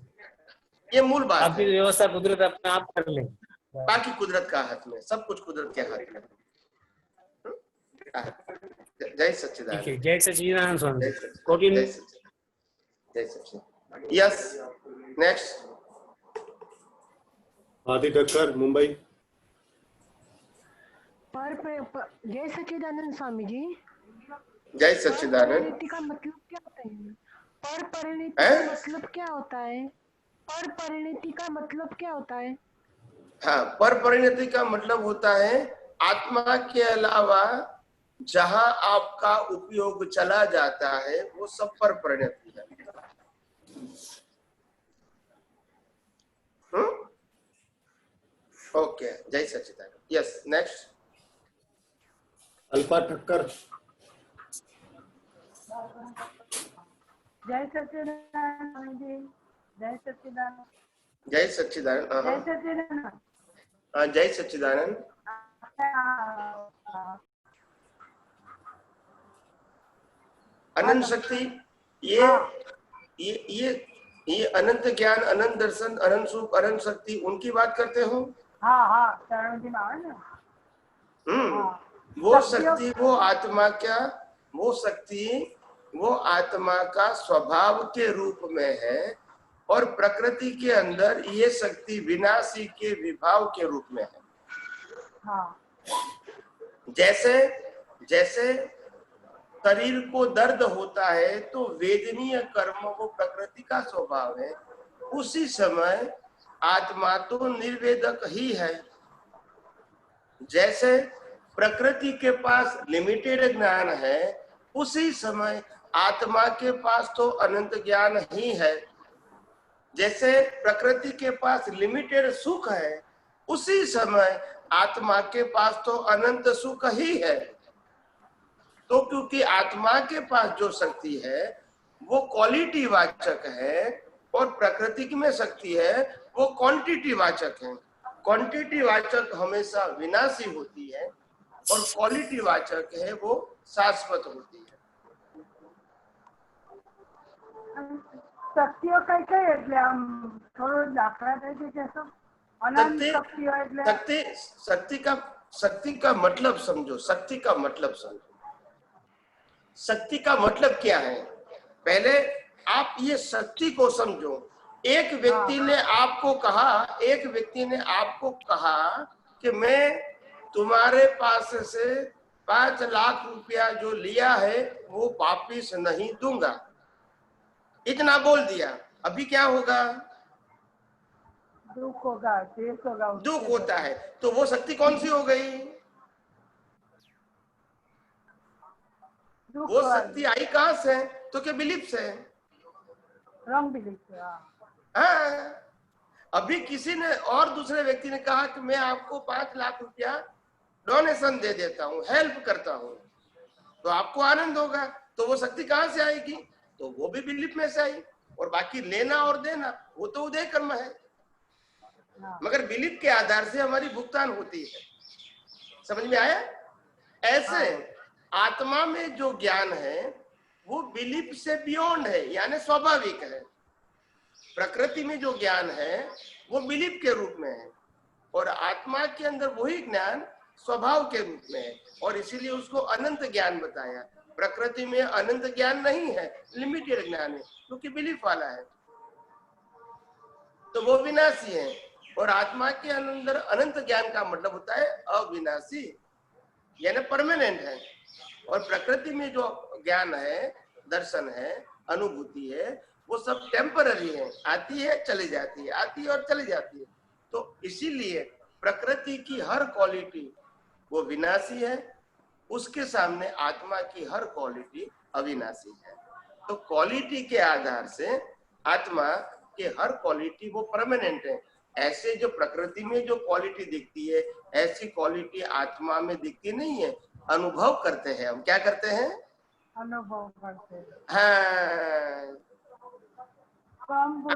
ये मूल बात है। आपकी व्यवस्था कुदरत अपने आप कर ले, बाकी कुदरत का हाथ में, सब कुछ कुदरत के हाथ में। जय सच्चिदानंद। जय सच्चिदानंद स्वामी। कोटि। जय सच्चिदानंद। Yes, next. आदि ठक्कर, मुंबई। जय सच्चिदानंद स्वामी जी। जय सच्चिदानंद। परिणति का मतलब क्या होता है? पर परिणति का मतलब क्या होता है? पर परिणति का मतलब क्या होता है? हाँ, पर परिणति का मतलब होता है आत्मा के अलावा जहां आपका उपयोग चला जाता है वो सब पर परिणति है। ओके, जय सच्चिदानंद। Yes, next. अल्पा ठक्कर। जय सच्चिदानंद जी। जय सच्चिदानंद। जय सच्चिदानंद। जय सच्चिदानंद। हाँ, जय सच्चिदानंद। अनंत शक्ति, ये अनंत ज्ञान, अनंत दर्शन, अनंत सुख, अनंत शक्ति, उनकी बात करते हो? हाँ हाँ, चरण जी में ना। वो शक्ति, वो आत्मा क्या, वो शक्ति वो आत्मा का स्वभाव के रूप में है, और प्रकृति के अंदर ये शक्ति विनाशी के विभाव के रूप में है। हाँ। जैसे जैसे शरीर को दर्द होता है तो वेदनीय कर्म वो प्रकृति का स्वभाव है, उसी समय आत्मा तो निर्वेदक ही है। जैसे प्रकृति के पास लिमिटेड ज्ञान है, उसी समय आत्मा के पास तो अनंत ज्ञान ही है। जैसे प्रकृति के पास लिमिटेड सुख है, उसी समय आत्मा के पास तो अनंत सुख ही है। तो क्योंकि आत्मा के पास जो शक्ति है वो क्वालिटी वाचक है, और प्रकृति में शक्ति है वो क्वांटिटी वाचक है। क्वांटिटी वाचक हमेशा विनाशी होती है, और क्वालिटी वाचक है वो शाश्वत होती है। શક્તિઓ કઈ કઈ એટલે આમ થોડો દાખલા તરીકે કહેશો? અનંત શક્તિઓ એટલે शक्ति का मतलब समझो, शक्ति का मतलब समझो। शक्ति का मतलब क्या है, पहले आप ये शक्ति को समझो। एक व्यक्ति ने आपको कहा कि मैं तुम्हारे पास से 5 लाख रुपया जो लिया है वो वापिस नहीं दूंगा, इतना बोल दिया। अभी क्या होगा? दुख होगा, क्लेश होगा, दुख होता है। तो वो शक्ति कौन सी हो गई? वो शक्ति आई कहां से? तो क्या बिलीफ से? Wrong belief. हाँ, अभी किसी ने और दूसरे व्यक्ति ने कहा कि मैं आपको 5 लाख रुपया डोनेशन दे देता हूँ, हेल्प करता हूँ, तो आपको आनंद होगा। तो वो शक्ति कहाँ से आएगी? तो वो भी बिलीफ में से आई। और बाकी लेना और देना वो तो उदय कर्म है, मगर बिलीफ के आधार से हमारी भुगतान होती है। समझ में आया? ऐसे आत्मा में जो ज्ञान है वो बिलीफ से बियॉन्ड है, यानी स्वाभाविक है। प्रकृति में जो ज्ञान है वो बिलीफ के रूप में है, और आत्मा के अंदर वही ज्ञान स्वभाव के रूप में है, और इसीलिए उसको अनंत ज्ञान बताया। प्रकृति में अनंत ज्ञान नहीं है, लिमिटेड ज्ञान है, क्योंकि बिलीफ वाला है। तो वो विनाशी है। और आत्मा के अंदर अनंत ज्ञान का मतलब होता है अविनाशी, यानी परमानेंट है। और प्रकृति में जो ज्ञान है, दर्शन है, अनुभूति है, वो सब टेम्पररी है, आती है चली जाती है, आती है और चली जाती है। तो इसीलिए प्रकृति की हर क्वालिटी वो विनाशी है, उसके सामने आत्मा की हर क्वालिटी अविनाशी है। तो क्वालिटी के आधार से आत्मा के हर क्वालिटी वो परमानेंट है। ऐसे जो प्रकृति में जो क्वालिटी दिखती है, ऐसी क्वालिटी आत्मा में दिखती नहीं है। अनुभव करते हैं हम, क्या करते हैं? अनुभव करते हैं। हाँ,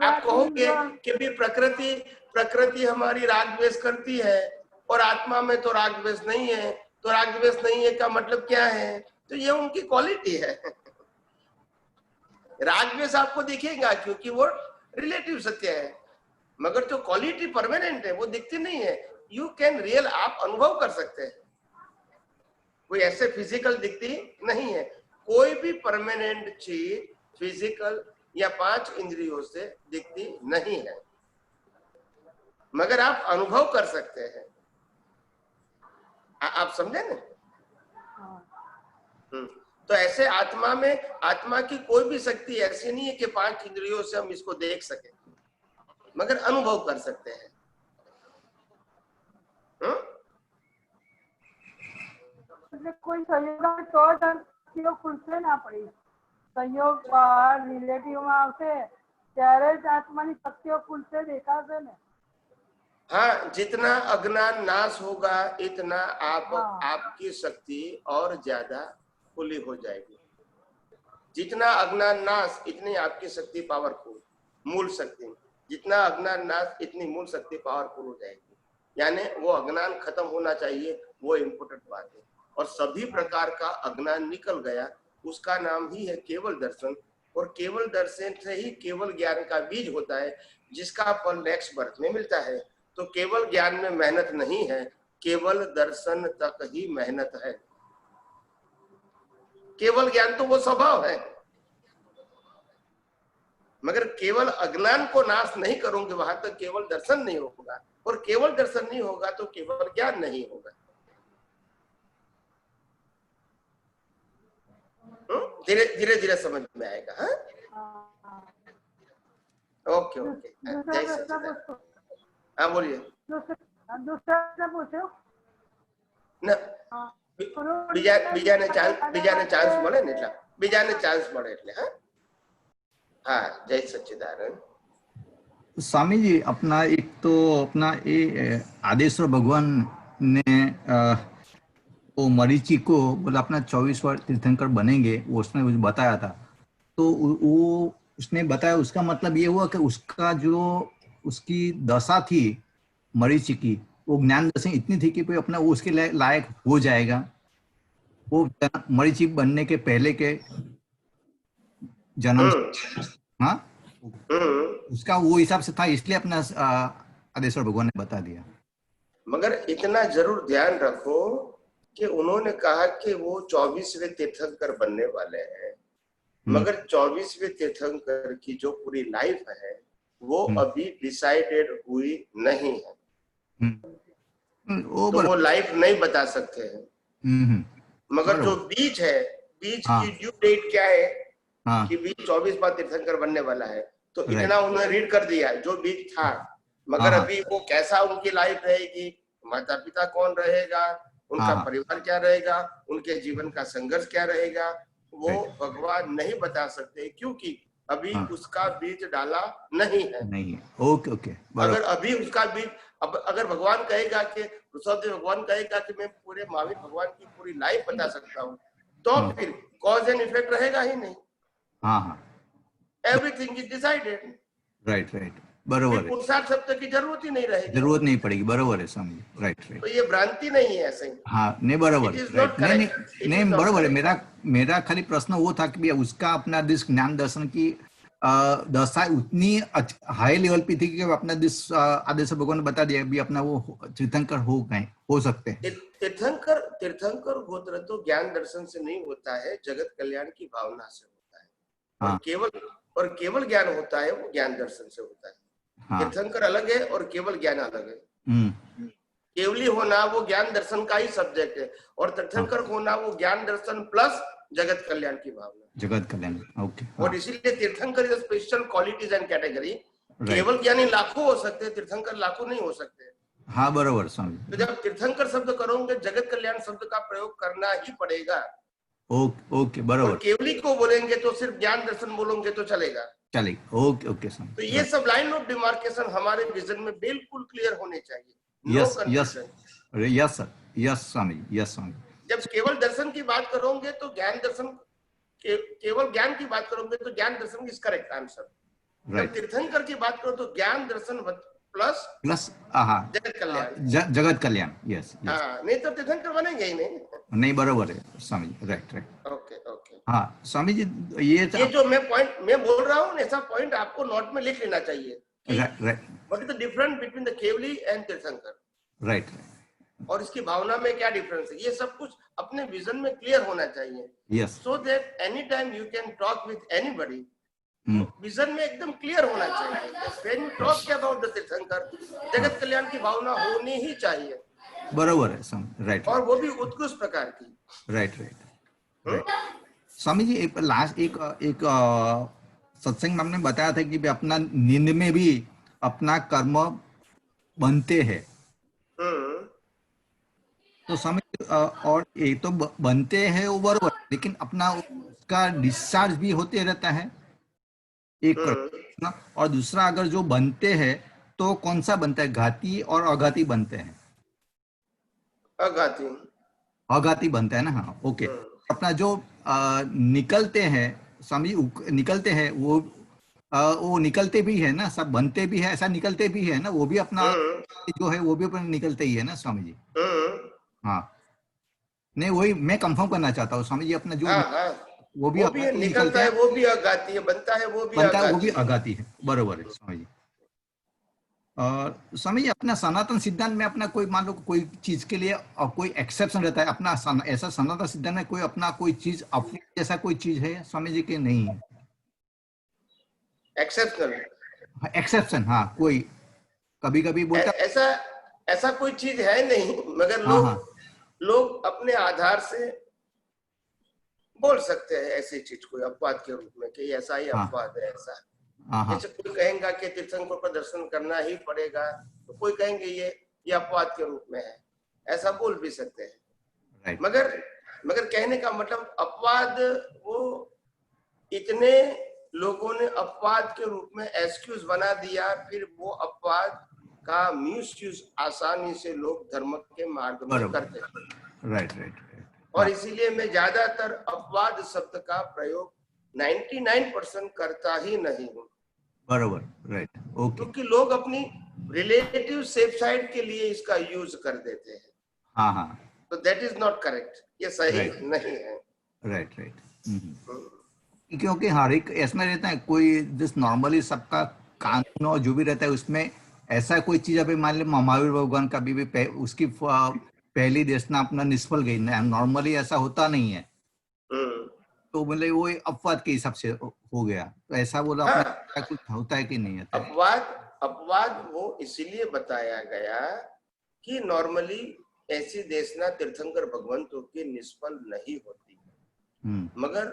आप कहोगे कि भी प्रकृति हमारी राग द्वेष करती है और आत्मा में तो राग द्वेष नहीं है, तो राग द्वेष नहीं है का मतलब क्या है? तो ये उनकी क्वालिटी है। राग द्वेष आपको दिखेगा क्योंकि वो रिलेटिव सत्य है, मगर जो क्वालिटी परमानेंट है वो दिखती नहीं है। यू कैन रियल, आप अनुभव कर सकते हैं, कोई ऐसे फिजिकल दिखती नहीं है। कोई भी परमानेंट चीज फिजिकल या 5 इंद्रियों से दिखती नहीं है, मगर आप अनुभव कर सकते हैं। आप समझे ना? तो ऐसे आत्मा में, आत्मा की कोई भी शक्ति ऐसी नहीं है कि 5 इंद्रियों से हम इसको देख सके, मगर अनुभव कर सकते हैं। कोई सहयोग तो खुलશે ના પડી, સંયોગ રિલેટિવ માં આવશે ત્યારે જ આત્માની શક્તિઓ ખુલશે, દેખાશે ને। हाँ, जितना अज्ञान नाश होगा इतना आपकी शक्ति और ज्यादा खुली हो जाएगी। जितना अज्ञान नाश इतनी आपकी शक्ति पावरफुल, मूल शक्ति, जितना अज्ञान नाश इतनी मूल शक्ति पावरफुल हो जाएगी। यानी वो अज्ञान खत्म होना चाहिए, वो इम्पोर्टेंट बात है। और सभी प्रकार का अज्ञान निकल गया, उसका नाम ही है केवल दर्शन। और केवल दर्शन से ही केवल ज्ञान का बीज होता है, जिसका फल नेक्स्ट बर्थ में मिलता है। तो केवल ज्ञान में मेहनत नहीं है, केवल दर्शन तक ही मेहनत है। केवल ज्ञान तो वो स्वभाव है, मगर केवल अज्ञान को नाश नहीं करोगे वहां तक केवल दर्शन नहीं होगा, और केवल दर्शन नहीं होगा तो केवल ज्ञान नहीं होगा। धीरे धीरे धीरे समझ में आएगा। हाँ, ओके ओके, जय सच्चिदानंद। हाँ बोलिए। दूसरा पूछो ना, બીજાને ચાન્સ મળે ને એટલે બીજાને ચાન્સ મળે એટલે। હા हाँ, जय सच्चिदानंद। स्वामी जी, अपना एक तो अपना ये आदेश्वर भगवान ने वो मरीचि को बोला अपना 24 वर्ष तीर्थंकर बनेंगे, वो उसने बताया था। तो वो उसने बताया, उसका मतलब ये हुआ कि उसका जो उसकी दशा थी मरीचि की, वो ज्ञान दशा इतनी थी कि कोई अपना वो उसके लायक हो जाएगा। वो मरीचि बनने के पहले के जन्म, हाँ, उसका वो हिसाब से था, इसलिए अपना आदेश्वर भगवान ने बता दिया। मगर इतना जरूर ध्यान रखो कि उन्होंने कहा कि वो 24वें तीर्थंकर बनने वाले हैं, मगर 24वें तीर्थंकर की जो पूरी लाइफ है वो अभी डिसाइडेड हुई नहीं है। तो वो लाइफ नहीं बता सकते हैं। मगर जो बीज है, बीज की ड्यू डेट क्या है कि बीज 24वां तीर्थंकर बनने वाला है, तो इतना उन्होंने रीड कर दिया जो बीज था। मगर अभी वो कैसा उनकी लाइफ रहेगी, माता पिता कौन रहेगा, उनका परिवार क्या रहेगा, उनके जीवन का संघर्ष क्या रहेगा, वो भगवान नहीं बता सकते, क्योंकि अभी उसका बीज डाला नहीं है। नहीं है। Okay okay. अगर अभी उसका बीज, अब अगर भगवान कहेगा कि ऋषभदेव भगवान कहेगा कि मैं पूरे महावीर भगवान की पूरी लाइफ बता सकता हूँ, तो फिर कॉज एंड इफेक्ट रहेगा ही नहीं। हाँ, everything is decided. Right right, बरोबर है। पुरुषार्थ शब्द की जरूरत ही नहीं रहेगी, जरूरत नहीं पड़ेगी, बरोबर है स्वामी। Right right. तो ये भ्रांति नहीं है ऐसे ही। हाँ, नहीं बरोबर, नहीं बरोबर है। मेरा खाली प्रश्न वो था कि भैया उसका अपना दिस ज्ञान दर्शन की दशा उतनी हाई लेवल पे थी कि अपना दिस आदेश भगवान ने बता दिया भी अपना वो तीर्थंकर हो गए, हो सकते हैं। तीर्थंकर गोत्र तो ज्ञान दर्शन से नहीं होता है, जगत कल्याण की भावना से होता है। और केवल ज्ञान होता है वो ज्ञान दर्शन से होता है। हाँ। तीर्थंकर अलग है और केवल ज्ञान अलग है। केवली होना वो ज्ञान दर्शन का ही सब्जेक्ट है, और तीर्थंकर होना वो ज्ञान दर्शन प्लस जगत कल्याण की भावना। जगत कल्याण, ओके। और इसीलिए तीर्थंकर is special qualities and category. केवल ज्ञानी लाखों हो सकते हैं, तीर्थंकर लाखों नहीं हो सकते। हाँ बराबर स्वामी। तो जब तीर्थंकर शब्द करोगे जगत कल्याण शब्द का प्रयोग करना ही पड़ेगा। ओके बराबर। केवली को बोलेंगे तो सिर्फ ज्ञान दर्शन बोलोगे तो चलेगा, चलेगा। ओके स्वामी। तो ये सब लाइन ऑफ डिमार्केशन हमारे विजन में बिल्कुल क्लियर होने चाहिए। यस सर, यस स्वामी, यस स्वामी। जब केवल दर्शन की बात करोगे तो ज्ञान दर्शन, केवल ज्ञान की बात करोगे तो ज्ञान दर्शन इज करेक्ट आंसर। जब तीर्थंकर की बात करो तो ज्ञान दर्शन प्लस जगत कल्याण। जगत कल्याण, यस। नहीं तो तीर्थंकर बनेंगे ही नहीं बराबर है स्वामी, राइट। ओके। हाँ स्वामी जी, ये जो मैं पॉइंट मैं बोल रहा हूँ, ऐसा पॉइंट आपको नोट में लिख लेना चाहिए। What is the difference between the Kevali and तीर्थंकर, राइट। और इसकी भावना में क्या डिफरेंस है, ये सब कुछ अपने विजन में क्लियर होना चाहिए। Yes. So that any time you can talk with anybody, vision में एकदम क्लियर होना चाहिए। When you talk about the तीर्थंकर, जगत कल्याण की भावना होनी ही चाहिए। बराबर है स्वामी, राइट। और वो भी उत्कृष्ट प्रकार की। राइट। स्वामी जी, एक सत्संग में हमने बताया था कि अपना नींद में भी अपना कर्म बनते हैं। तो स्वामी और एक तो बनते हैं वो बराबर, लेकिन अपना उसका डिस्चार्ज भी होते रहता है एक प्रश्न। और दूसरा, अगर जो बनते हैं तो कौन सा बनता है, घाती और अघाती बनते हैं? अघाती बनता है ना। हाँ ओके। अपना जो निकलते हैं स्वामी, निकलते हैं वो निकलते भी है ना, सब बनते भी है, ऐसा निकलते भी है ना, वो भी अपना जो है वो भी अपना निकलते ही है ना स्वामी जी। हाँ नहीं, वही मैं कंफर्म करना चाहता हूँ स्वामी जी, अपना जो वो भी निकलता है, वो भी अघाती है, बनता है वो भी अघाती है। बरोबर है स्वामी जी। और स्वामी जी, अपना सनातन सिद्धांत में अपना कोई, मान लो कोई चीज के लिए कोई एक्सेप्शन रहता है अपना, ऐसा सनातन सिद्धांत में कोई अपना कोई चीज अपनी जैसा कोई चीज है स्वामी जी के? नहीं है एक्सेप्शन। हाँ कोई कभी कभी बोलता ऐसा कोई चीज है नहीं, मगर लोग अपने आधार से बोल सकते हैं ऐसी चीज कोई अपवाद के रूप में कि ऐसा ही अपवाद है। ऐसा जैसे कोई कहेगा कि तीर्थंकर पर दर्शन करना ही पड़ेगा, तो कोई कहेंगे ये अपवाद के रूप में है, ऐसा बोल भी सकते हैं। मगर कहने का मतलब अपवाद, वो इतने लोगों ने अपवाद के रूप में एक्सक्यूज बना दिया, फिर वो अपवाद का मिसयूज आसानी से लोग धर्म के मार्ग में करते हैं। राइट। और इसीलिए मैं ज्यादातर अपवाद शब्द का प्रयोग 99% करता ही नहीं हूँ। बरोबर, राइट, ओके। क्योंकि लोग अपनी रिलेटिव सेफ साइड के लिए इसका यूज कर देते हैं। हाँ। तो दैट इज नॉट करेक्ट, ये सही नहीं है। राइट। क्योंकि हर एक इसमें रहता है, कोई जिस नॉर्मली सबका कानून और जो भी रहता है उसमें ऐसा कोई चीज, अभी मान लो महावीर भगवान का भी उसकी पहली देशना अपना निष्फल गई, नॉर्मली ऐसा होता नहीं है, तो मतलब वो अपवाद के हिसाब से हो गया। तो ऐसा बोला अपना कुछ होता है कि नहीं होता? अपवाद वो इसीलिए बताया गया कि नॉर्मली ऐसी देशना तीर्थंकर भगवंतों की निष्फल नहीं होती। मगर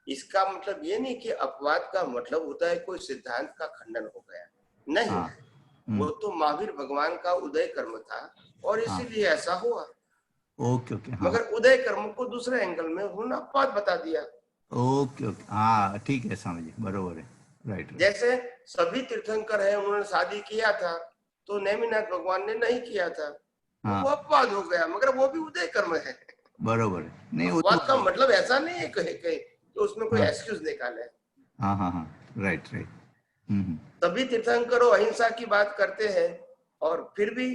इसका मतलब ये नहीं कि अपवाद का मतलब होता है कोई सिद्धांत का खंडन हो गया, नहीं। वो तो महावीर भगवान का उदय कर्म था और इसीलिए ऐसा हुआ। ओके। मगर उदय कर्म को दूसरे एंगल में उन्होंने अपवाद बता दिया। ओके। हाँ ठीक है, समझिए, बरोबर है, राइट। जैसे सभी तीर्थंकर है, उन्होंने शादी किया था तो नेमिनाथ भगवान ने नहीं किया था, वो अपवाद हो गया, मगर वो भी उदय कर्म है। बरोबर है। नहीं, अपवाद का मतलब ऐसा नहीं है कि तो उसमें कोई एक्सक्यूज निकाले। हाँ, राइट। सभी तीर्थंकरों अहिंसा की बात करते हैं और फिर भी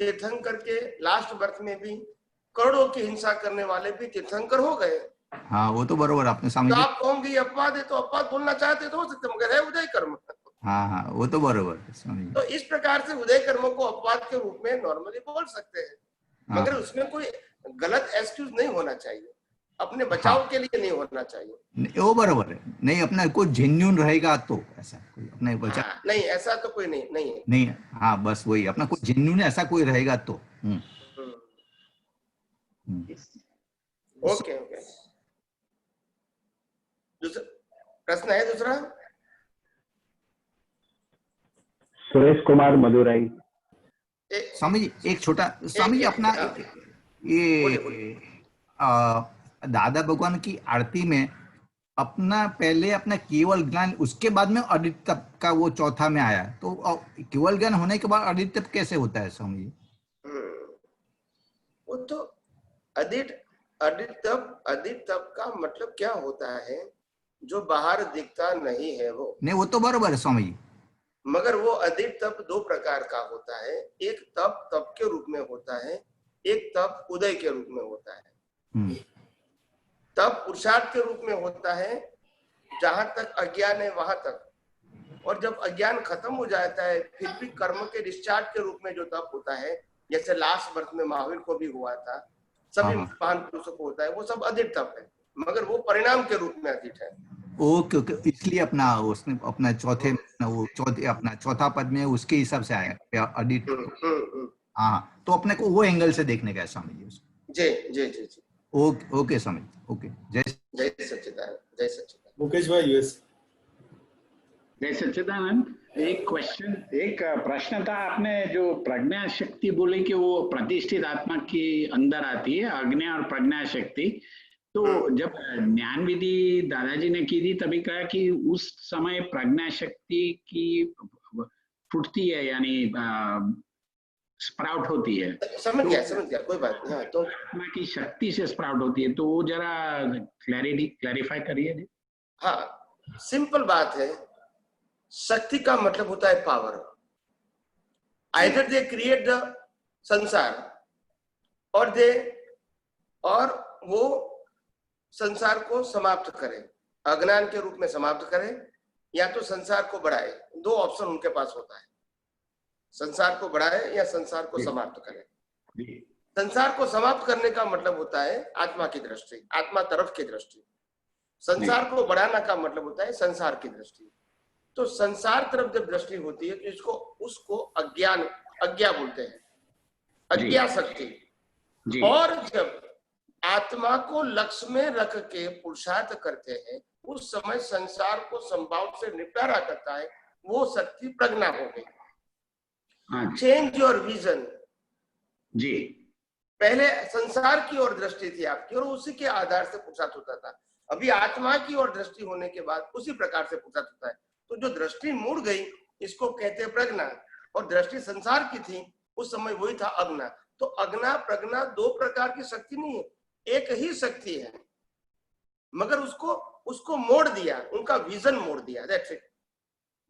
तीर्थंकर के लास्ट बर्थ में भी करोड़ों की हिंसा करने वाले भी तीर्थंकर हो गए। हाँ वो तो बरोबर आपने समझ। तो आप कहोगे अपवाद है, तो अपवाद बोलना चाहते तो हो सकते, मगर है उदय कर्म। हाँ वो तो बरोबर है। तो इस प्रकार से उदय कर्मों को अपवाद के रूप में नॉर्मली बोल सकते हैं, मगर उसमें कोई गलत एक्सक्यूज नहीं होना चाहिए। अपने बचाव के लिए नहीं होना चाहिए। वो बराबर है, नहीं अपना कोई जेन्यून रहेगा तो ऐसा कोई अपने बचा नहीं, ऐसा तो कोई नहीं है। नहीं, हाँ बस वही अपना कोई जेन्यून ऐसा कोई रहेगा तो। Okay okay. दूसरा प्रश्न है, दूसरा सुरेश कुमार मदुराई। स्वामी जी एक छोटा, स्वामी जी अपना ये दादा भगवान की आरती में अपना पहले अपना केवल ज्ञान, उसके बाद में अदित तप का वो चौथा में आया, तो केवल ज्ञान होने के बाद अदित तप कैसे होता है स्वामी जी? वो तो अदित तप का मतलब क्या होता है, जो बाहर दिखता नहीं है वो। नहीं वो तो बराबर है स्वामी जी, मगर वो अदित तप दो प्रकार का होता है। एक तप के रूप में होता है, एक तप उदय के रूप में होता है। तप पुरुषार्थ के रूप में होता है, जहां तक अज्ञान है वहां तक, और जब अज्ञान खत्म हो जाता है फिर भी कर्म के डिस्चार्ज के रूप में जो तप होता है, जैसे लास्ट बर्थ में महावीर को भी हुआ था, सभी महान पुरुषों को होता है, वो सब अदित तप है, मगर वो परिणाम के रूप में अदित है। ओके ओके, इसलिए अपना उसने अपना अपना चौथा पद में उसके हिसाब से आया अदित। हाँ, तो अपने को वो एंगल से देखने का है स्वामी जी उसको। जी जी जी जी। Okay okay Swami ji, okay. जय सच्चिदानंद, जय सच्चिदानंद। मुकेश भाई यूएस। जय सच्चिदानंद। एक प्रश्न था, आपने जो प्रज्ञा शक्ति बोले कि वो प्रतिष्ठित आत्मा के अंदर आती है, अज्ञा और प्रज्ञा शक्ति, तो जब ज्ञान विधि दादाजी ने की थी तभी कहा कि उस समय प्रज्ञा शक्ति की फूटती है, यानी स्प्राउट होती है। समझ गया, कोई बात नहीं। तो आत्मा की शक्ति से स्प्राउट होती है, तो वो जरा क्लैरिफाई करिए। हाँ, सिंपल बात है, शक्ति का मतलब होता है power. Either they create the संसार और वो संसार को समाप्त करें, अज्ञान के रूप में समाप्त करें, या तो संसार को बढ़ाए। दो ऑप्शन उनके पास होता है, संसार को बढ़ाए या संसार को समाप्त करें। संसार को समाप्त करने का मतलब होता है आत्मा की दृष्टि, आत्मा तरफ की दृष्टि। संसार को बढ़ाना का मतलब होता है संसार की दृष्टि। तो संसार तरफ जब दृष्टि होती है तो उसको अज्ञा बोलते हैं, अज्ञा शक्ति। और जब आत्मा को लक्ष्य में रख के पुरुषार्थ करते हैं, उस समय संसार को संभाव से निपटारा करता है, वो शक्ति प्रज्ञा हो गई। Change your vision. जी, पहले संसार की ओर दृष्टि थी आपकी और उसी के आधार से पुरुषार्थ होता था। अभी आत्मा की ओर दृष्टि होने के बाद उसी प्रकार से पुरुषार्थ होता है। तो जो दृष्टि मुड़ गई, इसको कहते हैं प्रज्ञा, और दृष्टि संसार की थी उस समय वही था अज्ञा। तो अज्ञा प्रज्ञा दो प्रकार की शक्ति नहीं है, एक ही शक्ति है, मगर उसको मोड़ दिया, उनका विजन मोड़ दिया। That's it.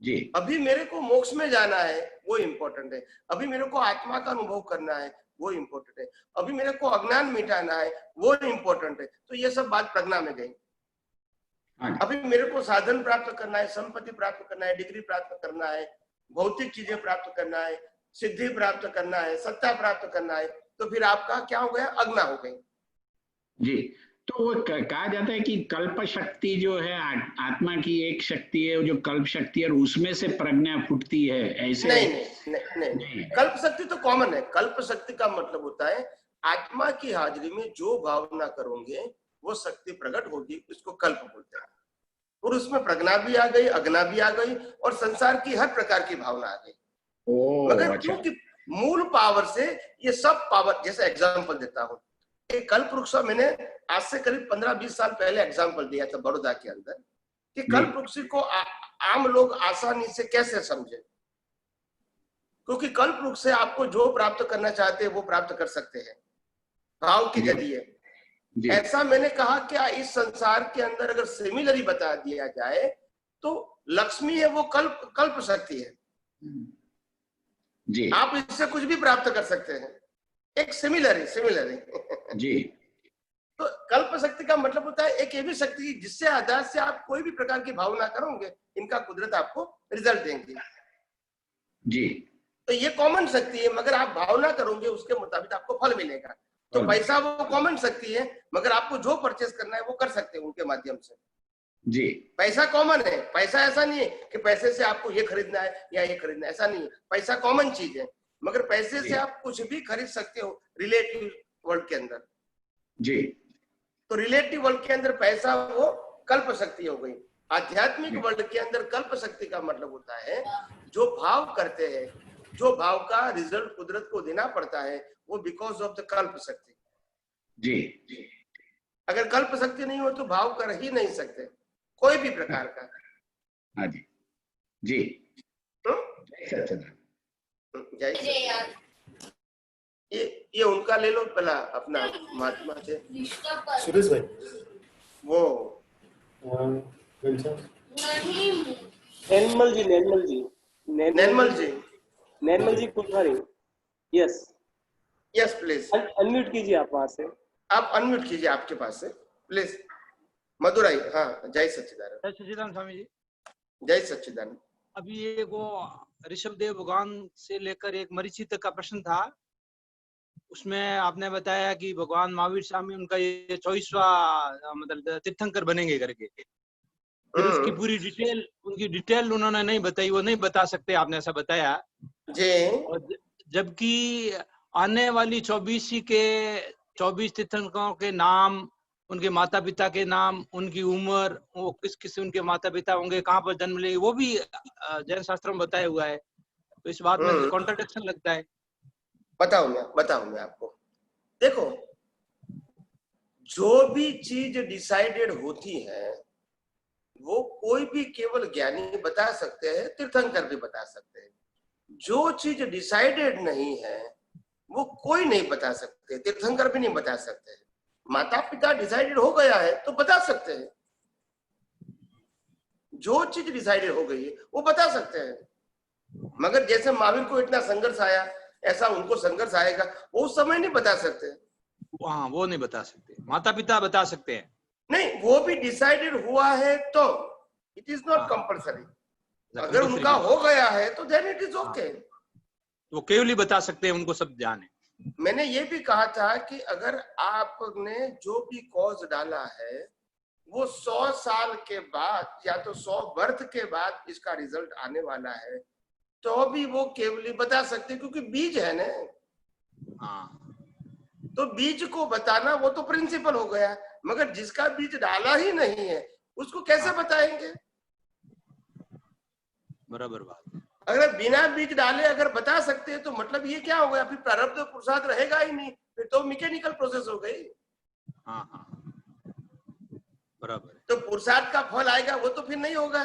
जी, अभी मेरे को मोक्ष में जाना है वो इम्पोर्टेंट है, अभी मेरे को आत्मा का अनुभव करना है वो इम्पोर्टेंट है, अभी मेरे को अज्ञान मिटाना है वो इम्पोर्टेंट है। तो ये सब बात प्रज्ञा में गई। अभी मेरे को साधन प्राप्त करना है, संपत्ति प्राप्त करना है, डिग्री प्राप्त करना है, भौतिक चीजें प्राप्त करना है, सिद्धि प्राप्त करना है, सत्ता प्राप्त करना है, तो फिर आपका क्या हो गया, अज्ञा हो गई। जी, तो वो कहा जाता है कि कल्प शक्ति जो है आत्मा की एक शक्ति है, जो कल्प शक्ति है, और उसमें से प्रज्ञा फूटती है, ऐसे? नहीं। कल्प शक्ति तो कॉमन है। कल्प शक्ति का मतलब होता है आत्मा की हाजिरी में जो भावना करोगे वो शक्ति प्रकट होगी, उसको कल्प बोलते हैं। और उसमें प्रज्ञा भी आ गई, अज्ञा भी आ गई, और संसार की हर प्रकार की भावना आ गई। मगर क्योंकि मूल पावर से ये सब पावर, जैसे एग्जाम्पल देता हूँ, एक कल्प वृक्ष मैंने आज से करीब 15-20 साल पहले एग्जाम्पल दिया था बड़ौदा के अंदर, कि कल्प वृक्ष को आम लोग आसानी से कैसे समझे, क्योंकि कल्प वृक्ष से आपको जो प्राप्त करना चाहते हैं वो प्राप्त कर सकते हैं भाव के जरिए। ऐसा मैंने कहा कि इस संसार के अंदर अगर सिमिलरी बता दिया जाए तो लक्ष्मी है वो कल्प शक्ति है जी, आप इससे कुछ भी प्राप्त कर सकते हैं, एक सिमिलरी जी। तो कल्प शक्ति का मतलब होता है एक ऐसी शक्ति जिससे आधार से आप कोई भी प्रकार की भावना करोगे, इनका कुदरत आपको रिजल्ट देंगे। जी, तो ये कॉमन शक्ति है, मगर आप भावना करोगे उसके मुताबिक आपको फल मिलेगा। तो पैसा वो कॉमन शक्ति है, मगर आपको जो परचेस करना है वो कर सकते हैं उनके माध्यम से। जी, पैसा कॉमन है, पैसा ऐसा नहीं है कि पैसे से आपको ये खरीदना है या ये खरीदना है, ऐसा नहीं है। पैसा कॉमन चीज है, मगर पैसे से आप कुछ भी खरीद सकते हो रिलेटिव वर्ल्ड के अंदर। जी, तो रिलेटिव वर्ल्ड के अंदर पैसा वो कल्प शक्ति हो गई। आध्यात्मिक वर्ल्ड के अंदर कल्प शक्ति का मतलब होता है जो भाव करते हैं, जो भाव का रिजल्ट कुदरत को देना पड़ता है, वो बिकॉज ऑफ द कल्प शक्ति। जी, अगर कल्प शक्ति नहीं हो तो भाव कर ही नहीं सकते कोई भी प्रकार का। हाँ जी, जी, जय सच्चिदानंद। जय ये उनका ले लो पहला, अपना महात्मा थे सुरेश भाई, वो नैनमल जी, नैनमल जी, नैनमल जी, नैनमल जी कुलवारी। यस यस प्लीज अनम्यूट कीजिए आप वहां से, आप अनम्यूट कीजिए आपके पास से प्लीज। मधुराई, हाँ, जय सच्चिदानंद। जय सच्चिदानंद स्वामी जी। जय सच्चिदानंद। अभी ये वो ऋषभ देव भगवान से लेकर एक मरीचि तक का प्रश्न था, उसमें आपने बताया कि भगवान महावीर स्वामी उनका ये 24वां मतलब तीर्थंकर बनेंगे करके, फिर उसकी पूरी डिटेल, उनकी डिटेल उन्होंने नहीं बताई, वो नहीं बता सकते, आपने ऐसा बताया जी। और जबकि आने वाली 24 तीर्थंकरों के नाम, उनके माता पिता के नाम, उनकी उम्र, वो किस किस उनके माता पिता होंगे, कहाँ पर जन्म लेंगे, वो भी जैन शास्त्रों में बताया हुआ है। तो इस बात में कॉन्ट्रडिक्शन लगता है। बताऊं मैं आपको। देखो, जो भी चीज डिसाइडेड होती है वो कोई भी केवल ज्ञानी बता सकते हैं, तीर्थंकर भी बता सकते हैं। जो चीज डिसाइडेड नहीं है वो कोई नहीं बता सकते, तीर्थंकर भी नहीं बता सकते। माता पिता डिसाइडेड हो गया है तो बता सकते हैं, जो चीज डिसाइडेड हो गई है वो बता सकते हैं। मगर जैसे महावीर को इतना संघर्ष आया, ऐसा उनको संघर्ष आएगा, वो उस समय नहीं बता सकते। हाँ, वो नहीं बता सकते, माता पिता बता सकते हैं। नहीं, वो भी डिसाइडेड हुआ है तो इट इज नॉट कंपल्सरी। अगर उनका हो गया है तो देन इट इज ओके। वो केवल ही बता सकते हैं, उनको सब ध्यान है। मैंने ये भी कहा था कि अगर आपने जो भी कॉज डाला है वो 100 साल के बाद या तो 100 बर्थ के बाद इसका रिजल्ट आने वाला है, तो भी वो केवल बता सकते, क्योंकि बीज है ना। तो बीज को बताना वो तो प्रिंसिपल हो गया, मगर जिसका बीज डाला ही नहीं है उसको कैसे बताएंगे? बराबर बात। अगर बिना बीज डाले अगर बता सकते हैं तो मतलब ये क्या हो गया, फिर प्रारब्ध पुरुषार्थ रहेगा ही नहीं, फिर तो मैकेनिकल प्रोसेस हो गई। हाँ, बराबर। तो पुरुषार्थ का फल आएगा वो तो फिर नहीं होगा।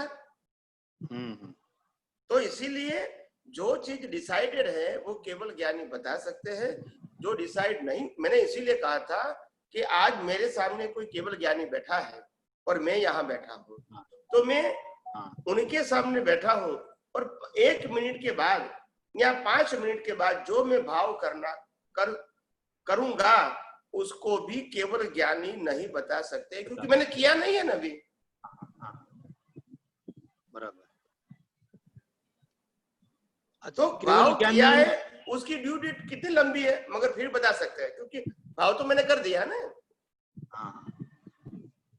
तो इसीलिए जो चीज डिसाइडेड है वो केवल ज्ञानी बता सकते हैं, जो डिसाइड नहीं। मैंने इसीलिए कहा था कि आज मेरे सामने कोई केवल ज्ञानी बैठा है और मैं यहाँ बैठा हूँ, तो मैं उनके सामने बैठा हूँ और 1 मिनट के बाद या 5 मिनट के बाद जो मैं भाव करूंगा उसको भी केवल ज्ञानी नहीं बता सकते, क्योंकि मैंने किया नहीं है ना अभी। बराबर। तो भाव किया है, उसकी ड्यू डेट कितनी लंबी है, मगर फिर बता सकते हैं, क्योंकि भाव तो मैंने कर दिया ना।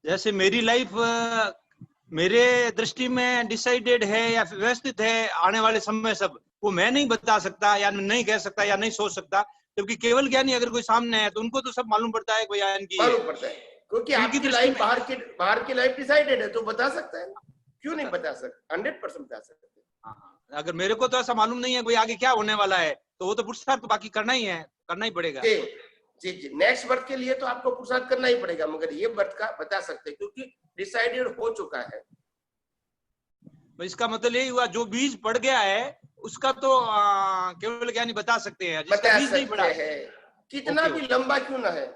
जैसे मेरी लाइफ मेरे दृष्टि में डिसाइडेड है या व्यवस्थित है, आने वाले समय सब, वो मैं नहीं बता सकता या नहीं कह सकता या नहीं सोच सकता। जबकि केवल ज्ञानी अगर कोई सामने है तो उनको तो सब मालूम पड़ता है, कोई इनकी मालूम पड़ता है, क्योंकि आपकी लाइफ बाहर की लाइफ डिसाइडेड है, तो बता सकता है। क्यों नहीं बता सकता? 100% बता सकते। अगर मेरे को तो ऐसा मालूम नहीं है कोई आगे क्या होने वाला है, तो वो तो पुरुषार्थ तो बाकी करना ही है, करना ही पड़ेगा। जी, नेक्स्ट बर्थ के लिए तो आपको पुरुषार्थ करना ही पड़ेगा, मगर ये बर्थ का बता सकते हैं क्योंकि डिसाइडेड हो चुका है। तो इसका मतलब यही हुआ, जो बीज पड़ गया है उसका तो केवल ज्ञानी बता सकते हैं, जिसका बीज नहीं पड़ा है कितना भी लंबा क्यों ना है।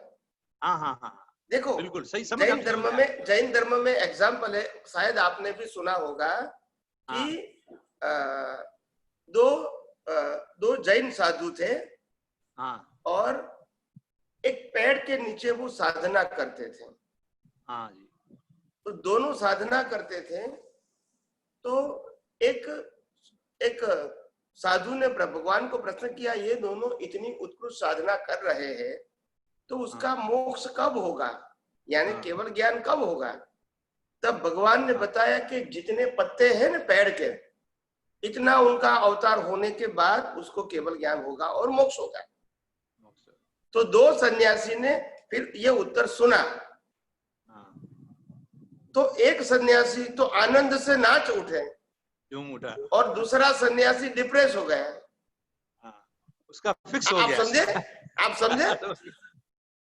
हाँ, देखो बिल्कुल सही समझ। जैन धर्म में एग्जाम्पल है, शायद आपने भी सुना होगा कि दो जैन साधु थे और एक पेड़ के नीचे वो साधना करते थे। तो दोनों साधना करते थे, तो एक साधु ने भगवान को प्रश्न किया, ये दोनों इतनी उत्कृष्ट साधना कर रहे हैं तो उसका मोक्ष कब होगा, यानी केवल ज्ञान कब होगा? तब भगवान ने बताया कि जितने पत्ते हैं ना पेड़ के, इतना उनका अवतार होने के बाद उसको केवल ज्ञान होगा और मोक्ष होगा। तो दो सन्यासी ने फिर ये उत्तर सुना, तो एक सन्यासी तो आनंद से नाच उठे, झूम उठा, और दूसरा सन्यासी डिप्रेस हो गया। उसका फिक्स हो आप गया। समझे? आप समझे?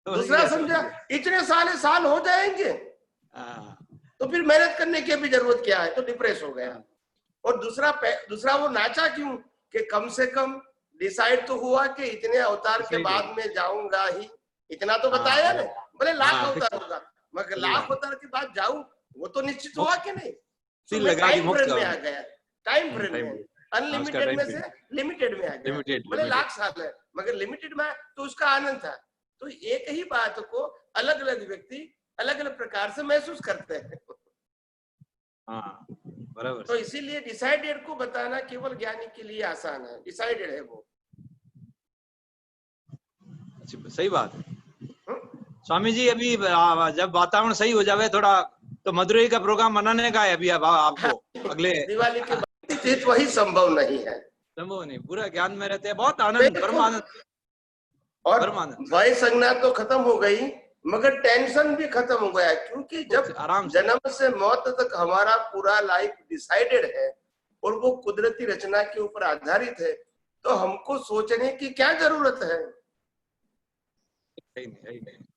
दूसरा समझा इतने साल हो जाएंगे तो फिर मेहनत करने की भी जरूरत क्या है, तो डिप्रेस हो गया। और दूसरा वो नाचा क्यों कि कम से कम डिसाइड तो हुआ कि इतने अवतार के बाद में जाऊंगा ही, इतना तो बताया ना, भले लाख अवतार होगा मगर लाख अवतार के बाद जाऊं, वो तो निश्चित हुआ कि नहीं? टाइम फ्रेम में आ गया, टाइम फ्रेम में अनलिमिटेड में से लिमिटेड में आ गया, भले लाख साल है मगर लिमिटेड में, तो उसका आनंद था। तो एक ही बात को अलग अलग व्यक्ति अलग अलग प्रकार से महसूस करते हैं। बराबर। तो इसीलिए डिसाइडेड को बताना केवल ज्ञानी के लिए आसान है, डिसाइडेड है वो। सही बात है स्वामी जी। अभी जब वातावरण सही हो जावे थोड़ा, तो मदुरई का प्रोग्राम मनाने का है अभी अब आपको अगले दिवाली के बाद। वही संभव नहीं है, संभव नहीं, पूरा ज्ञान में रहते हैं, बहुत आनंद, परमानंद। और भय संज्ञा तो खत्म हो गई मगर टेंशन भी खत्म हो गया, क्योंकि जब जन्म से मौत तक हमारा पूरा लाइफ डिसाइडेड है और वो कुदरती रचना के ऊपर आधारित है, तो हमको सोचने की क्या जरूरत है?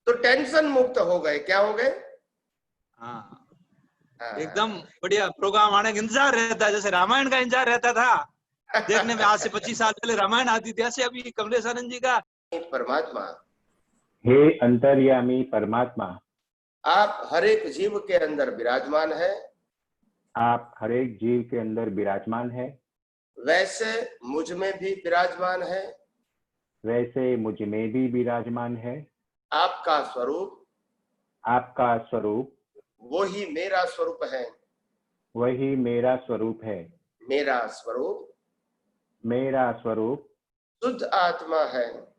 तो टेंशन मुक्त हो गए, क्या हो गए? एकदम बढ़िया प्रोग्राम आने का इंतजार रहता है, जैसे रामायण का इंतजार रहता था देखने में। आज से 25 साल पहले रामायण आती थी, ऐसे अभी कमलेश आनंद जी का परमात्मा, हे अंतर्यामी परमात्मा, आप हर एक जीव के अंदर विराजमान है, आप हर एक जीव के अंदर विराजमान है, वैसे मुझ में भी विराजमान है, वैसे मुझ में भी विराजमान है। आपका स्वरूप वही मेरा स्वरूप है, वही मेरा स्वरूप है। मेरा स्वरूप शुद्ध आत्मा है,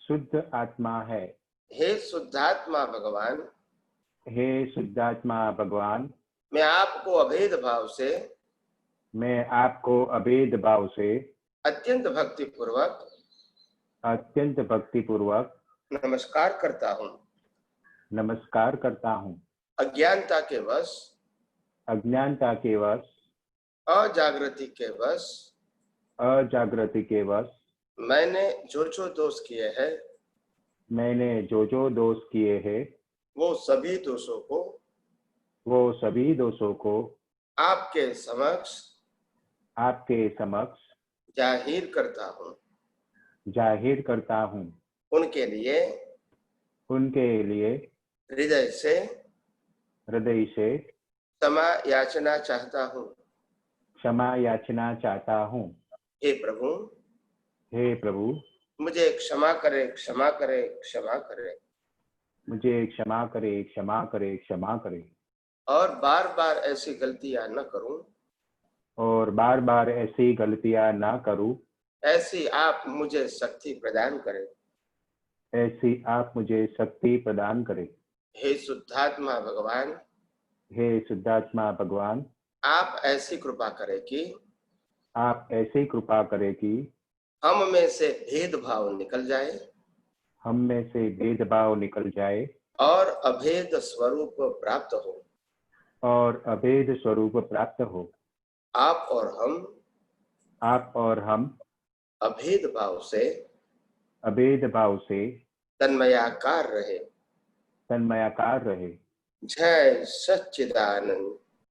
शुद्ध आत्मा है। हे शुद्धात्मा भगवान, हे शुद्धात्मा भगवान, मैं आपको अभेद भाव से अत्यंत भक्ति पूर्वक नमस्कार करता हूँ। अज्ञानता के वश, अजागृति के वश मैंने जो दोष किए हैं, वो सभी दोषों को आपके समक्ष जाहिर करता हूँ। उनके लिए हृदय से क्षमा याचना चाहता हूँ। हे प्रभु, मुझे क्षमा करे, मुझे क्षमा करे। और बार बार ऐसी गलतियां न करूं, ऐसी आप मुझे शक्ति प्रदान करें। हे शुद्धात्मा भगवान, आप ऐसी कृपा करें कि हम में से भेदभाव निकल जाए और अभेद स्वरूप प्राप्त हो। आप और हम अभेद भाव से तन्मयाकार रहे। जय सच्चिदानंद।